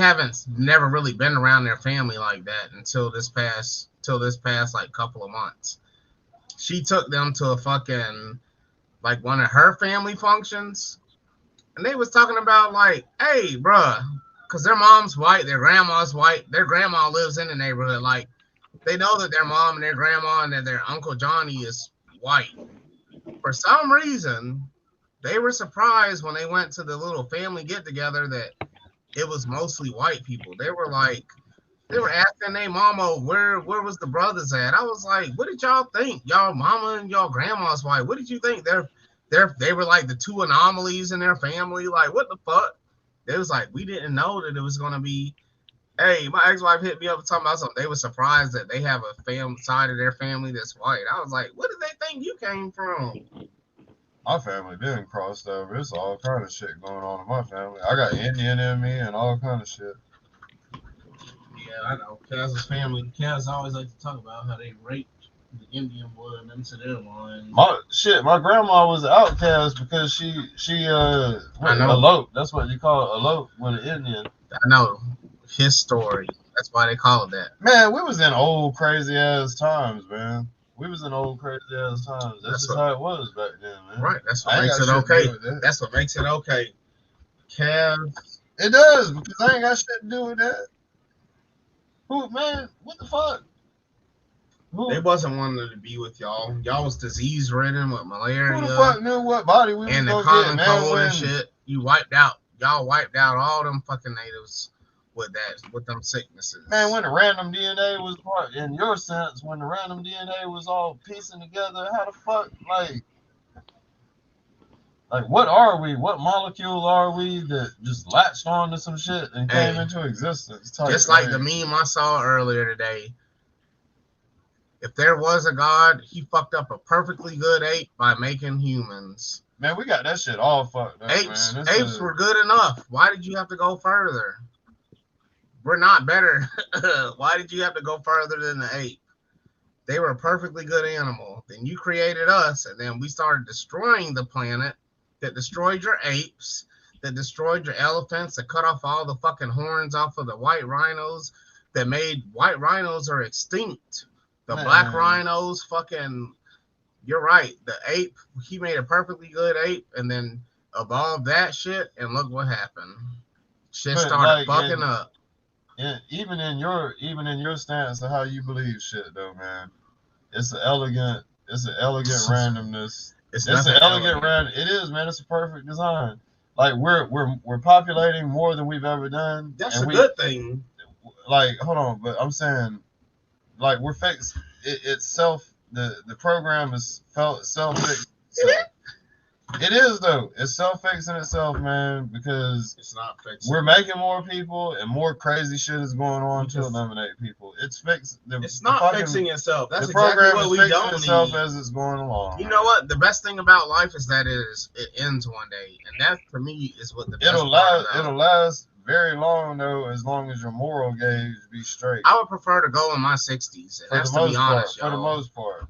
C: never really been around their family like that until this past like couple of months. She took them to a fucking like one of her family functions, and they was talking about like, hey, bruh, because their mom's white, their grandma's white, their grandma lives in the neighborhood. Like, they know that their mom and their grandma and that their Uncle Johnny is white. For some reason, they were surprised when they went to the little family get-together that it was mostly white people. They were asking their mama where was the brothers at. I was like, what did y'all think? Y'all mama and y'all grandma's white. What did you think? They were like the two anomalies in their family. Like, what the fuck? They was like, we didn't know that it was gonna be. Hey, my ex-wife hit me up talking about something. They were surprised that they have a side of their family that's white. I was like, where did they think you came from?
B: My family been crossed over. It's all kind of shit going on in my family. I got Indian in me and all kind of shit.
C: Yeah, I know. Kaz's family. Kaz always like to talk about how they raped the Indian woman into their line.
B: My grandma was an outcast because she eloped. That's what you call it, elope with an Indian.
C: I know his story. That's why they call it that.
B: Man, we was in old crazy ass times, man. We was in old crazy ass times. That's just how it was back then, man.
C: Right. That's what makes it okay. That's what makes it okay. Kev.
B: It does, because I ain't got shit to do with that. Who, man? What the fuck?
C: They wasn't wanting to be with y'all. Y'all was disease ridden with malaria.
B: Who the fuck knew what body we was
C: and the
B: gonna
C: common
B: get,
C: cold and shit? Y'all wiped out all them fucking natives with them sicknesses.
B: Man, when the random DNA was in your sense, when the random DNA was all piecing together, how the fuck, like Like, what are we? What molecule are we that just latched on to some shit and came into existence?
C: Just like the meme I saw earlier today. If there was a God, he fucked up a perfectly good ape by making humans.
B: Man, we got that shit all fucked up, man.
C: Apes were good enough. Why did you have to go further? We're not better. Why did you have to go further than the ape? They were a perfectly good animal. Then you created us, and then we started destroying the planet that destroyed your apes, that destroyed your elephants, that cut off all the fucking horns off of the white rhinos, that made white rhinos are extinct. The black rhinos fucking, you're right. The ape, he made a perfectly good ape and then evolved that shit, and look what happened. Shit started fucking up.
B: Yeah, even in your stance of how you believe shit though, man. It's an elegant randomness. It is, man. It's a perfect design. Like we're populating more than we've ever done.
C: That's a good thing.
B: Like, hold on, but I'm saying, like, we're fixed. Itself. The program is self-fixed. It is though. It's self-fixing itself, man, because
C: it's not fixing.
B: We're making more people, and more crazy shit is going on to eliminate people. It's fixed.
C: It's not fixing itself. That's
B: the
C: exactly
B: program
C: what
B: is
C: we
B: fixing
C: don't
B: itself
C: need.
B: as it's going along.
C: You know what? The best thing about life is that it ends one day, and that for me is what the best
B: It'll last very long though, as long as your moral gauge be straight.
C: I would prefer to go in my 60s. That's to be honest,
B: for the most part.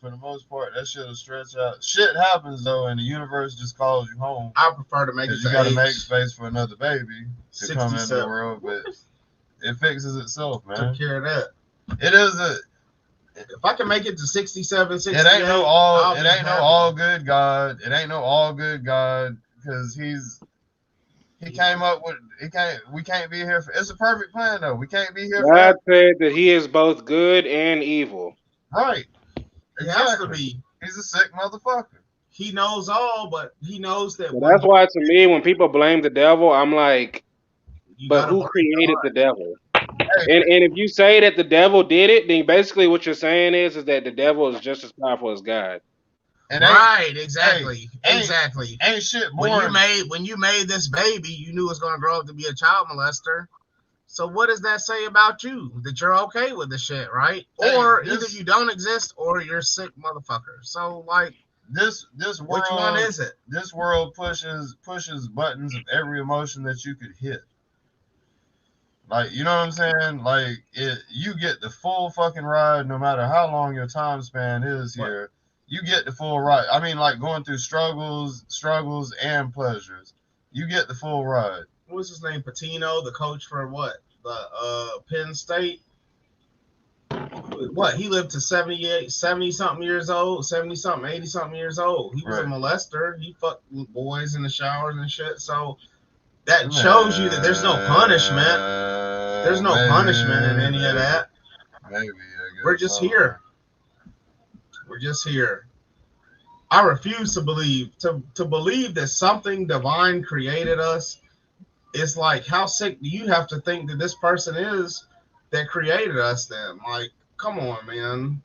B: For the most part, that shit will stretch out. Shit happens though, and the universe just calls you home.
C: I prefer to make it.
B: You got to make space for another baby to come into the world, but it fixes itself, man.
C: Took care of that.
B: It is
C: if I can make it to 67, 68,
B: it ain't no all good God. It ain't no all good God because we can't be here for. It's a perfect plan though. We can't be here.
G: God said that He is both good and evil.
B: Right.
C: It has to be.
B: He's a sick motherfucker.
C: He knows all, but he knows that.
G: Well, that's why to me, when people blame the devil, I'm like, but who created the devil? And if you say that the devil did it, then basically what you're saying is that the devil is just as powerful as God.
C: Right, exactly. Exactly.
B: Ain't shit boring.
C: When you made this baby, you knew it was gonna grow up to be a child molester. So what does that say about you? That you're okay with the shit, right? Or either you don't exist or you're a sick motherfucker. So like
B: this world,
C: which one is it?
B: This world pushes buttons of every emotion that you could hit. Like, you know what I'm saying? Like you get the full fucking ride no matter how long your time span is here. You get the full ride. I mean, like going through struggles and pleasures. You get the full ride.
C: What's his name? Patino, the coach for what? The Penn State. What? He lived to 70-something years old, 70-something, 80-something years old. He was a molester. He fucked boys in the showers and shit. So that shows you that there's no punishment. There's no punishment in any of that.
B: Maybe.
C: We're just here. We're just here. I refuse to believe that something divine created us. It's like, how sick do you have to think that this person is that created us then? Like, come on, man.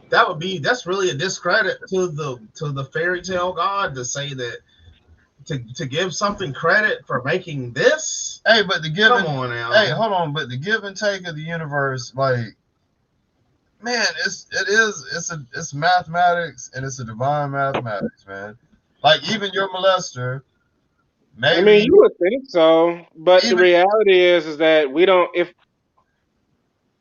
C: That's really a discredit to the fairy tale God to say that, to give something credit for making this.
B: Hey, but the give
C: come on now.
B: Hey, hold on, but the give and take of the universe, like, man, it's mathematics, and it's a divine mathematics, man. Like, even your molester. Maybe.
G: I mean, you would think so, but the reality is that we don't. If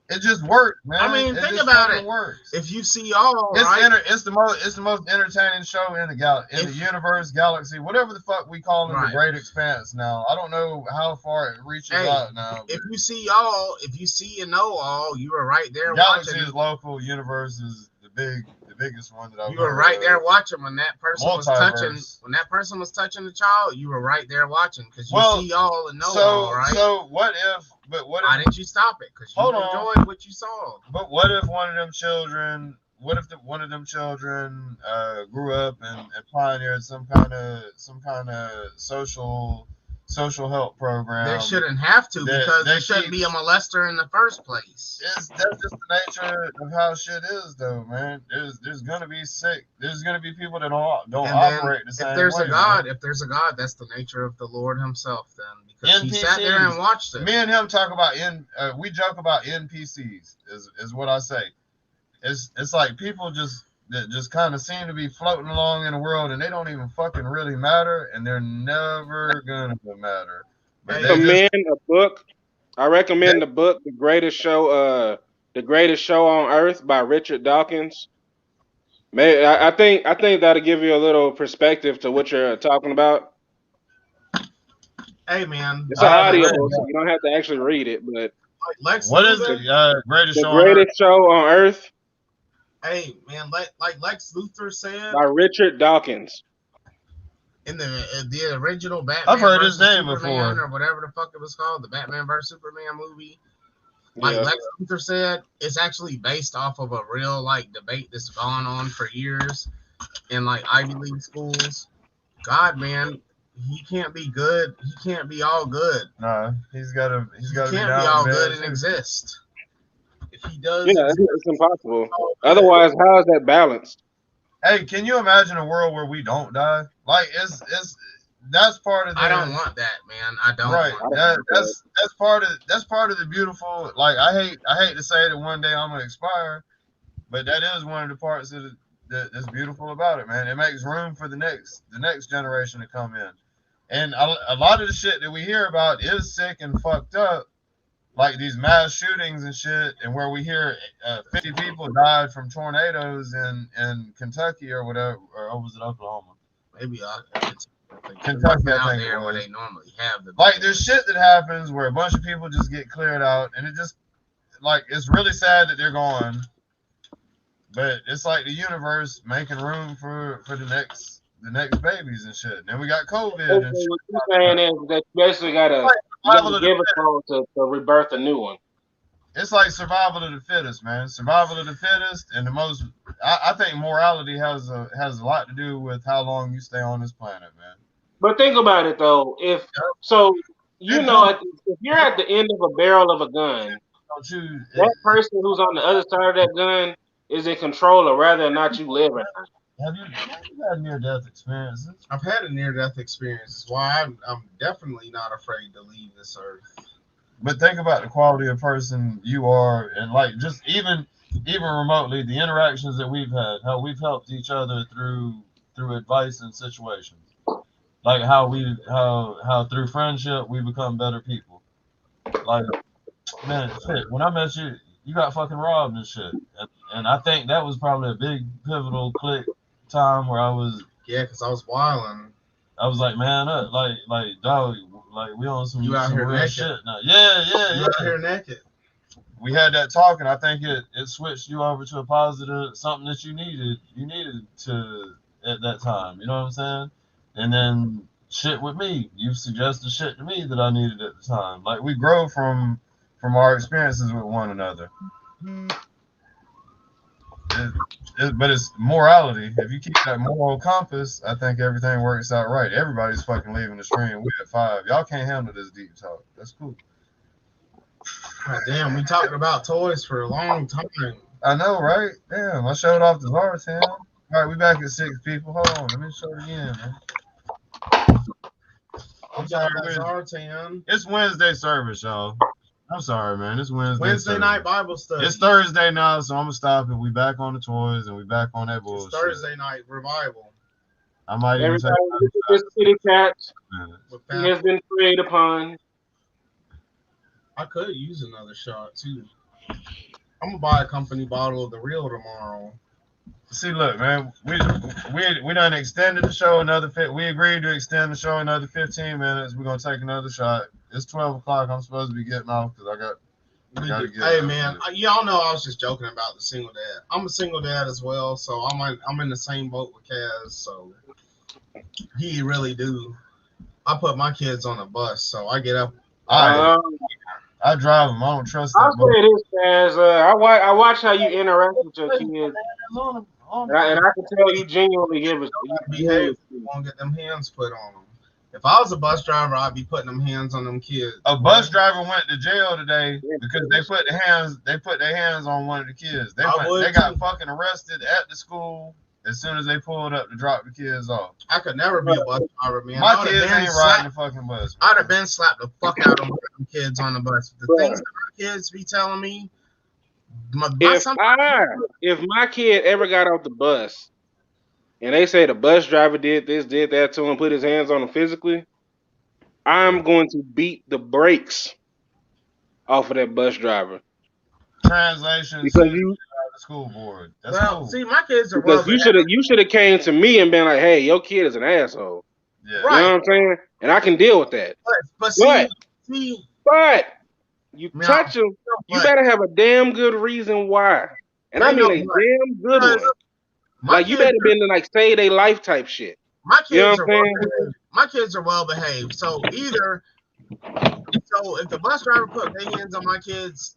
B: it just works, man.
C: I mean, think about it.
B: Works.
C: If you see all,
B: it's the most entertaining show in the universe, galaxy, whatever the fuck we call it, the great expanse. Now, I don't know how far it reaches out now.
C: If you see all, if you see and know all, you are right there.
B: Galaxy
C: watching.
B: Is local. Universe is the biggest one that I've.
C: You were right there watching when that person was touching. When that person was touching the child, you were right there watching because you see all and know all, right?
B: So what if? But what if?
C: Why didn't you stop it? Because you enjoyed what you saw.
B: But what if one of them children? What if one of them children grew up and pioneered some kind of social social help program.
C: They shouldn't have to because
B: they
C: they shouldn't be a molester in the first place.
B: That's just the nature of how shit is, though, man. There's gonna be sick. There's gonna be people that don't operate the same way.
C: If there's a God,
B: man.
C: if there's a God, that's the nature of the Lord Himself. Then because
B: NPCs,
C: He sat there and watched it.
B: Me and him talk about we joke about NPCs is what I say. It's like people that just kind of seem to be floating along in the world and they don't even fucking really matter and they're never gonna matter. But
G: I recommend the book, The Greatest Show on Earth by Richard Dawkins. I think that'll give you a little perspective to what you're talking about.
C: Hey man,
G: it's an audio book, so you don't have to actually read it. But
B: what is the greatest
G: show on Earth? Greatest Show on Earth.
C: Hey man, like Lex Luthor said,
G: by Richard Dawkins.
C: In the original Batman,
B: I've heard his name
C: Superman
B: before,
C: or whatever the fuck it was called, the Batman vs Superman movie. Like Lex Luthor said, it's actually based off of a real debate that's gone on for years in Ivy League schools. God, man, he can't be good. He can't be all good.
B: No, he's gotta
C: be all good and exist. If he does,
G: it's impossible. Otherwise, how is that balanced?
B: Hey, can you imagine a world where we don't die? That's part of the.
C: I don't want that, man. I don't.
B: Right.
C: Want that.
B: That's part of the beautiful. I hate to say that one day I'm gonna expire, but that is one of the parts that's beautiful about it, man. It makes room for the next generation to come in, and a lot of the shit that we hear about is sick and fucked up, like these mass shootings and shit, and where we hear 50 people died from tornadoes in Kentucky or whatever, or was it Oklahoma?
C: Maybe
B: Kentucky, I think
C: there where they normally have the
B: there's shit that happens where a bunch of people just get cleared out, and it just it's really sad that they're gone, but it's like the universe making room for the next babies and shit. And then we got COVID. And
G: what you're saying is that you basically gotta give a phone to rebirth a new one.
B: It's like survival of the fittest, man. Survival of the fittest, and the most. I think morality has a lot to do with how long you stay on this planet, man.
G: But think about it though. If you're at the end of a barrel of a gun, that person who's on the other side of that gun is in control of whether or not you live or not.
B: Have you had near-death experiences?
C: I've had a near-death experience. That's why I'm definitely not afraid to leave this earth.
B: But think about the quality of person you are, and just even remotely, the interactions that we've had, how we've helped each other through advice and situations. Like how through friendship we become better people. Man, shit, when I met you, you got fucking robbed and shit. And I think that was probably a big pivotal click time where I was.
C: Yeah, because I was wilding.
B: I was like, man, dog, we on some
C: real
B: naked shit now. Yeah.
C: You out here naked.
B: We had that talk, and I think it switched you over to a positive, something that you needed to at that time. You know what I'm saying? And then shit with me, you suggested shit to me that I needed at the time. We grow from our experiences with one another. But it's morality. If you keep that moral compass, I think everything works out right. Everybody's fucking leaving the stream. We at 5. Y'all can't handle this deep talk. That's cool.
C: God damn, we talking about toys for a long time.
B: I know, right? Damn, I showed off the Zartan. All right, we back at 6 people. Hold on, let me show it again, man. I'm sorry,
C: Zartan.
B: It's Wednesday service, y'all. I'm sorry, man. It's Wednesday
C: night Bible study.
B: It's Thursday now, so I'm gonna stop it. We back on the toys and we back on that bullshit.
C: It's Thursday night revival.
B: I might even take
G: this kitty cat. He has been preyed upon.
C: I could use another shot too. I'm gonna buy a company bottle of the real tomorrow.
B: See, look, man, we done extended the show another we agreed to extend the show another 15 minutes. We're gonna take another shot. It's 12 o'clock. I'm supposed to be getting off because I gotta get.
C: Hey, man, y'all know I was just joking about the single dad. I'm a single dad as well, so I'm in the same boat with Kaz. So he really do. I put my kids on a bus, so I get up.
B: I drive them. I don't trust them.
G: I'll say this, Kaz. I watch how you interact with your kids. And I can tell you genuinely give us.
C: You behave. You won't get them hands put on them. If I was a bus driver, I'd be putting them hands on them kids.
B: A bus driver went to jail today because they put their hands on one of the kids. They got fucking arrested at the school as soon as they pulled up to drop the kids off.
C: I could never be a bus driver, man.
B: My kids ain't riding the fucking bus.
C: I'd have been slapped the fuck out of them kids on the bus. The things that my kids be telling me.
G: If my kid ever got off the bus and they say the bus driver did this, did that to him, put his hands on him physically, I'm going to beat the brakes off of that bus driver.
B: Translation because you the school board. That's cool.
C: See, my kids are
G: because you should have came to me and been like, hey, your kid is an asshole.
B: Yeah.
G: Right. You know what I'm saying? And I can deal with that. But you touch him, you better have a damn good reason why. And I mean a damn good one. Like you better been to like save their life type shit.
C: My kids my kids are well behaved. So if the bus driver put their hands on my kids,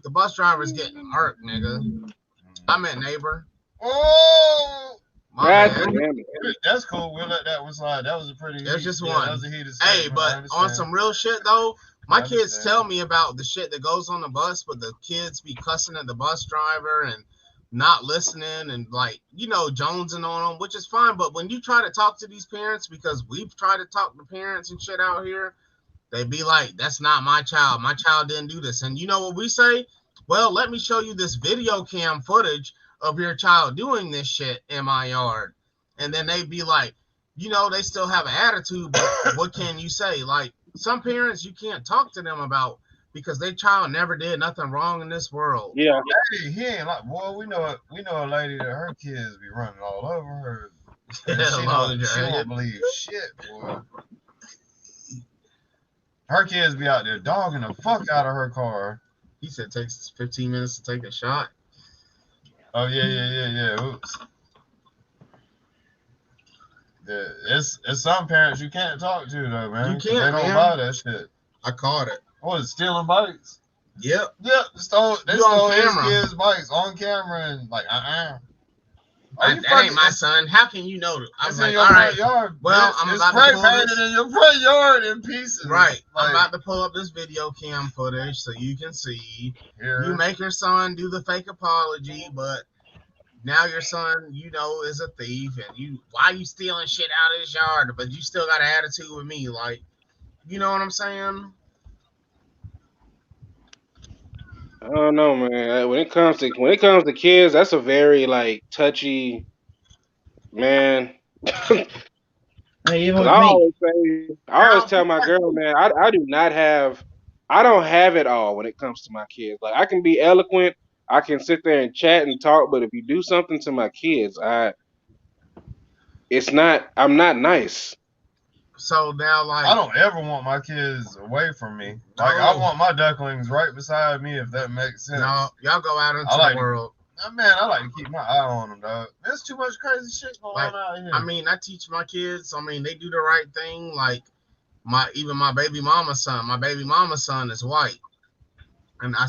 C: the bus driver's getting hurt, nigga. I'm a neighbor.
B: Oh,
G: that's
B: cool. We'll let that one slide. That was a pretty.
C: That's just one.
B: That was a heated
C: hey, but on some real shit though, my kids tell me about the shit that goes on the bus, but the kids be cussing at the bus driver and not listening and like jonesing on them, which is fine. But when you try to talk to these parents, because we've tried to talk to parents and shit out here, they be like, "That's not my child. My child didn't do this." And you know what we say? Well, let me show you this video cam footage of your child doing this shit in my yard. And then they be like, they still have an attitude, but what can you say? Like some parents you can't talk to them about because their child never did nothing wrong in this world.
G: Yeah.
B: Hey, he ain't like, boy, we know a lady that her kids be running all over her. She don't believe shit, boy. Her kids be out there dogging the fuck out of her car.
C: He said it takes 15 minutes to take a shot.
B: Oh, yeah. Oops. Yeah, it's some parents you can't talk to, though, man.
C: You can't,
B: They don't buy that shit.
C: I caught it.
B: What, stealing bikes?
C: Yep.
B: Yep. They stole his kids' bikes on camera and like,
C: that ain't my son. How can you know? I'm like,
B: all right. Yard.
C: Well, I'm about to pull
B: painted in your front yard in pieces.
C: Right. Like, I'm about to pull up this video cam footage so you can see. Here. You make your son do the fake apology, but now your son, is a thief, and why you stealing shit out of his yard? But you still got an attitude with me, like, you know what I'm saying?
G: I don't know, man. When it comes to kids, that's a very like touchy, man.
H: Even with
G: I
H: me.
G: always tell my girl, man, I don't have it all when it comes to my kids. Like I can be eloquent, I can sit there and chat and talk, but if you do something to my kids, I'm not nice.
C: So now, like,
B: I don't ever want my kids away from me. Like, I want my ducklings right beside me, if that makes sense.
C: No, y'all go out into the world.
B: Man, I like to keep my eye on them, dog. There's too much crazy shit going on out here.
C: I mean, I teach my kids. I mean, they do the right thing. Like, my baby mama's son. My baby mama's son is white, and I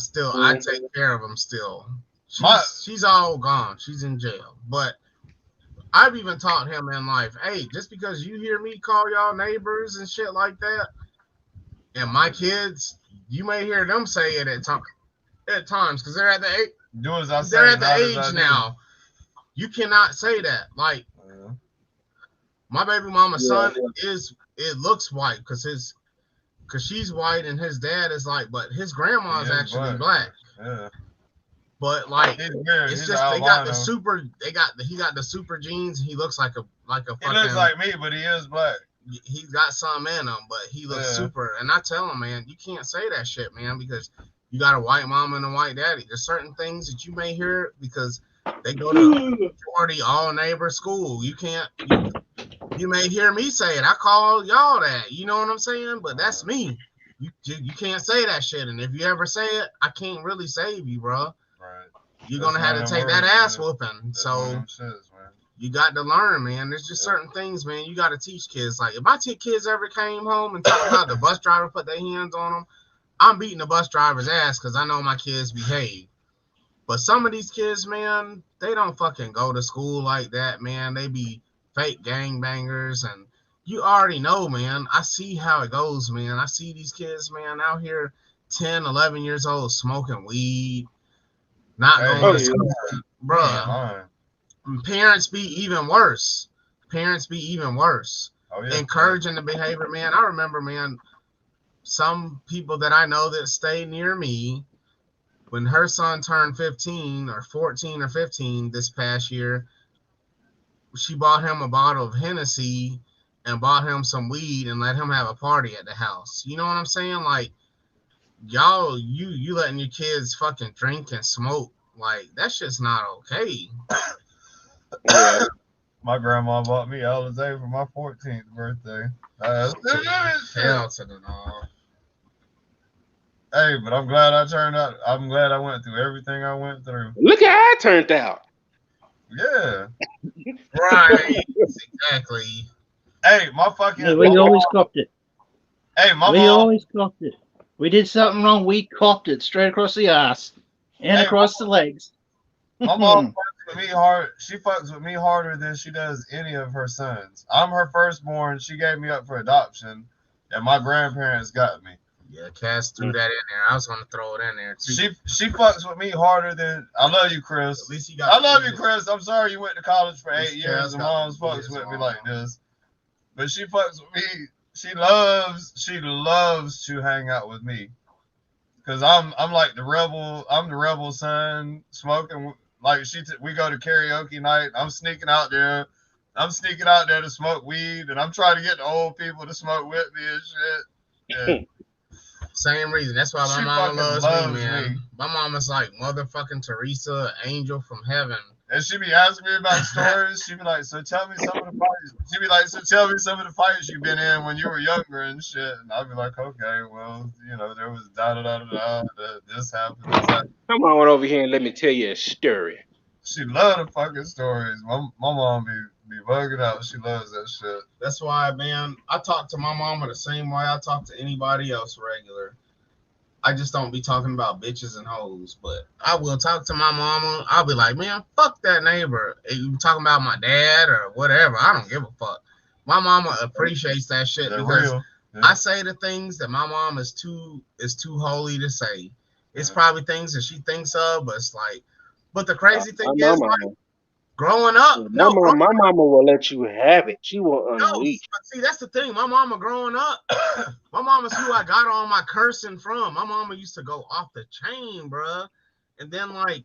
C: take care of him still. She's all gone. She's in jail, but I've even taught him in life, hey, just because you hear me call y'all neighbors and shit like that, and my kids, you may hear them say it at times because they're at the age.
B: Do as I say.
C: They're at the age now. You cannot say that. Like, my baby mama's son it looks white because she's white and his dad is like, but his grandma is actually black.
B: Yeah.
C: But like, it's just he got the super genes. He looks like a fucking.
B: He looks like me, but he is black.
C: He's got some in him, but he looks super. And I tell him, man, you can't say that shit, man, because you got a white mama and a white daddy. There's certain things that you may hear because they go to majority all neighbor school. You can't. You may hear me say it. I call y'all that. You know what I'm saying? But that's me. You can't say that shit. And if you ever say it, I can't really save you, bro.
B: Right.
C: You're gonna have to take that ass whooping. So you got to learn, man. There's just certain things, man. You got to teach kids. Like if my kids ever came home and talked about the bus driver put their hands on them, I'm beating the bus driver's ass because I know my kids behave. But some of these kids, man, they don't fucking go to school like that, man. They be fake gangbangers and you already know, man. I see how it goes, man. I see these kids, man, out here 10, 11 years old smoking weed, not
B: Hey,
C: going
G: Oh
C: to
G: yeah.
C: school.
B: you ain't
C: Bruh,
B: lying.
C: parents be even worse. Parents be even worse.
B: Oh yeah.
C: Encouraging the behavior, man. I remember, man, some people that I know that stay near me, when her son turned 15 or 14 or 15 this past year, she bought him a bottle of Hennessy and bought him some weed and let him have a party at the house. You know what I'm saying? Like, y'all, you letting your kids fucking drink and smoke. Like, that shit's not okay.
G: Yeah.
B: My grandma bought me Alizé for my 14th birthday.
C: Hell to the no.
B: Hey, but I'm glad I turned out. I'm glad I went through everything I went through.
G: Look at how I turned out.
B: Yeah.
C: Right. Exactly.
B: Hey, my fucking.
H: Yeah, we always copped it.
B: Hey, my
H: We
B: mom.
H: always copped it. We did something wrong, we copped it straight across the ass and
B: Hey,
H: across the legs.
B: My mom fucks with me hard. She fucks with me harder than she does any of her sons. I'm her firstborn. She gave me up for adoption, and my grandparents got me.
C: Yeah, Cass threw that in there. I was gonna throw it in there too.
B: She fucks with me harder than I love you, Chris.
C: At least he got.
B: I love you, Chris. I'm sorry you went to college for 8 years
C: Cass
B: and
C: got
B: mom's
C: the
B: fucks
C: biggest
B: with me
C: one.
B: like this. But she fucks with me. She loves to hang out with me. Cause I'm like the rebel. I'm the rebel son, smoking. Like we go to karaoke night. I'm sneaking out there. I'm sneaking out there to smoke weed, and I'm trying to get the old people to smoke with me and shit. And
C: Same reason. That's why my
B: she
C: mama
B: fucking
C: loves me, man. My mama's like motherfucking Teresa, angel from heaven.
B: And she be asking me about stories. She be like, "So tell me some of the fights." She be like, "So tell me some of the fights you've been in when you were younger and shit." And I'd be like, "Okay, well, you know, there was da da da da da. This happened. This happened."
G: Come on over here and let me tell you a story.
B: She love the fucking stories. My mom be bugging out. She loves that shit.
C: That's why, man, I talk to my mama the same way I talk to anybody else regular. I just don't be talking about bitches and hoes, but I will talk to my mama. I'll be like, man, fuck that neighbor. If you talking about my dad or whatever, I don't give a fuck. My mama appreciates that shit
B: They're
C: because
B: real. Yeah.
C: I say the things that my mom is too holy to say. It's probably things that she thinks of, but it's like, but the crazy thing
G: My
C: is,
G: mama.
C: like, growing up,
G: My mama will let you have it. She will unleash.
C: but see, that's the thing. My mama growing up, my mama's who I got all my cursing from. My mama used to go off the chain, bruh. And then, like,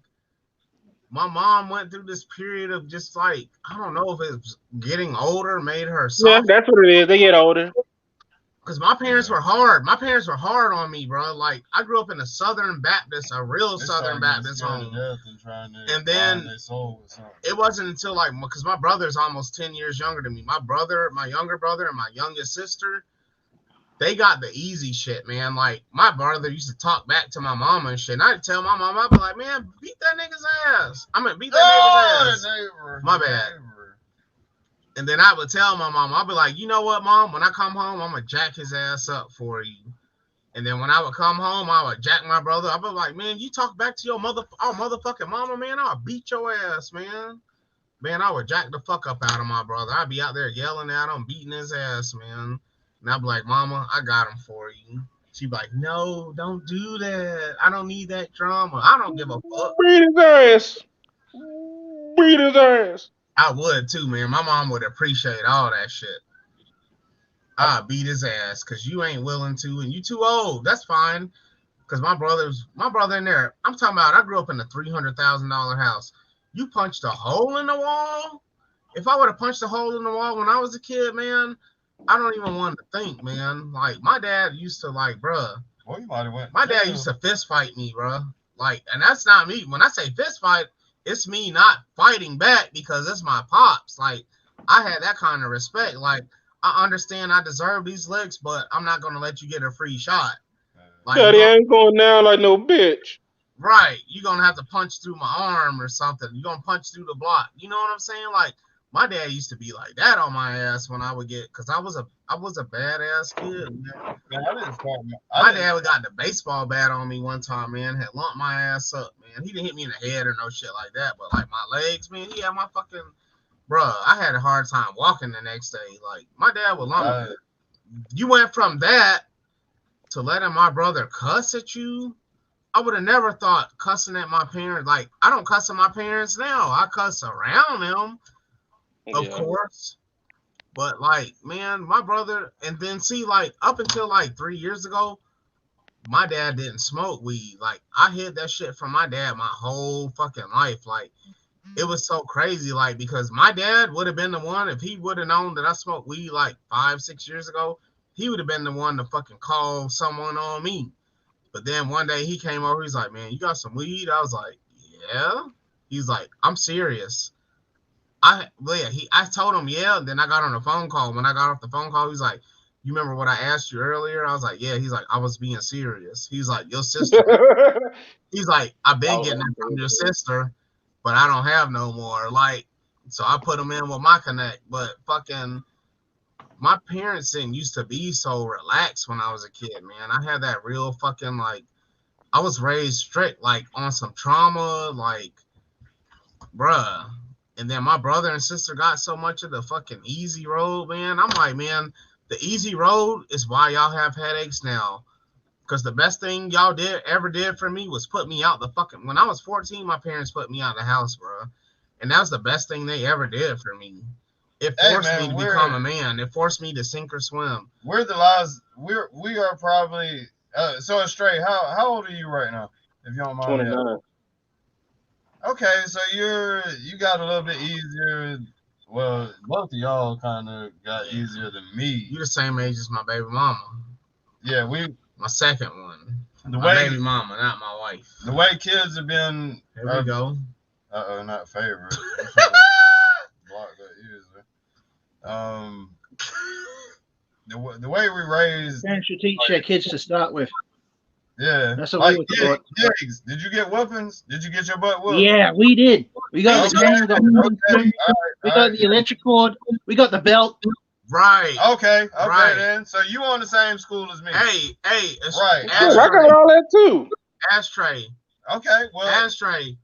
C: my mom went through this period of just, like, I don't know if it's getting older made her
G: Yeah,
C: soft.
G: that's what it is. They get older.
C: Because my parents were hard. My parents were hard on me, bro. Like, I grew up in a Southern Baptist, a real Southern Baptist home. And then it wasn't until, like, because my brother's almost 10 years younger than me. My brother, my younger brother, and my youngest sister, they got the easy shit, man. Like, my brother used to talk back to my mama and shit. And I'd tell my mom, I'd be like, man, beat that nigga's ass. I mean, beat that nigga's ass. My bad. And then I would tell my mom, I'd be like, you know what, mom? When I come home, I'm going to jack his ass up for you. And then when I would come home, I would jack my brother. I'd be like, man, you talk back to your motherfucking mama, man. I'll beat your ass, man. Man, I would jack the fuck up out of my brother. I'd be out there yelling at him, beating his ass, man. And I'd be like, mama, I got him for you. She'd be like, no, don't do that. I don't need that drama. I don't give a fuck.
G: Beat his ass. Beat his ass.
C: I would too, man. My mom would appreciate all that shit. I'd beat his ass because you ain't willing to, and you too old. That's fine. Because my brother in there. I'm talking about, I grew up in a $300,000 house. You punched a hole in the wall? If I would have punched a hole in the wall when I was a kid, man, I don't even want to think, man. Like, my dad used to, like, bruh.
B: Well, you might have went.
C: My dad used to fist fight me, bruh. Like, and that's not me. When I say fist fight, it's me not fighting back because it's my pops. Like, I had that kind of respect. Like, I understand I deserve these licks, but I'm not going to let you get a free shot. Like,
G: Daddy ain't going down like no bitch.
C: Right. You're going to have to punch through my arm or something. You're going to punch through the block. You know what I'm saying? Like, my dad used to be like that on my ass when I would get, because I was a badass kid. Man. My dad got the baseball bat on me one time, man. Had lumped my ass up, man. He didn't hit me in the head or no shit like that, but like my legs, man. He had my fucking bruh, I had a hard time walking the next day. Like, my dad would lumber. You went from that to letting my brother cuss at you. I would have never thought cussing at my parents. Like, I don't cuss at my parents now. I cuss around them, of course. But, like, man, my brother, and then see, like, up until like 3 years ago, my dad didn't smoke weed. Like, I hid that shit from my dad my whole fucking life. Like, it was so crazy, like, because my dad would have been the one, if he would have known that I smoked weed like 5-6 years ago, he would have been the one to fucking call someone on me. But then one day he came over, he's like, man, you got some weed? I was like, yeah. He's like, I'm serious. I told him, yeah. Then I got on a phone call. When I got off the phone call, he's like, you remember what I asked you earlier? I was like, yeah. He's like, I was being serious. He's like, your sister. He's like, I've been getting it from your sister, but I don't have no more. Like, so I put him in with my connect. But fucking, my parents didn't used to be so relaxed when I was a kid, man. I had that real fucking, like, I was raised strict, like, on some trauma, like, bruh. And then my brother and sister got so much of the fucking easy road, man. I'm like, man, the easy road is why y'all have headaches now. Because the best thing y'all ever did for me was put me out the fucking... When I was 14, my parents put me out of the house, bro. And that was the best thing they ever did for me. It forced me to become a man. It forced me to sink or swim.
B: We're the last... We are probably... so, Stray, how old are you right now? If you don't mind.
G: 29.
B: Okay, so you got a little bit easier. Well, both of y'all kind of got easier than me.
C: You the same age as my baby mama.
B: Yeah,
C: my second one.
B: My
C: baby mama, not my wife.
B: The way kids have been.
C: Here we go.
B: Not favorite. Block that user. The way we raised.
H: Parents should teach their kids to start with.
B: Yeah,
H: that's what we were taught.
B: Did you get weapons? Did you get your butt whooped?
H: Yeah, we did. We got the gun, we got the electric cord, we got the belt.
C: Right.
B: Okay, then. So you on the same school as me?
C: Hey,
B: right.
G: I got all that too.
C: Ashtray.
B: Okay, well,
C: ashtray.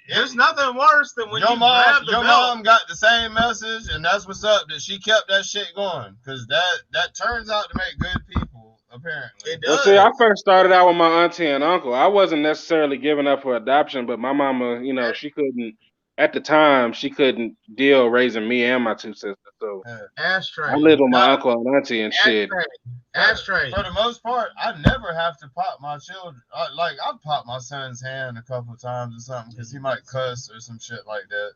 C: There's nothing worse than when
B: your mom got the same message, and that's what's up. That she kept that shit going, because that turns out to make good people. Apparently,
C: it does.
G: Well, see, I first started out with my auntie and uncle. I wasn't necessarily giving up for adoption, but my mama, she couldn't. At the time, she couldn't deal raising me and my two sisters. So
C: ashtray.
G: I lived with my uncle and auntie and shit.
C: Ashtray.
B: For the most part, I never have to pop my children. Like, I popped my son's hand a couple of times or something because he might cuss or some shit like that.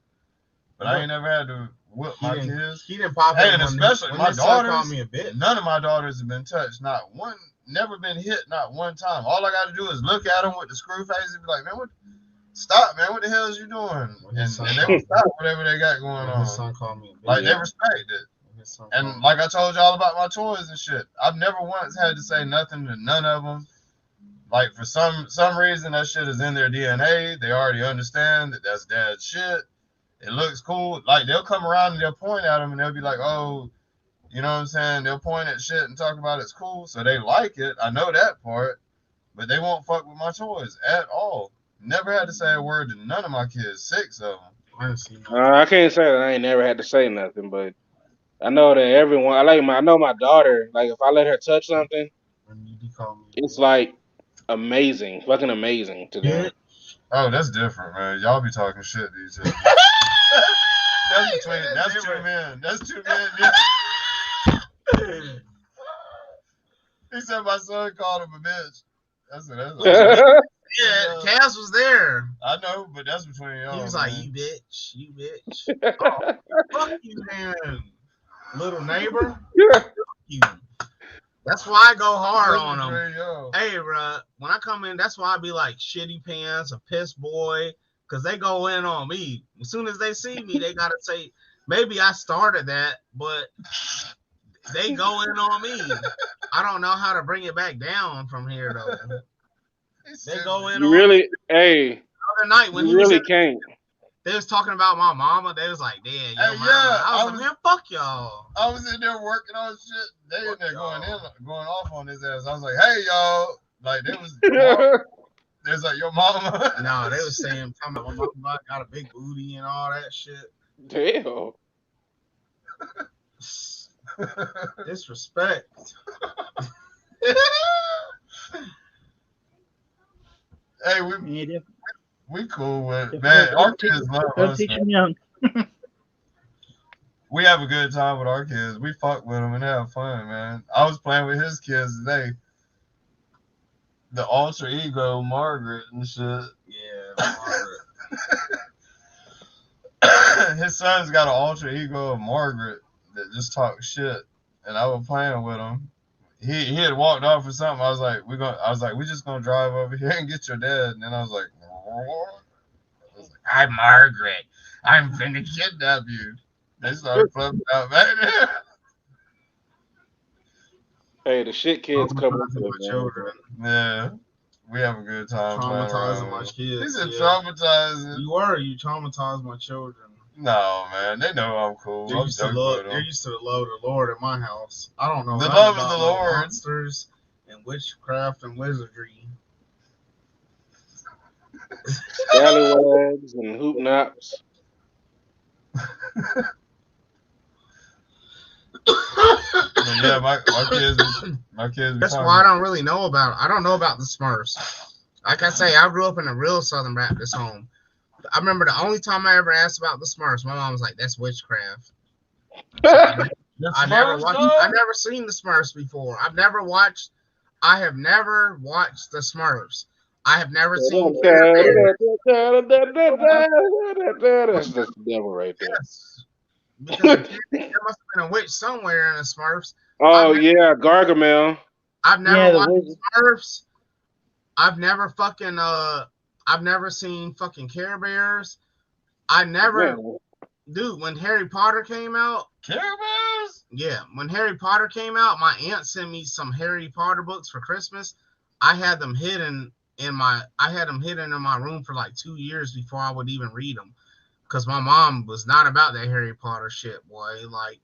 B: But I ain't never had to whip my kids.
C: He didn't pop.
B: And especially my daughters.
C: Called me a bitch.
B: None of my daughters have been touched. Not one. Never been hit. Not one time. All I got to do is look at them with the screw face and be like, man, stop, man. What the hell is you doing? And they will stop whatever they got going on.
C: His son called me a bitch.
B: Like, they respect it. And like I told y'all about my toys and shit, I've never once had to say nothing to none of them. Like, for some reason, that shit is in their DNA. They already understand that that's dad's shit. It looks cool. Like, they'll come around and they'll point at them and they'll be like, oh, you know what I'm saying? They'll point at shit and talk about it's cool. So they like it. I know that part. But they won't fuck with my toys at all. Never had to say a word to none of my kids. 6 of them.
G: I can't say that I ain't never had to say nothing, but I know that everyone. I know my daughter. Like, if I let her touch something, it's like amazing, fucking amazing to them.
B: Oh, that's different, man. Y'all be talking shit to each other. That's two men. That's two men. He said my son called him a bitch. That's
C: yeah, Cass was there.
B: I know, but that's between y'all.
C: He was like, "You bitch." Oh, fuck you, man. Little neighbor. Fuck you. That's why I go hard on them. Hey, bro, when I come in, that's why I be like shitty pants, a piss boy, because they go in on me. As soon as they see me, they gotta say, maybe I started that, but they go in on me. I don't know how to bring it back down from here, though. They go in
G: you
C: on
G: really,
C: me.
G: Hey,
C: the other night when
G: you really can't.
C: They was talking about my mama. They was like, "Damn, your mama." I was like, "Man, fuck y'all."
B: I was in there working on shit. They in there going off on his ass. I was like, "Hey, y'all!" Like, they was. There's like, your mama.
C: No, they was saying, talking about my mama got a big booty and all that shit.
G: Damn.
C: Disrespect.
B: Hey,
H: Yeah,
B: we cool with it.
H: definitely
B: Man. Our kids love
H: gotta
B: us,
H: teach
B: man.
H: them young.
B: We have a good time with our kids. We fuck with them and have fun, man. I was playing with his kids today. The alter ego Margaret and shit.
C: Yeah, Margaret.
B: His son's got an alter ego of Margaret that just talks shit, and I was playing with him. He had walked off or something. I was like, we just gonna drive over here and get your dad. And then I was like, I'm Margaret. I'm finna kidnap you. They started flipping out, man.
G: Hey, the shit kids come up
C: Traumatizing
G: with,
C: my
G: man.
C: children.
B: Yeah, we have a good time playing
C: Traumatizing
B: around.
C: my
B: He
C: kids.
B: said
C: Yeah.
B: traumatizing.
C: You traumatized my children.
B: No, man, they know I'm cool.
C: They're
B: I'm
C: used to
B: joking
C: love.
B: with
C: They're
B: them.
C: used to the love of the Lord at my house. I don't know
B: The
C: nothing
B: love of
C: about
B: the
C: no
B: Lord.
C: monsters and witchcraft and wizardry.
G: Scallywags and hoop nops.
B: But yeah, my kids.
C: That's why I don't really know about. I don't know about the Smurfs. Like I say, I grew up in a real Southern Baptist home. I remember the only time I ever asked about the Smurfs, my mom was like, "That's witchcraft."
B: The
C: I never
B: Smurfs,
C: watched.
B: dog?
C: I never seen the Smurfs before. I have never watched the Smurfs. I have never seen Care Bears.
G: That's the devil right there.
C: Yes, because there must have been a witch somewhere in the Smurfs.
G: Oh yeah, Gargamel.
C: I've never
H: Yeah, the
C: watched
H: wizard.
C: the Smurfs. I've never fucking I've never seen fucking Care Bears. I never,
G: Man,
C: dude. When Harry Potter came out,
B: Care Bears?
C: yeah, when Harry Potter came out, my aunt sent me some Harry Potter books for Christmas. I had them hidden in my room for like 2 years before I would even read them, because my mom was not about that Harry Potter shit, boy. Like,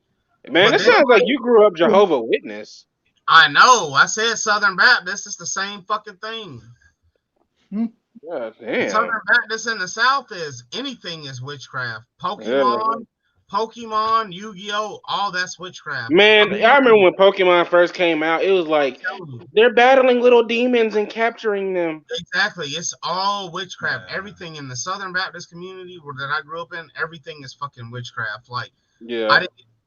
G: man,
C: but
G: it
C: then
G: sounds like you grew up Jehovah Witness.
C: I know I said Southern Baptist. It's the same fucking thing.
G: God
C: The
G: damn.
C: Southern Baptist in the South is anything is witchcraft.
G: Yeah, man.
C: Pokemon, Yu-Gi-Oh, all that's witchcraft.
G: Man,
C: I'm
G: I remember
C: telling you.
G: when Pokemon first came out. It was like
C: I'm telling you.
G: they're battling little demons and capturing them.
C: Exactly. It's all witchcraft.
B: Yeah.
C: Everything in the Southern Baptist community that I grew up in, everything is fucking witchcraft. Like
G: Yeah.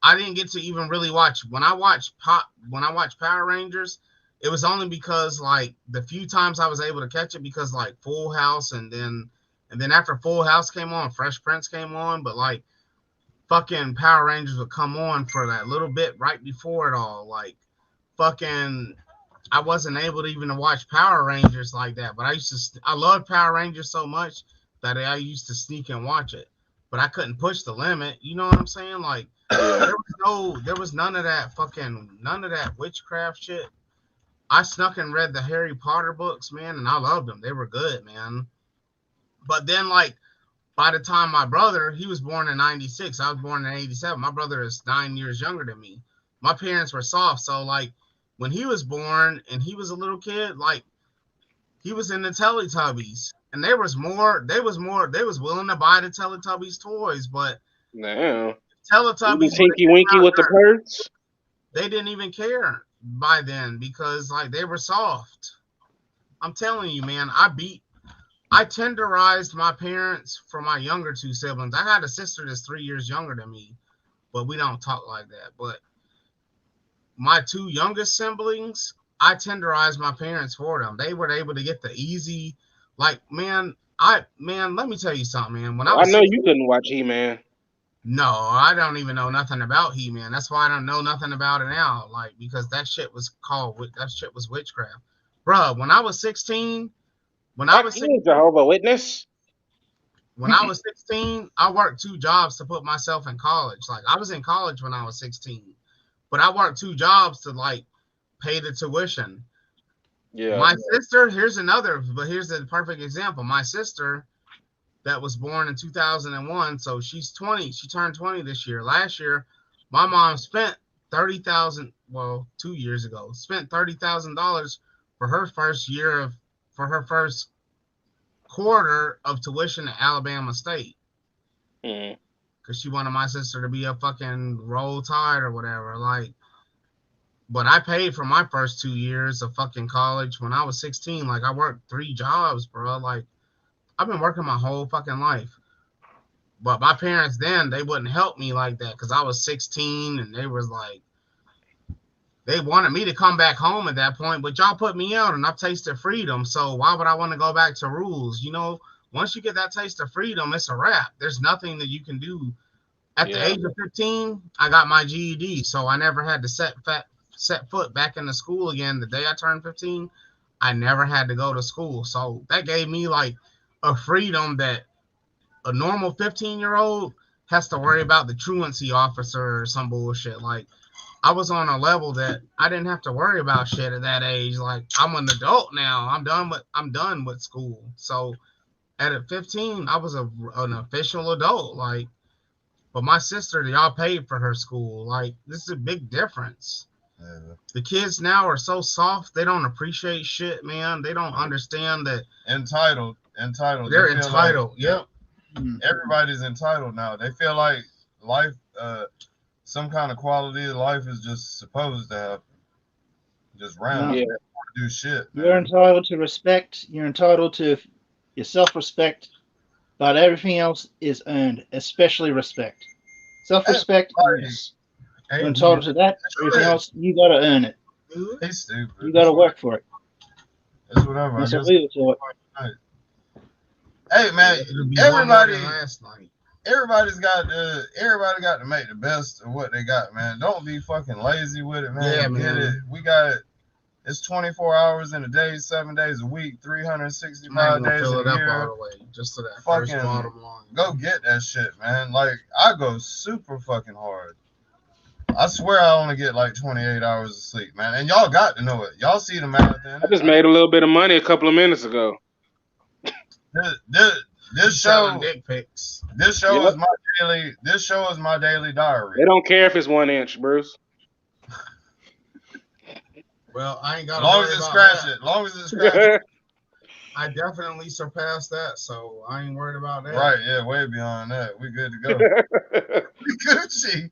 C: I didn't get to even really watch when I watched Power Rangers, it was only because like the few times I was able to catch it because like Full House and then after Full House came on, Fresh Prince came on, but like fucking Power Rangers would come on for that little bit right before it all. Like fucking I wasn't able to even watch Power Rangers like that, but I loved Power Rangers so much that I used to sneak and watch it. But I couldn't push the limit. You know what I'm saying? Like
G: Yeah.
C: there was none of that witchcraft shit. I snuck and read the Harry Potter books, man, and I loved them. They were good, man. But then like by the time my brother, he was born in 96, I was born in 87. My brother is 9 years younger than me. My parents were soft, so like when he was born and he was a little kid, like he was in the Teletubbies, and they was willing to buy the Teletubbies toys, but
G: Damn. Even
C: Teletubbies when
G: Tinky
C: they came
G: Winky
C: out,
G: with the purse.
C: they didn't even care by then because like they were soft. I'm telling you, man, I tenderized my parents for my younger two siblings. I had a sister that's 3 years younger than me, but we don't talk like that. But my two youngest siblings, I tenderized my parents for them. They were able to get the easy, like, let me tell you something, man. When I
G: I
C: was
G: know
C: 16,
G: you couldn't watch He-Man.
C: no, I don't even know nothing about He-Man. That's why I don't know nothing about it now, like, because that shit was witchcraft, bro. When I
G: Fuck
C: was 16,
G: you, Jehovah Witness.
C: when I was 16, I worked two jobs to put myself in college. Like I was in college when I was 16, but I worked two jobs to like pay the tuition.
G: Yeah.
C: My sister, here's the perfect example. My sister that was born in 2001, so she's 20. She turned 20 this year. Last year, my mom spent 30,000. Well, 2 years ago, spent $30,000 for her first quarter of tuition at Alabama State.
G: Mm.
C: Because she wanted my sister to be a fucking roll tide or whatever. Like, But I paid for my first 2 years of fucking college when I was 16. Like I worked 3 jobs, bro. Like I've been working my whole fucking life. But my parents then they wouldn't help me like that because I was 16 and they was like they wanted me to come back home at that point, but y'all put me out and I've tasted freedom. So why would I want to go back to rules? You know, once you get that taste of freedom, it's a wrap. There's nothing that you can do. At the age of 15, I got my GED, so I never had to set foot back in the school again. The day I turned 15, I never had to go to school. So that gave me like a freedom that a normal 15-year-old has to worry about the truancy officer or some bullshit. Like I was on a level that I didn't have to worry about shit at that age. Like I'm an adult now. I'm done with school. So at 15, I was an official adult. Like, but my sister, y'all paid for her school. Like this is a big difference.
B: Yeah.
C: The kids now are so soft. They don't appreciate shit, man. They don't understand that.
B: Entitled.
C: They're entitled.
B: Like,
C: yep.
B: Everybody's entitled now. They feel like life, some kind of quality of life is just supposed to happen. Just random.
H: Yeah.
B: They want to do shit. Man.
H: You're entitled to respect. You're entitled to your self-respect, but everything else is earned, especially respect. Self-respect, yes. You're entitled to that. Everything else, you gotta earn it.
B: He's stupid.
H: You gotta work for it.
B: It's whatever.
H: That's what we were taught.
B: Hey man,
C: Everybody
B: everybody got to make the best of what they got, man. Don't be fucking lazy with it, man.
C: Yeah,
B: Get
C: man.
B: it's 24 hours in a day, 7 days a week, 365 days
C: fill
B: a
C: it up
B: year.
C: all the way, just to that
B: Fucking
C: first bottom line.
B: Go get that shit, man. Like I go super fucking hard. I swear I only get like 28 hours of sleep, man. And y'all got to know it. Y'all see the math in it.
G: I just made a little bit of money a couple of minutes ago.
B: This show
C: dick pics.
B: This show is my daily diary.
G: They don't care if it's 1 inch, Bruce.
C: Well, I ain't got
B: long as it scratch it.
C: I definitely surpassed that, so I ain't worried about that.
B: Right, yeah, way beyond that. We good to go. We good, see.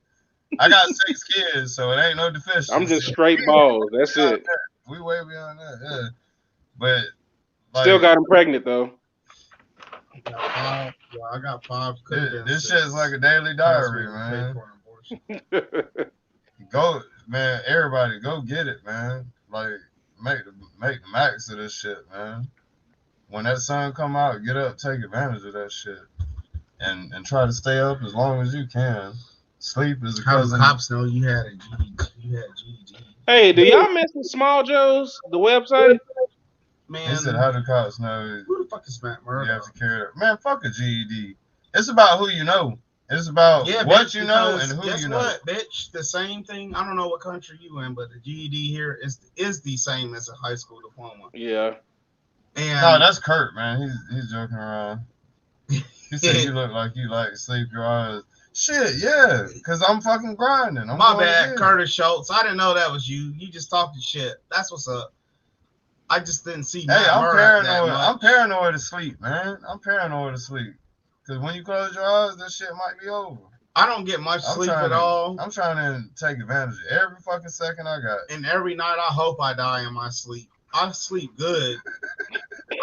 B: I got 6 kids, so it ain't no deficiency.
G: I'm just straight balls. That's it.
B: We way beyond that, yeah. But like,
G: still got him pregnant though.
C: I got 5.
B: This shit is like a daily diary, man. Go, man. Everybody, go get it, man. Like make the max of this shit, man. When that sun come out, get up, take advantage of that shit, and try to stay up as long as you can. Sleep is a cousin.
C: How cops know you had a GED?
G: Hey, do y'all mess with Small Joe's, the website?
C: Man,
B: he said, how do cops know
C: who the fuck is Matt Murdoch?
B: You have to carry it? Man, fuck a GED. It's about who you know. It's about what you know and who you know.
C: Guess what, bitch? The same thing. I don't know what country you in, but the GED here is the same as a high school diploma.
G: Yeah.
C: And
B: no, that's Kurt, man. He's joking around. He said you look like you like to sleep your eyes. Shit, yeah, because I'm fucking grinding.
C: My bad, Curtis Schultz. I didn't know that was you. You just talking shit. That's what's up. I just didn't see.
B: Hey, I'm paranoid. I'm paranoid to sleep, man. I'm paranoid to sleep. Because when you close your eyes, that shit might be over.
C: I don't get much sleep at all.
B: I'm trying to take advantage of every fucking second I got.
C: And every night I hope I die in my sleep. I sleep good.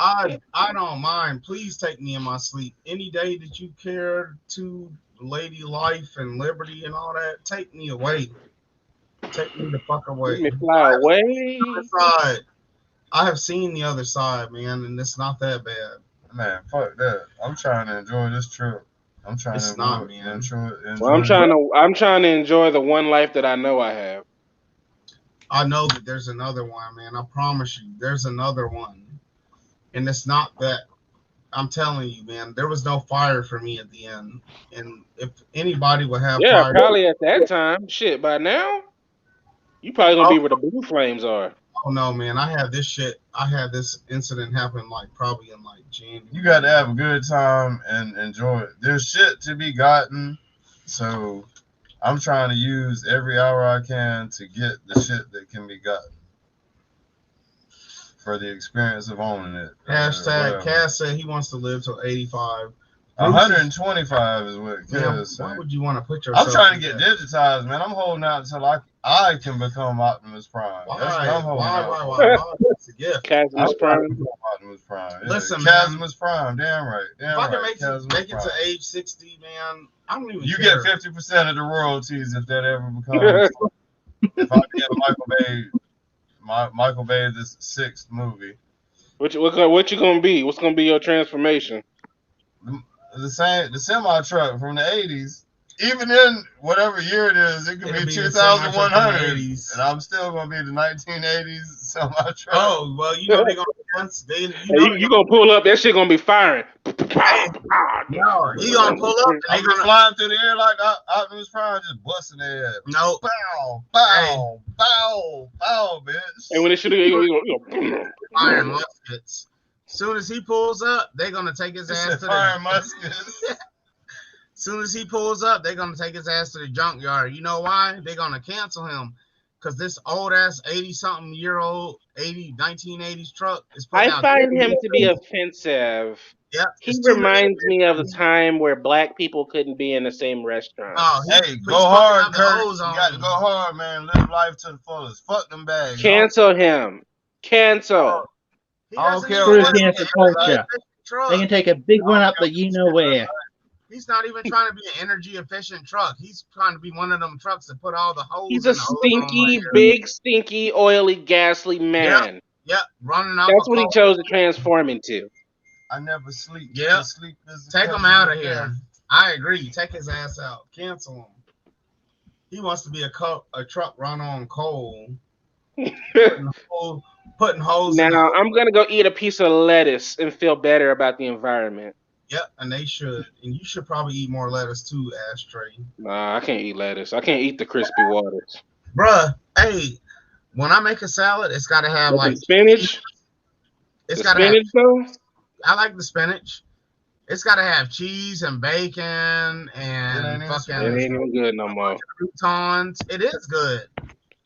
C: I don't mind. Please take me in my sleep. Any day that you care to lady life and liberty and all that, take me away. Take me the fuck away.
G: Let me fly away.
C: I have seen the other side, man, and it's not that bad.
B: Man, fuck that. I'm trying to enjoy this trip. I'm trying
C: to
B: enjoy
G: well, I'm trying to enjoy the one life that I know I have.
C: I know that there's another one, man. I promise you, there's another one. And it's not that. I'm telling you, man, there was no fire for me at the end. And if anybody would have fire.
G: Probably at that time. Shit, by now, you probably gonna be where the blue flames are.
C: Oh no, man! I had this incident happen like probably in like January.
B: You got to have a good time and enjoy it. There's shit to be gotten, so I'm trying to use every hour I can to get the shit that can be gotten for the experience of owning it.
C: Hashtag Cass said he wants to live till 85.
B: 125 is what Kaz
C: Why
B: said.
C: would you want to put yourself?
B: I'm trying to get digitized, man. I'm holding out until I can become Optimus Prime.
C: Why?
B: That's what I'm holding out.
C: Why? That's a gift.
G: Cosmos Prime.
B: Optimus Prime. Yeah.
C: Listen, man.
B: Cosmos Prime. Damn right. Damn
C: If I can
B: right.
C: make it to age 60, man, I don't even
B: You
C: care.
B: get 50% of the royalties if that ever becomes. If I get Michael Bay's sixth movie.
G: What you gonna be? What's gonna be your transformation?
B: The semi truck from the 80s. Even in whatever year it is, it could be 2,100, and I'm still gonna be the 1980s semi truck.
C: Oh well, you know they're gonna
G: you gonna pull up? That shit gonna be firing.
C: No, he gonna pull up. And
B: they gonna flying through the air like Optimus Prime, just busting their ass.
C: No,
B: bow, bow, bow, bow, bitch.
G: And when it should go
C: firing muskets. Soon as he pulls up, they're gonna take his ass to
B: fire muskets.
C: Soon as he pulls up, they're gonna take his ass to the junkyard. You know why? They're gonna cancel him because this old ass 80-something-year-old 1980s truck is.
G: I find him to be offensive.
C: Yeah,
G: he reminds me of the time where black people couldn't be in the same restaurant.
B: Oh, hey, go hard, Kurt. You got to go hard, man. Live life to the fullest. Fuck them bags.
G: Cancel him. Cancel.
B: I don't care.
H: They can take a big one up, but you know where.
C: He's not even trying to be an energy efficient truck. He's trying to be one of them trucks that put all the holes.
G: He's a stinky, big, stinky, oily, ghastly man.
C: Yep. Running out.
G: That's what he chose to transform into.
B: I never sleep.
C: Yeah. Take him out of here. I agree. Take his ass out. Cancel him. He wants to be a truck run on coal. Putting holes.
G: Now I'm gonna go eat a piece of lettuce and feel better about the environment.
C: Yep, and they should. And you should probably eat more lettuce too, Ashtray.
G: Nah, I can't eat lettuce. I can't eat the crispy waters.
C: Bruh, hey, when I make a salad, it's gotta have like
G: spinach.
C: It's gotta
G: spinach
C: have, though. I like the spinach. It's gotta have cheese and bacon and fucking.
G: It ain't even good no more.
C: Croutons. It is good.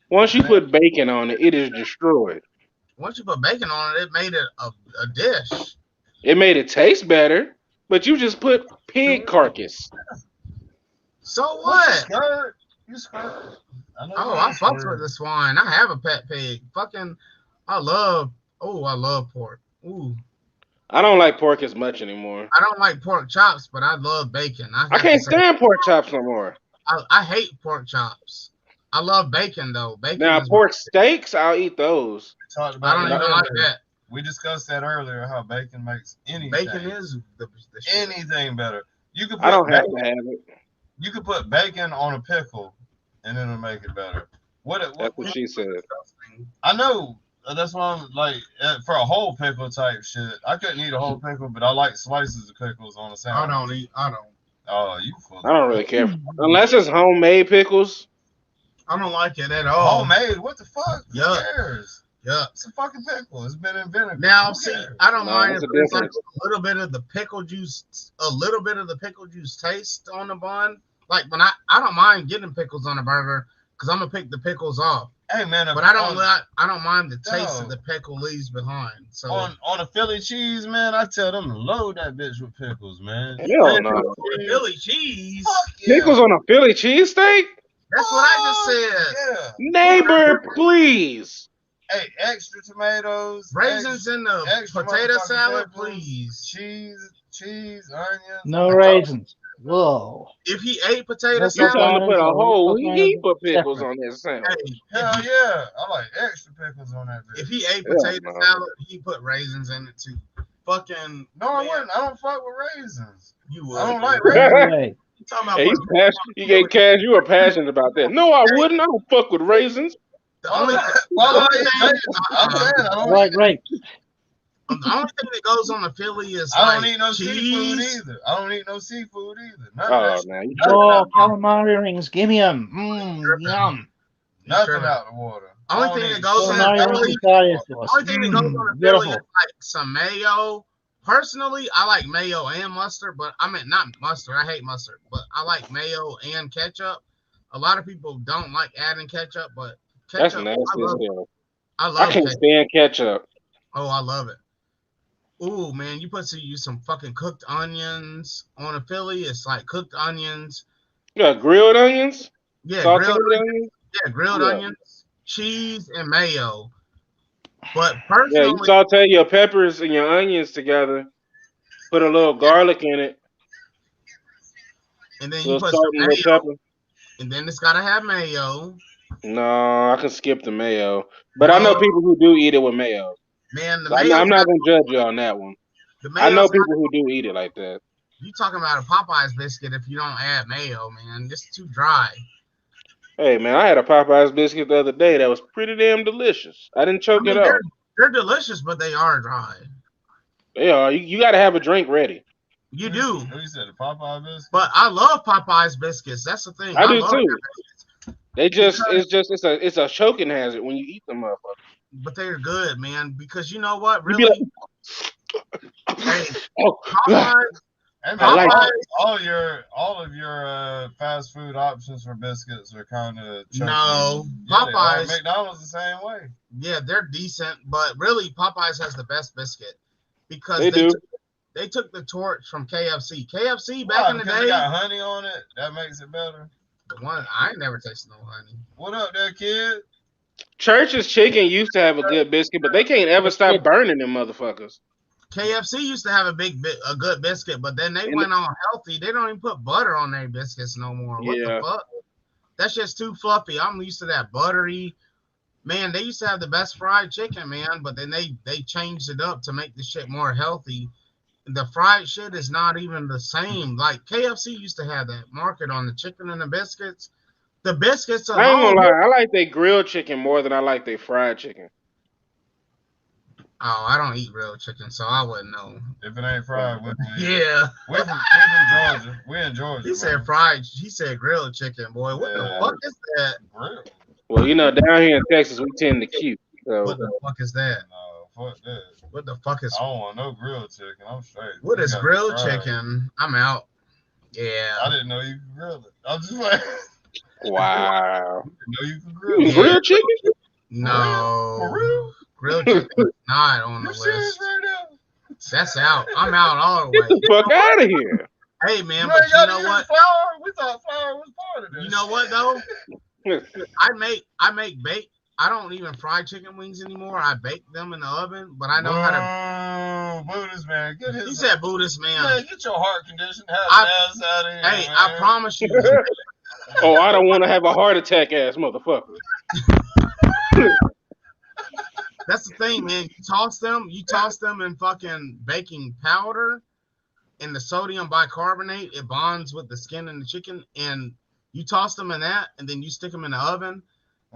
G: Once you put bacon on it, it is destroyed.
C: Once you put bacon on it, it made it a dish.
G: It made it taste better, but you just put pig carcass.
C: So what?
B: You scared?
C: I fucked with the swine. I have a pet pig. Fucking, I love pork. Ooh.
G: I don't like pork as much anymore.
C: I don't like pork chops, but I love bacon.
G: I can't stand pork chops no more.
C: I hate pork chops. I love bacon though. Bacon.
G: Now pork steaks, I'll eat those.
C: I don't even like that.
B: We discussed that earlier. How bacon makes anything.
C: Bacon is the
B: anything better. You could.
G: I don't have to have it.
B: You could put bacon on a pickle, and it'll make it better.
G: That's what she said.
B: I know. That's why I'm like for a whole pickle type shit. I couldn't eat a whole pickle, but I like slices of pickles on a sandwich.
C: I don't.
B: Oh, you.
G: I don't really care unless it's homemade pickles.
C: I don't like it at all.
B: Homemade? What the fuck?
C: Yeah.
B: Who cares?
C: Yeah.
B: It's a fucking pickle. It's been invented.
C: Now, see, I don't mind if there's like a little bit of the pickle juice taste on the bun. Like when I don't mind getting pickles on a burger because I'm gonna pick the pickles off.
B: Hey man,
C: but I don't mind the taste of the pickle leaves behind. So
B: on a Philly cheese, man, I tell them to load that bitch with pickles, man.
G: Hell no.
C: Philly cheese.
G: Pickles on a Philly cheesesteak?
C: That's what I just said.
B: Yeah.
G: Neighbor, please.
B: Hey, extra tomatoes,
C: raisins in the potato salad, please.
B: Cheese, onions.
H: No raisins. Whoa.
C: If he ate potato
G: He's
C: salad,
G: trying to put a whole heap of pickles on his sandwich.
B: Hell yeah, I like extra pickles on that bitch.
C: If he ate potato salad, he put raisins in it too. Fucking
B: no, I wouldn't. I don't fuck with raisins.
C: You would.
B: I don't like raisins.
G: Hey, you gave Cash. You were passionate about that. No, I wouldn't. I don't fuck with raisins.
C: The only
H: right.
C: The only thing that goes on the Philly is
B: I don't
C: like
B: eat no
C: cheese.
B: seafood either. I don't eat no seafood either.
H: Calamari rings. Give me them. Yum.
B: Nothing out the water.
C: Only thing that goes on the Philly is like some mayo. Personally, I like mayo and mustard, but I mean not mustard. I hate mustard, but I like mayo and ketchup. A lot of people don't like adding ketchup, but ketchup,
G: that's nasty as hell.
C: I can't
G: stand ketchup.
C: Oh, I love it. Ooh, man, you use some fucking cooked onions on a Philly. It's like cooked onions.
G: You got grilled onions,
C: Yeah,
G: sauteed onions.
C: grilled
G: Yeah,
C: onions, cheese, and mayo. But
G: yeah. You
C: personally,
G: saute your peppers and your onions together. Put a little garlic in it,
C: and then
G: a
C: you
G: little
C: put
G: salt
C: some
G: and a little
C: mayo,
G: pepper.
C: and then it's gotta have mayo.
G: No, I can skip the mayo, but I know
C: No,
G: people who do eat it with mayo.
C: man,
G: So I'm not gonna judge you on that one.
C: the
G: I know
C: mayo's got.
G: people who do eat it like that.
C: You talking about a Popeyes biscuit if you don't add mayo, man? It's too dry.
G: Hey man, I had a Popeyes biscuit the other day that was pretty damn delicious. I didn't
C: I
G: choke it
C: mean,
G: out.
C: they're delicious, but they are dry.
G: They are. You got to have a drink ready.
C: You do.
B: Who you said the Popeye biscuit?
C: But I love Popeyes biscuits. That's the thing.
G: I
C: I
G: do
C: love
G: too. They just
C: because,
G: it's a choking hazard when you eat them motherfuckers.
C: but they're good, man. Because you know what?
G: You be like,
C: Really, hey,
G: oh,
C: Popeyes.
B: Hey man,
G: I like
B: all of your fast food options for biscuits are kind of
C: No,
B: yeah, they are.
C: Popeyes.
B: McDonald's the same way.
C: Yeah, they're decent, but really, Popeyes has the best biscuit because
G: they do.
C: They took the torch from KFC. KFC
B: Why?
C: back in the
B: Because
C: day.
B: it got honey on it. That makes it better.
C: The one I ain't never tasted no honey.
B: What up there, kid?
G: Church's Chicken used to have a good biscuit, but they can't ever stop burning them motherfuckers.
C: KFC used to have a good biscuit, but then they went on healthy. They don't even put butter on their biscuits no more. What the fuck? That's just too fluffy. I'm used to that buttery. Man, they used to have the best fried chicken, man, but then they changed it up to make the shit more healthy. The fried shit is not even the same. Like KFC used to have that market on the chicken and the biscuits. The biscuits alone.
G: I ain't gonna lie, I like their grilled chicken more than I like their fried chicken.
C: Oh, I don't eat grilled chicken, so I wouldn't know.
B: If it ain't fried,
C: yeah.
B: We're from Georgia. We're in Georgia.
C: He said fried. He said grilled chicken, boy. What the fuck is that?
B: Grilled.
G: Well, you know, down here in Texas, we tend to cute. So.
C: What the fuck is that?
B: No, fuck that.
C: What the fuck is?
B: I don't want no grilled chicken. I'm straight.
C: What is grilled chicken? I'm out. Yeah.
B: I didn't know you could grill it. I'm just like.
G: Wow.
B: I didn't know you could grill it.
G: Grilled chicken?
C: No.
B: For real?
C: Grilled chicken is not on the list.
B: Right now?
C: That's out. I'm out all the way.
G: Get the fuck out of here.
C: Hey man, but you know what?
B: Flour? We thought flour was part of this.
C: You know what though? I make bake. I don't even fry chicken wings anymore. I bake them in the oven, but I know how to.
B: Buddhist man, get his.
C: He said Buddhist man.
B: Man, get your heart condition. Have ass out of here.
C: Hey,
B: man.
C: I promise you.
G: Oh, I don't want to have a heart attack, ass motherfucker.
C: That's the thing, man. You toss them in fucking baking powder and the sodium bicarbonate. It bonds with the skin and the chicken, and you toss them in that, and then you stick them in the oven.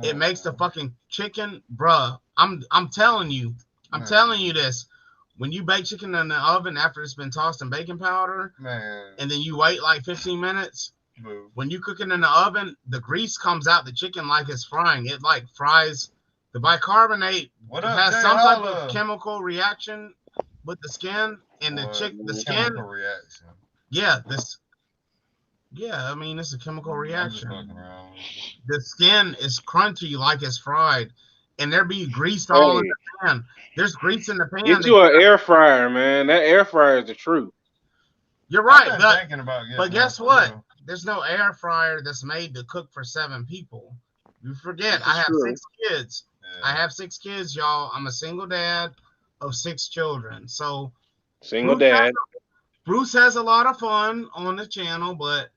C: It makes the fucking chicken, bruh. I'm telling you. I'm telling you this. When you bake chicken in the oven after it's been tossed in baking powder, and then you wait like 15 minutes, when you cook it in the oven, the grease comes out the chicken like it's frying. It like fries. The bicarbonate has some type of chemical reaction with the skin and the skin.
B: Reaction.
C: Yeah, I mean it's a chemical reaction. The skin is crunchy like it's fried, and there be grease all in the pan. There's grease in the pan.
G: Get you an air fryer, man. That air fryer is the truth.
C: You're right,
B: but
C: guess what? There's no air fryer that's made to cook for 7 people. You forget, I have 6 kids. Yeah. I have 6 kids, y'all. I'm a single dad of 6 children. So Bruce has a lot of fun on the channel, but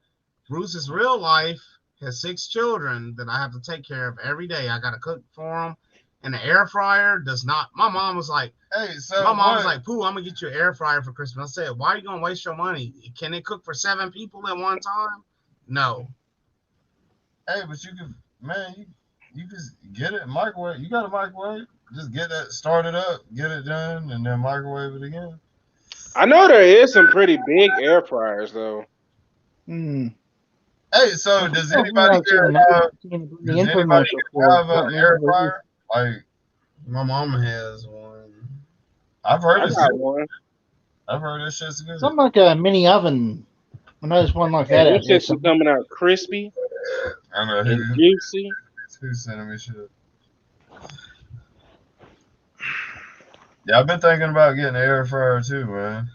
C: Bruce's real life has 6 children that I have to take care of every day. I got to cook for them. And the air fryer does not. My mom was like, Pooh, I'm going to get you an air fryer for Christmas. I said, why are you going to waste your money? Can it cook for 7 people at one time? No.
B: Hey, but you can, man, you just get it microwave. You got a microwave. Just get that started up, get it done, and then microwave it again.
G: I know there is some pretty big air fryers, though.
B: Hey, so does anybody here have an air fryer? Like,
C: my mom has one.
B: I've heard
G: of one.
B: I've heard this shit's good.
H: Something like a mini oven. I know there's one like that.
G: This shit's coming out crispy and juicy.
B: Who's sending me shit? Yeah, I've been thinking about getting an air fryer too, man.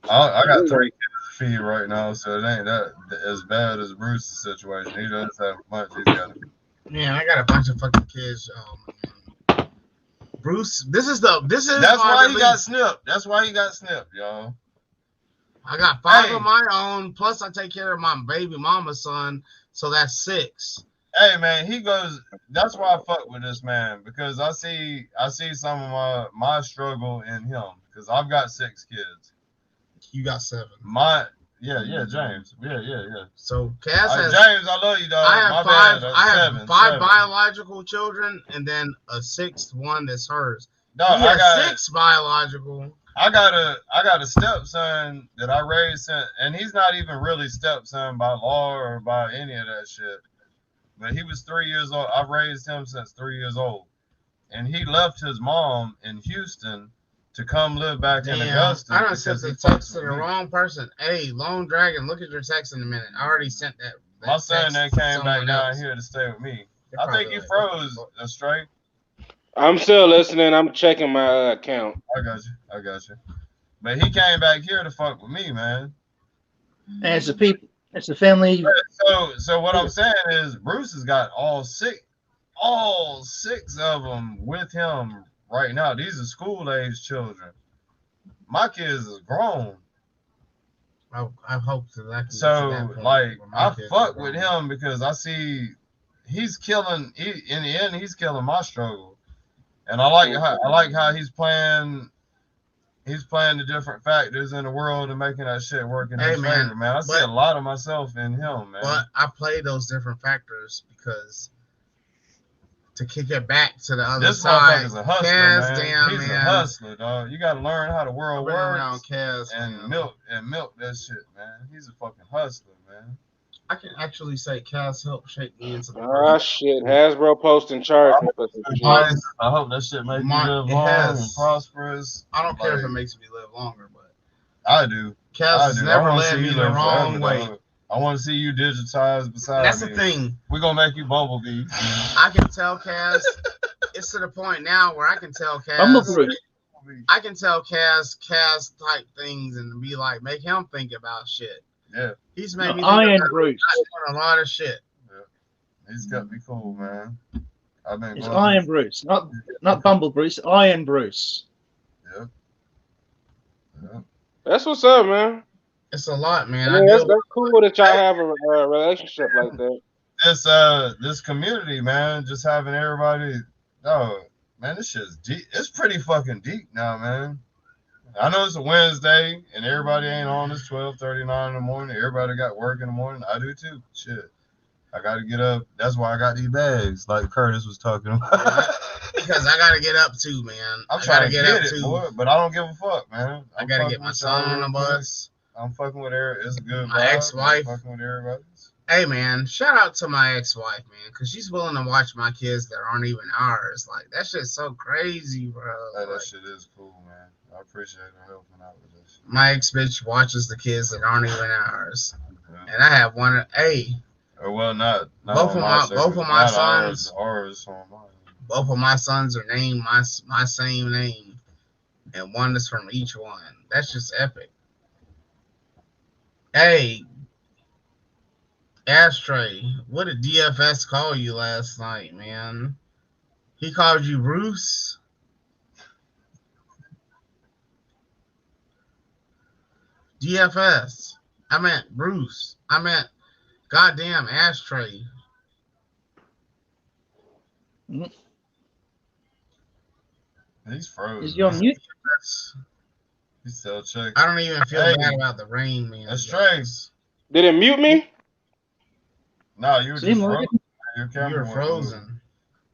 B: I got 3 kids to feed right now, so it ain't that as bad as Bruce's situation. He does have a bunch he's got to feed.
C: Man, I got a bunch of fucking kids. Man. Bruce, this is
B: That's why he got snipped. That's why he got snipped, y'all.
C: I got 5 of my own, plus I take care of my baby mama's son, so that's 6.
B: Hey man, he goes. That's why I fuck with this man, because I see some of my struggle in him, because I've got 6 kids.
C: You got 7.
B: Yeah, James. Yeah.
C: So Cass has
B: James, I love you, dog.
C: I have
B: My
C: 5.
B: bad.
C: I have
B: 7,
C: 5
B: 7.
C: biological children, and then a 6th one that's hers.
B: Dog,
C: He has 6 biological.
B: I got a stepson that I raised, and he's not even really stepson by law or by any of that shit. But he was 3 years old. I raised him since 3 years old, and he left his mom in Houston to come live back in Augusta.
C: I don't sent the text to the wrong person. Hey, Lone Dragon, look at your text in a minute. I already sent that.
B: My son that came back down here to stay with me. I think you froze, Straight.
G: I'm still listening. I'm checking my account.
B: I got you. But he came back here to fuck with me, man.
H: And it's the family.
B: So what I'm saying is Bruce has got all six of them with him right now. These are school age children. My kids is grown.
C: I hope that.
B: So like I fuck with him because I see he's killing. In the end, he's killing my struggle, and I like how he's playing. He's playing the different factors in the world and making that shit work in his favor, man. I see a lot of myself in him, man.
C: But I play those different factors because to kick it back to the other side.
B: This motherfucker's a hustler, man. He's a hustler, dog. You got to learn how the world works and milk that shit, man. He's a fucking hustler, man.
C: I can actually say Cass helped shape me into the
G: shit. Hasbro posting charge me for some shit.
B: I hope that shit makes me live long and prosperous.
C: I don't care if it makes me live longer, but
B: I do.
C: Cass has never led me the wrong way.
B: I want to see you digitized beside me.
C: That's the thing.
B: We're going to make you Bumblebee.
C: I can tell Cass. It's to the point now where I can tell Cass. I can tell Cass type things and be like, make him think about shit.
B: Yeah.
C: He's made me
H: Iron Bruce.
C: A lot of shit.
B: Yeah. He's got me cool, man.
H: It's Iron Bruce, not Bumble Bruce. Iron Bruce.
B: Yeah.
G: That's what's up, man.
C: It's a lot, man.
G: I mean, that's cool that y'all have a relationship like that.
B: This community, man, just having everybody. Oh, man, this shit's deep. It's pretty fucking deep now, man. I know it's a Wednesday and everybody ain't on. It's 12:39 in the morning. Everybody got work in the morning. I do too. Shit. I got to get up. That's why I got these bags, like Curtis was talking about.
C: Because I got to get up too, man.
B: I'm trying to get up too, boy, but I don't give a fuck, man.
C: I got to get my son on the bus.
B: I'm fucking with her. It's a good
C: my ex-wife.
B: I'm fucking with everybody.
C: Hey, man, shout out to my ex-wife, man, because she's willing to watch my kids that aren't even ours. Like, that shit's so crazy, bro.
B: Hey, that shit is cool, man. I appreciate her helping out with this.
C: My ex-bitch watches the kids that aren't even ours. Yeah. And I have one. Hey.
B: Well, not
C: both of my sons.
B: Ours on mine.
C: Both of my sons are named my same name, and one is from each one. That's just epic. Hey, Ashtray, what did DFS call you last night, man? He called you Bruce? DFS. I meant Bruce. I meant goddamn Ashtray.
B: He's frozen.
H: Is he on mute?
B: He's still checking.
C: I don't even feel bad about the rain, man.
B: That's Trace.
G: Did it mute me?
B: No, you were just frozen.
C: You were frozen.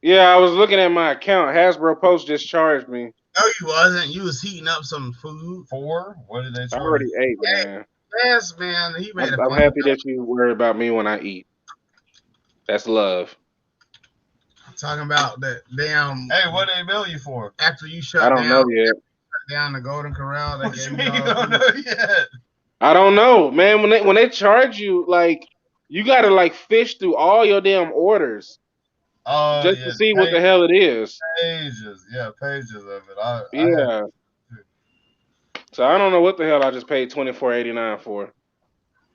G: Yeah, I was looking at my account. Hasbro Post just charged me.
C: No, you wasn't. You was heating up some food.
B: What did they charge?
G: I already ate, man.
C: Yes, man. He made
G: I'm happy that you worry about me when I eat. That's love.
C: Talking about that damn.
B: Hey, what they bill you for?
C: After you shut
G: I don't know yet.
C: Down the Golden Corral.
B: What you mean you don't know yet?
G: I don't know, man. When they charge you, like, you gotta like fish through all your damn orders.
B: Oh
G: just to
B: yeah,
G: see what the hell it is.
B: pages. Yeah, pages of it. I had.
G: Yeah. So I don't know what the hell I just paid $24.89 for.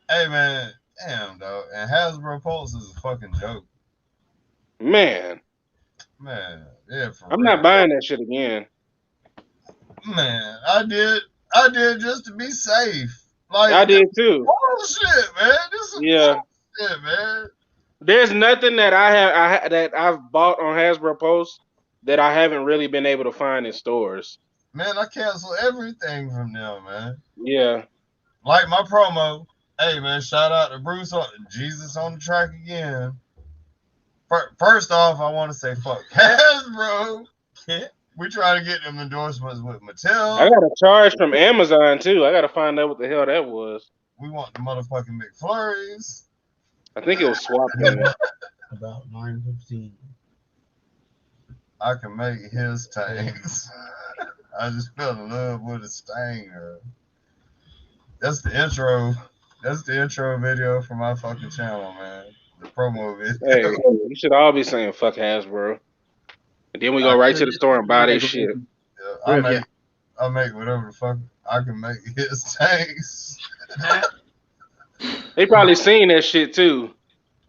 B: Hey man, damn dog. And Hasbro Pulse is a fucking joke.
G: Man,
B: Man, yeah, for
G: I'm
B: real.
G: not buying that shit again.
B: Man, I did just to be safe. Like
G: I
B: this
G: did
B: is
G: too.
B: bullshit, man. This is
G: Yeah.
B: bullshit, man.
G: There's nothing that that I've bought on Hasbro Post that I haven't really been able to find in stores.
B: Man, I cancel everything from them, man.
G: Yeah.
B: Like my promo. Hey man, shout out to Bruce on Jesus on the track again. First off, I want to say fuck Hasbro. We try to get them endorsements with
G: I
B: Mattel.
G: got a charge from Amazon too. I gotta find out what the hell that was.
B: We want the motherfucking McFlurries.
G: I think it was swapped in.
C: About 9:15.
B: I can make his tanks. I just fell in love with a stanger. That's the intro. That's the intro video for my fucking channel, man. The promo video.
G: Hey, you should all be saying fuck Hasbro. And then we go right to the store and buy their shit.
B: Yeah, I make whatever the fuck I can make his tanks.
G: They probably seen that shit too.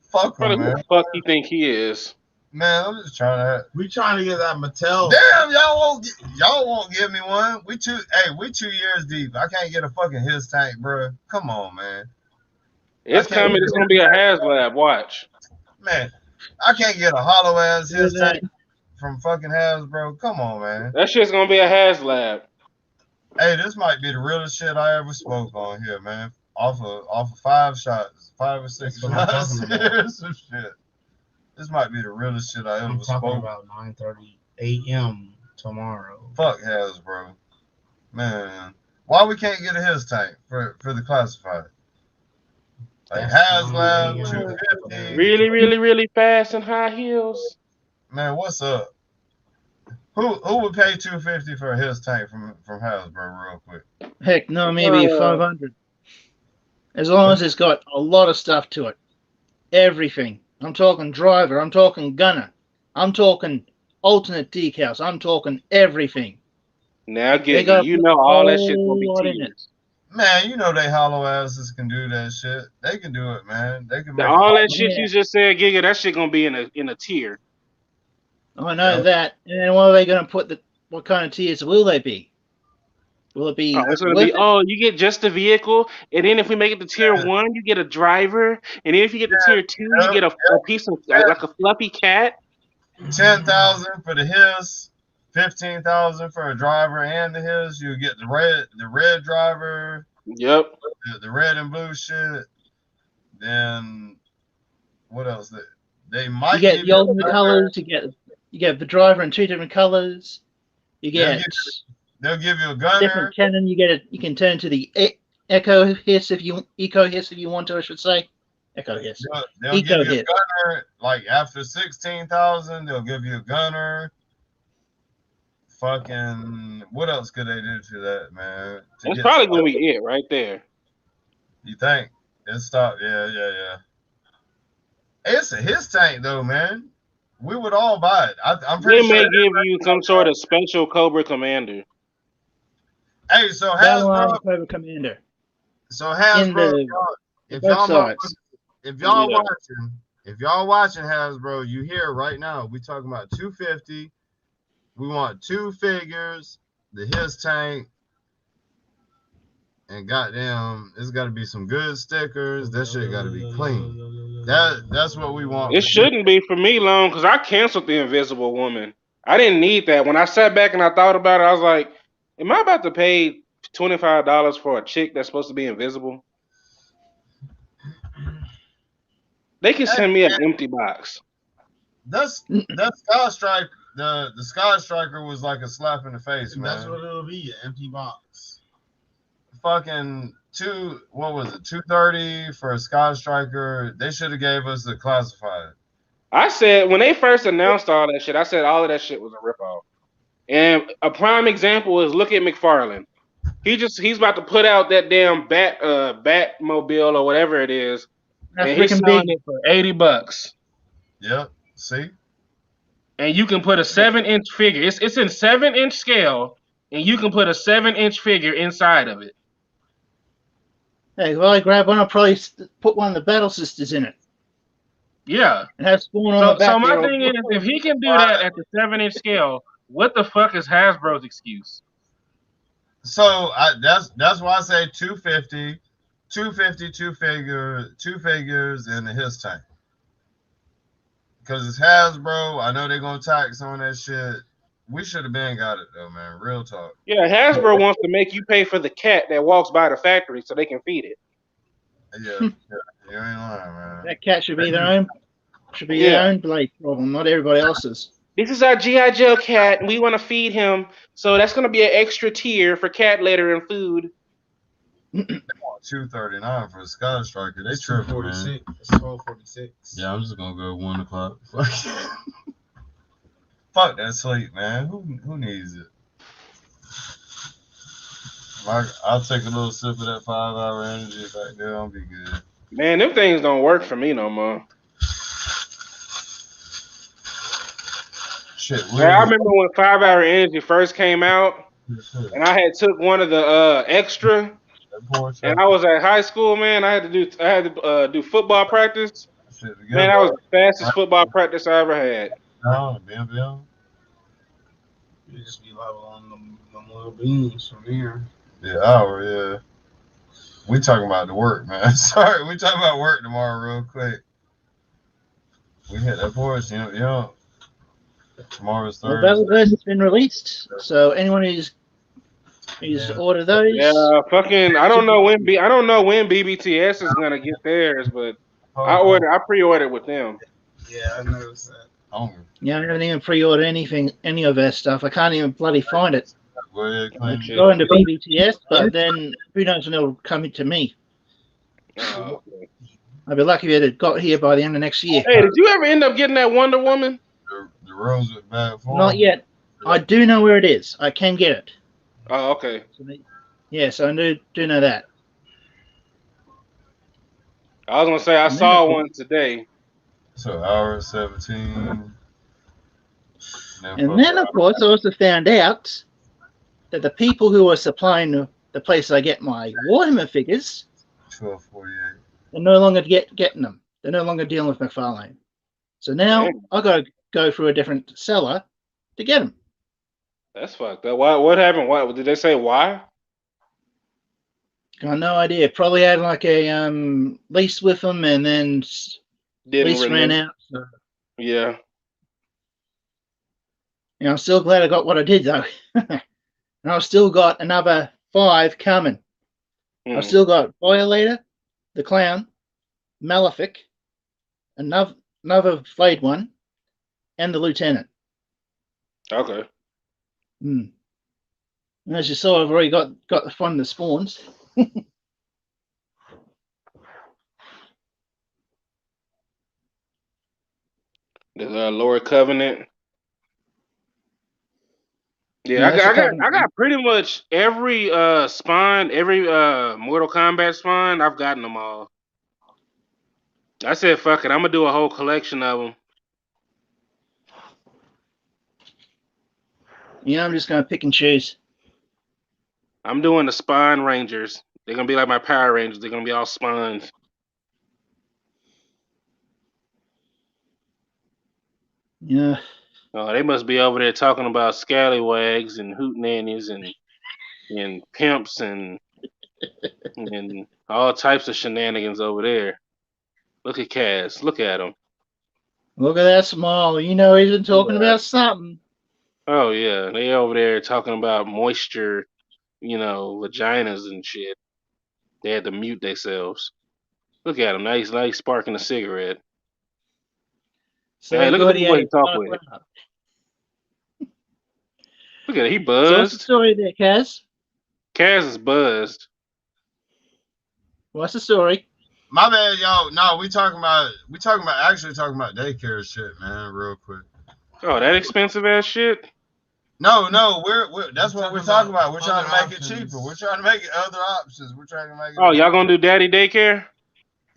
B: Fuck
G: Probably
B: him,
G: who
B: man.
G: the fuck you think he is?
B: Man, I'm just trying to.
C: We trying to get that Mattel.
B: Damn, y'all won't give me one. We 2 years deep. I can't get a fucking his tank, bro. Come on, man.
G: It's coming. It's gonna be a HasLab. Watch.
B: Man, I can't get a hollow ass his tank from fucking Hasbro. Come on, man.
G: That shit's gonna be a HasLab.
B: Hey, this might be the realest shit I ever spoke on here, man. Off of 5 shots, 5 or 6 shots. Some shit. This might be the realest shit I ever
C: I'm
B: spoke.
C: talking about 9:30 a.m. tomorrow.
B: Fuck Hasbro, man. Why we can't get a his tank for the classified? Like HasLab 250.
G: Really, really, really fast and high heels.
B: Man, what's up? Who would pay $250 for a his tank from Hasbro real quick?
H: Heck, no, maybe 500. As long as it's got a lot of stuff to it. Everything. I'm talking driver. I'm talking gunner. I'm talking alternate decals. I'm talking everything.
G: Now, you know all that shit's gonna be
H: tiers.
B: Man, you know they hollow asses can do that shit. They can do it, man. They can make
G: all that shit you just said, Giga. That shit gonna be in a tier.
H: I know that. And then what are they going to put? What kind of tiers will they be? Will it be?
G: It's gonna be. You get just the vehicle, and then if we make it to tier 1, you get a driver, and then if you get to tier 2, you get a piece of like a fluffy cat.
B: 10,000 for the his, 15,000 for a driver and the his. You get the red driver.
G: Yep.
B: The red and blue shit. Then what else? They might
H: you get the alternate colors. You get the driver in 2 different colors. You get.
B: They'll give you a gunner.
H: Different cannon. You can turn to the eco hiss if you want to. I should say. Eco hiss.
B: They'll give you a gunner. Like after 16,000, they'll give you a gunner. Fucking, what else could they do to that, man?
G: That's probably gonna be it right there.
B: You think? It's stop. Yeah. It's a his tank though, man. We would all buy it. I'm pretty sure
G: they may give you some sort of special Cobra Commander.
B: Hey, so Hasbro
H: Cobra Commander.
B: So Hasbro, if y'all watching Hasbro, you hear right now. We talking about 250. We want 2 figures, the his tank, and goddamn, it's got to be some good stickers. That shit got to be clean. That's what we want.
G: It shouldn't be for me long because I canceled the Invisible Woman. I didn't need that. When I sat back and I thought about it, I was like, am I about to pay $25 for a chick that's supposed to be invisible? They can send me an empty box.
B: That Sky Strike, the Sky Striker was like a slap in the face, man.
C: That's what it'll be, an empty box.
B: Fucking $230 for a Sky Striker. They should have gave us the classified.
G: I said when they first announced all that shit, I said all of that shit was a ripoff. And a prime example is look at McFarlane. He's about to put out that damn Batmobile or whatever it is.
H: That's
G: and he's selling it for $80.
B: Yep. See?
G: and you can put a 7-inch figure. It's in 7-inch scale, and you can put a 7-inch figure inside of it.
H: Hey, if I grab one, I'll probably put one of the Battle Sisters in it.
G: Yeah.
H: And have Spawn on the back.
G: So my
H: there.
G: thing is, if he can do that at the 7-inch scale, what the fuck is Hasbro's excuse?
B: So that's why I say 250, two figures, and a his tank. Because it's Hasbro, I know they're gonna tax on that shit. We should have been got it though, man. Real talk.
G: Yeah, Hasbro wants to make you pay for the cat that walks by the factory so they can feed it.
B: Yeah, you ain't lying, man.
H: That cat should be their own. Should be their own blade problem, not everybody else's.
G: This is our G.I. Joe cat, and we want to feed him, so that's going to be an extra tier for cat litter and food.
B: $239 for a Sky Striker. They tripping, man.
C: It's 1246.
B: Yeah, I'm just gonna go 1 o'clock. Fuck that sleep, man. Who needs it? I'll take a little sip of that 5-hour energy back there. I'll be good.
G: Man, them things don't work for me no more.
B: Shit,
G: I remember when 5-hour energy first came out, and I had took one of the extra, and I was at high school, man. I had to do football practice. Man, that was the fastest football practice I ever had.
B: You
C: just be level on them little beams from here.
B: Yeah. We talking about the work, man. Sorry, we talking about work tomorrow real quick. We hit that porch, Tomorrow's Thursday.
H: Well, Battle has been released, so anyone who's ordered those.
G: Yeah, fucking. I don't know when BBTS is gonna get theirs, but I pre-ordered with them.
C: Yeah, I noticed that.
H: Yeah, I haven't even pre-ordered any of their stuff. I can't even bloody find it.
B: Go
H: into BBTS, but then who knows when it'll come to me.
G: Oh, okay.
H: I'd be lucky if it got here by the end of next year.
G: Hey, did you ever end up getting that Wonder Woman?
B: The rose with bad form.
H: Not yet. I do know where it is. I can get it.
G: Oh, okay.
H: Yes, I do know that.
G: I was gonna say I saw one today.
B: So hour 17.
H: And then, of course, I also found out that the people who are supplying the place I get my Warhammer figures,
B: 1248.
H: they're no longer getting them. They're no longer dealing with McFarlane. So now I got to go through a different seller to get them.
G: That's fucked up. What happened? What did they say? Why?
H: Got no idea. Probably had like a lease with them, and then lease ran out. So.
G: Yeah.
H: I'm still glad I got what I did though. And I've still got another 5 coming. I've still got Violator, the Clown, Malefic, another Flayed one, and the Lieutenant.
G: Okay.
H: And as you saw, I've already got the fun of the spawns.
G: The Lord Covenant. Yeah, I got pretty much every spawn, every Mortal Kombat spawn. I've gotten them all. I said, fuck it, I'm gonna do a whole collection of them.
H: Yeah, I'm just gonna pick and choose.
G: I'm doing the Spawn Rangers. They're gonna be like my Power Rangers. They're gonna be all spawns.
H: Yeah.
G: Oh, they must be over there talking about scallywags and hootenannies and pimps and all types of shenanigans over there. Look at Kaz. Look at him.
H: Look at that smile. You know he's been talking about something.
G: Oh yeah, they over there talking about moisture, vaginas and shit. They had to mute themselves. Look at him. Now he's sparking a cigarette.
H: So
G: hey, look at what he talk with. Look at it. He buzzed.
H: So what's the story there, Kaz?
G: Kaz is buzzed.
H: What's the story?
B: My bad, y'all. No, we talking about daycare shit, man. Real quick.
G: Oh, that expensive ass shit.
B: No, we're that's what we're talking about. We're trying to make it cheaper. We're trying to make it other options. We're trying to make it.
G: Oh, y'all gonna do daddy daycare?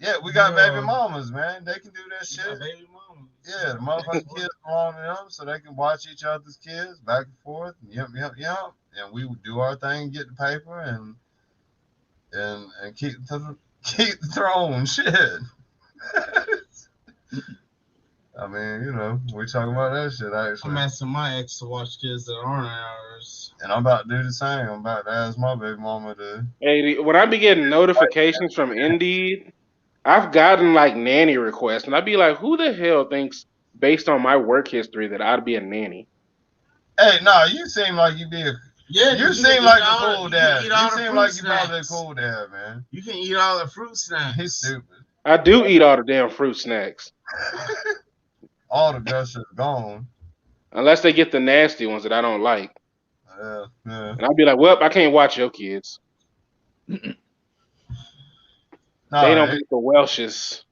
B: Yeah, we got baby mamas, man. They can do that shit.
C: Baby mamas.
B: Yeah, the motherfucking kids belong to them, so they can watch each other's kids back and forth. And yep, and we would do our thing, get the paper, and keep keep the throne. Shit. I mean, we talking about that shit actually.
C: I'm asking my ex to watch kids that aren't ours.
B: And I'm about to do the same. I'm about to ask my baby mama to.
G: Hey, when I be getting notifications from Indeed, I've gotten like nanny requests, and I'd be like, who the hell thinks, based on my work history, that I'd be a nanny?
B: Hey, no, you seem like you be a.
C: Yeah,
B: you seem like a cool dad. You seem like you probably a cool dad, man.
C: You can eat all the fruit snacks.
B: He's stupid.
G: I do eat all the damn fruit snacks.
B: All the guts are gone.
G: Unless they get the nasty ones that I don't like.
B: Yeah.
G: And I'd be like, well, I can't watch your kids. They don't eat the Welshes.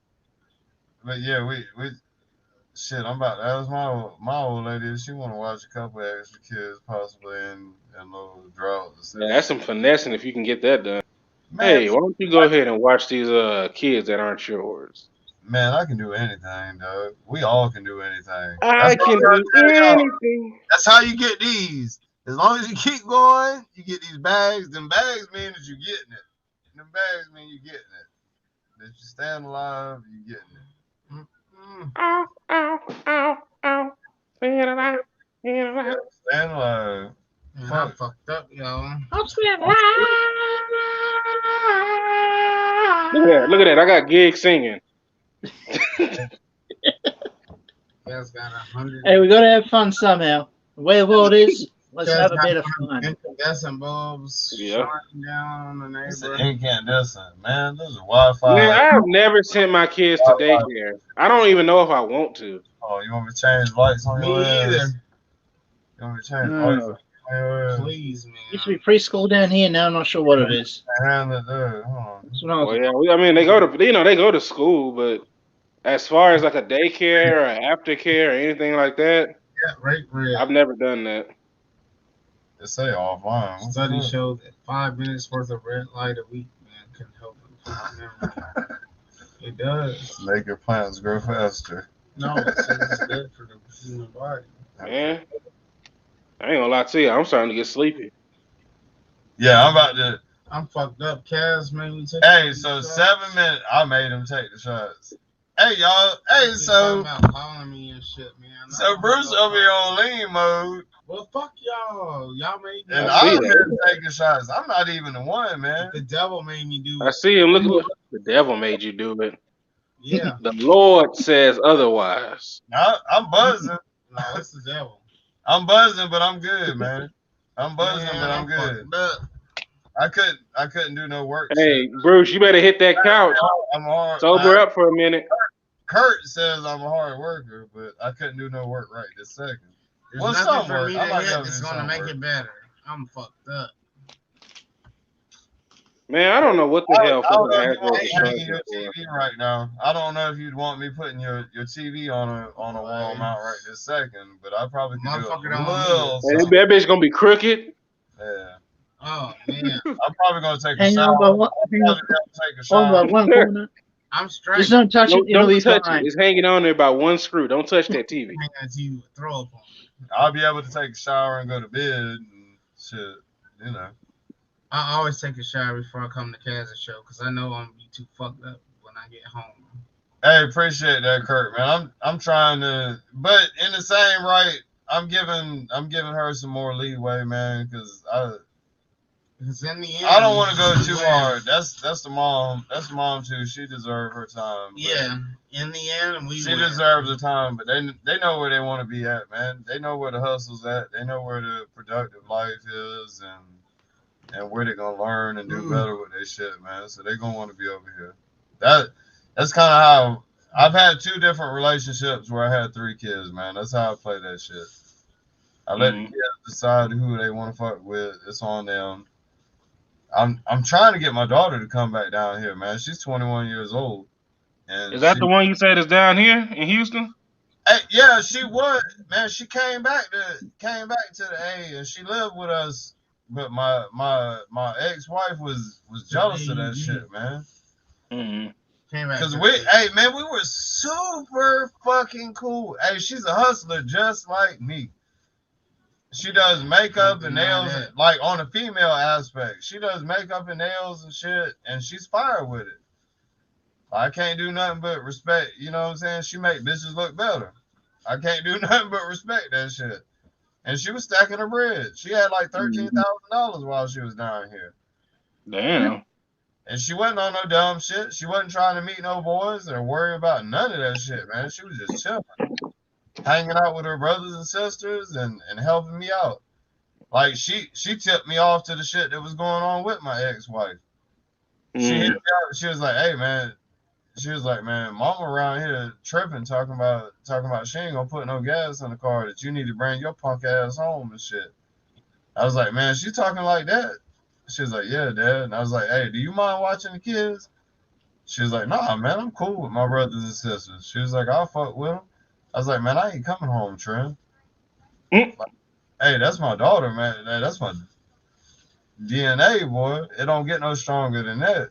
B: But yeah, we shit, I'm about to ask my old lady if she want to watch a couple of extra kids possibly in little droughts.
G: Yeah, that's some finessing if you can get that done.
B: Man,
G: hey, why don't you go ahead and watch these kids that aren't yours?
B: Man, I can do anything, dog. We all can do anything.
G: I can do anything.
B: That's how you get these. As long as you keep going, you get these bags. Them bags mean that you're getting it. Them bags mean you're getting it. That you stand alive, you're getting it.
G: Ow, ow, ow, ow. Stand alive, stand alive.
B: Stand alive.
C: Man, I fucked up, y'all.
E: I'm staying alive.
G: Look at that. I got gigs singing.
C: Guys got 100.
H: Hey, we gotta have fun somehow. The way the world is, let's have a bit of fun.
C: Incandescent bulbs shining down on the neighbor.
B: Incandescent, man. Those are Wi-Fi.
G: Man, I've never sent my kids to daycare. I don't even know if I want to.
B: Oh, you want me to change lights on your ass?
C: Me either.
B: You want me to change lights on your ass?
C: Please, man.
H: Used to be preschool down here. Now I'm not sure what it is.
B: Hand it there. Hold on.
H: That's what I was-
G: Well, yeah, I mean, they go to school, but as far as like a daycare or aftercare or anything like that,
C: Yeah, right, red.
G: I've never done that.
B: They say offline.
C: Studies show that 5 minutes worth of red light a week, man, can help improve memory. It does.
B: Make your plants grow faster.
C: No, it's good for the human body.
G: Man, I ain't gonna lie to you, I'm starting to get sleepy.
B: Yeah, I'm about to.
C: I'm fucked up. Kaz made me take.
B: Hey, so 7 minutes. I made him take the shots. Hey, y'all. Hey, so.
C: About calling me and shit, man.
B: So Bruce over here on lean mode.
C: Well, fuck y'all. Y'all made me.
B: And
G: I see
B: I'm
G: that.
B: here taking shots. I'm not even the one, man.
C: The devil made me do
G: I
C: it.
G: see him. Look, the devil made you do it.
C: Yeah.
G: The Lord says otherwise.
B: I'm buzzing.
C: No, it's the devil.
B: I'm buzzing, but I'm good, man. I'm buzzing,
C: Man,
B: but I'm good.
C: fucked up.
B: I couldn't do no work.
G: Hey, Bruce, you better hit that couch.
B: I'm hard.
G: Sober up for a minute.
B: Kurt says I'm a hard worker, but I couldn't do no work right this second.
C: There's
B: Well,
C: nothing
B: some
C: for
B: work.
C: me
B: I
C: to
B: might
C: hit
B: be able to
C: that's
B: do
C: gonna
B: some
C: make
B: work.
C: it better. I'm fucked up.
G: Man, I don't know what the hell fucking
B: I
G: Hasbro
B: don't
G: is
B: know
G: charging
B: your
G: for.
B: TV right now. I don't know if you'd want me putting your TV on a wall mount right this second, but I probably could do
C: Motherfucker
B: a
C: don't
B: little.
G: Hey, that bitch gonna be crooked.
B: Yeah,
C: Oh man,
B: I'm probably gonna take a
H: Hang
B: shower.
H: on by one,
B: I'm
H: hang
B: probably
H: on,
B: gonna take a
H: on by
B: shower.
H: one corner.
C: I'm straight.
H: Just don't touch it. It'll
G: Don't
H: be
G: touch
H: fine.
G: it. It's hanging on there by one screw. Don't touch that TV.
C: Hang on to you, throw up on me.
B: I'll be able to take a shower and go to bed and shit. You know.
C: I always take a shower before I come to Kaz's show because I know I'm gonna be too fucked up when I get home.
B: Hey, appreciate that, Kurt, man. I'm trying to, but in the same right, I'm giving her some more leeway, man, because
C: Because in the end,
B: I don't want to go too hard. That's the mom. That's the mom too. She deserves her time.
C: Yeah, in the end,
B: She deserves her time, but they know where they want to be at, man. They know where the hustle's at. They know where the productive life is, and where they're gonna learn and do better with their shit, man. So they're gonna want to be over here. That's kind of how I've had 2 different relationships where I had 3 kids, man. That's how I play that shit. I let the kids decide who they want to fuck with. It's on them. I'm trying to get my daughter to come back down here, man. She's 21 years old. And
G: Is that the one you said is down here in Houston?
B: Hey, yeah, she was, man. She came back to the A, and she lived with us. But my ex-wife was jealous of that shit, man.
G: Mm-hmm.
B: Because hey man, we were super fucking cool. Hey, she's a hustler just like me. She does makeup and nails, like on a female aspect. She does makeup and nails and shit, and she's fire with it. I can't do nothing but respect, you know what I'm saying? She make bitches look better. I can't do nothing but respect that shit. And she was stacking her bread. She had like $13,000 while she was down here.
G: Damn.
B: And she wasn't on no dumb shit. She wasn't trying to meet no boys or worry about none of that shit, man. She was just chilling, hanging out with her brothers and sisters and helping me out. Like she tipped me off to the shit that was going on with my ex-wife. She hit me out. She was like, "Hey man," she was like, "Man, mama around here tripping, talking about she ain't gonna put no gas in the car. That you need to bring your punk ass home and shit." I was like, "Man, she talking like that?" She was like, "Yeah, Dad." And I was like, "Hey, do you mind watching the kids?" She was like, "Nah, man, I'm cool with my brothers and sisters." She was like, "I'll fuck with them." I was like, "Man, I ain't coming home, Trent." Like, hey, that's my daughter, man. That's my DNA, boy. It don't get no stronger than that.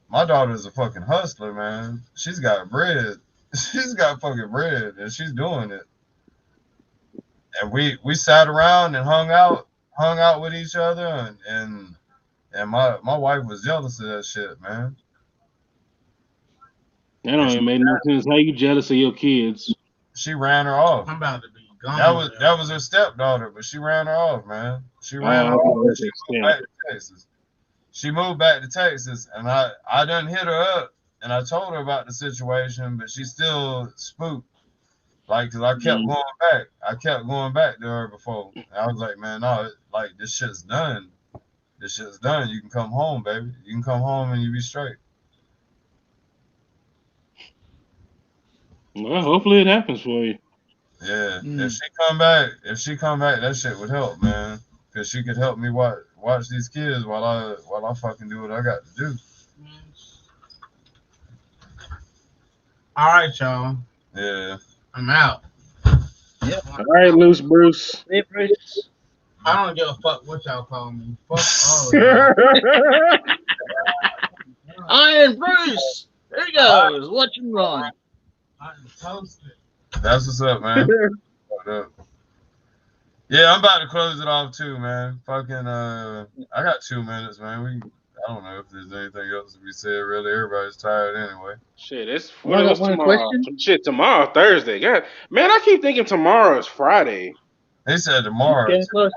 B: My daughter's a fucking hustler, man. She's got bread. She's got fucking bread, and she's doing it. And we sat around and hung out with each other, and my wife was jealous of that shit, man.
G: That don't even make no sense. How you jealous of your kids?
B: She ran her off.
C: I'm about to be gone.
B: That was her stepdaughter, but she ran her off, man. She ran her off. She moved back to Texas. She moved back to Texas, and I done hit her up, and I told her about the situation, but she still spooked. Like, cause I kept going back. I kept going back to her before. And I was like, man, no, like this shit's done. This shit's done. You can come home, baby. You can come home and you be straight.
G: Well, hopefully it happens for you.
B: Yeah. If she come back, that shit would help, man. Cause she could help me watch these kids while I fucking do what I got to do.
C: All right, y'all.
B: Yeah.
C: I'm out.
H: Yep.
G: All right, Loose Bruce.
H: Hey, Bruce.
C: I don't give a fuck what y'all call me. Fuck all of y'all.
H: Iron Bruce. There he goes. Watch him run.
C: I'm toasted.
B: That's what's up, man. Yeah, I'm about to close it off too, man. Fucking I got 2 minutes, man. I don't know if there's anything else to be said, really. Everybody's tired anyway.
G: Shit, it's
H: Well,
G: what's
H: one
G: tomorrow?
H: question?
G: Shit, tomorrow, Thursday. God, man, I keep thinking tomorrow is Friday.
B: They said tomorrow.
H: Getting closer.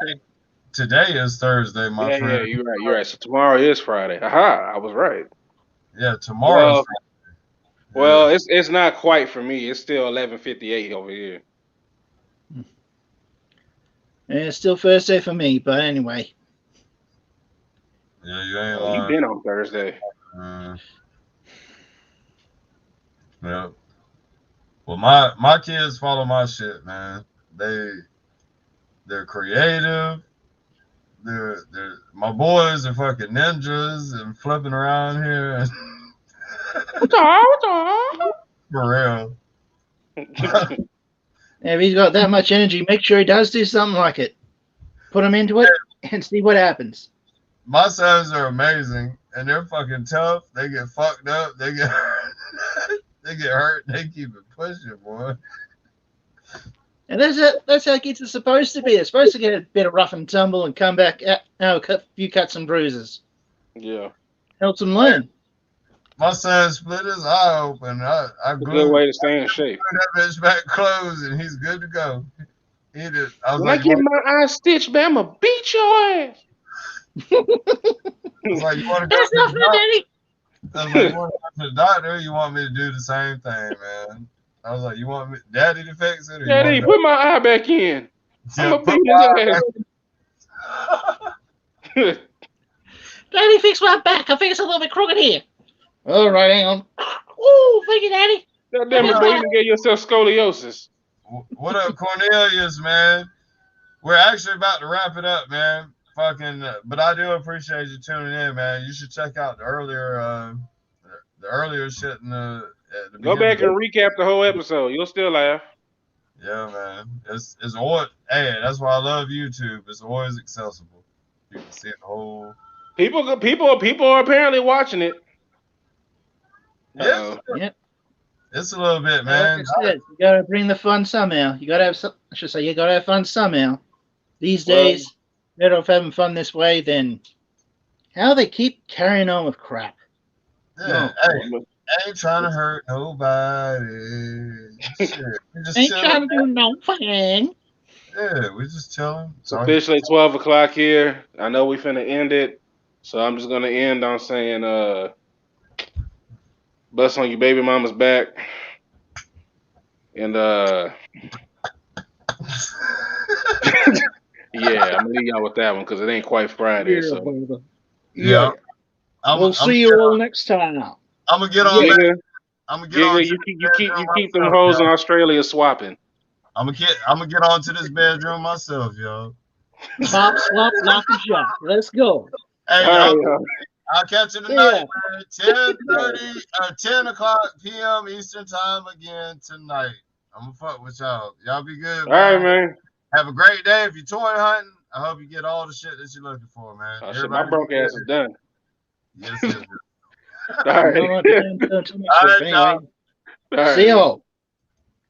B: Today is Thursday, my friend.
G: Yeah, you're right. So tomorrow is Friday. Aha, I was right.
B: Yeah, tomorrow's Friday.
G: Well, it's not quite for me. It's still 11:58 over here.
H: And it's still Thursday for me, but anyway.
B: Yeah, you ain't
G: Oh,
B: lying.
G: you been on Thursday.
B: Yeah. Well, my kids follow my shit, man. They're creative. They're my boys are fucking ninjas and flipping around here. For real.
H: If he's got that much energy, make sure he does do something like it. Put him into it and see what happens.
B: My sons are amazing, and they're fucking tough. They get fucked up. They get they get hurt. They keep it pushing, boy.
H: And that's how kids are supposed to be. They're supposed to get a bit of rough and tumble and come back out, a few cuts and bruises.
G: Yeah.
H: Helps them learn.
B: My son split his eye open. I
G: It's a good way to stay in shape.
B: that bitch back closed, and he's good to go. He did. I was
G: When
B: like,
G: I get my eye stitched, man, I'ma beat your ass.
B: I was like, you want to go
H: That's
B: to
H: not
B: the
H: for
B: doctor?
H: Daddy.
B: I was like, you want to go to the doctor? Or you want me to do the same thing, man? I was like, you want me, Daddy, to fix it? Or
G: Daddy,
B: you want
G: put my eye back in.
B: yeah,
G: I'ma beat his ass.
H: Daddy, fix my back. I think it's a little bit crooked here. All right, hang on. Ooh, thank you, Daddy.
G: God damn it, bro, you can get yourself scoliosis.
B: What up, Cornelius, man? We're actually about to wrap it up, man. Fucking, but I do appreciate you tuning in, man. You should check out the earlier shit in the. At the
G: Go back and recap the whole episode. You'll still laugh.
B: Yeah, man. It's always, hey, that's why I love YouTube. It's always accessible. You can see the whole.
G: People are apparently watching it. Uh-oh.
H: Yep.
B: It's a little bit,
H: Like
B: man.
H: I said, you gotta bring the fun somehow. You gotta have some. I should say, you gotta have fun somehow. These
G: Well-
H: days, instead of having fun this way, then how they keep carrying on with crap.
B: Yeah, hey, ain't trying to hurt nobody. Shit, we just
H: Ain't
B: chilling.
H: trying to do no fun.
B: Yeah, we just chilling.
G: It's officially 12 o'clock here. I know we finna end it, so I'm just gonna end on saying, bust on your baby mama's back. And yeah, I'm gonna leave y'all with that one because it ain't quite Friday. So
H: brother.
B: Yeah.
H: We'll see you all next time.
B: I'm gonna get on.
G: Giga,
B: I'm gonna get on.
G: Giga, you keep them hoes in Australia swapping.
B: I'm gonna get on to this bedroom myself, yo.
H: Pop, slop, lock, and shot. Let's go.
B: Hey,
G: All
B: y'all,
G: right,
B: I'll catch you tonight, man. 10:30 or 10 o'clock p.m. Eastern time again tonight. I'm gonna fuck with y'all. Y'all be good,
G: all
B: man.
G: right, man.
B: Have a great day. If you're toy hunting, I hope you get all the shit that you're looking for, man.
G: Oh, shit, my broke ass is done.
B: Yes, yes, yes.
G: All right.
H: Until next
B: All
H: week.
B: right,
H: Anyway,
G: All right.
H: see you all.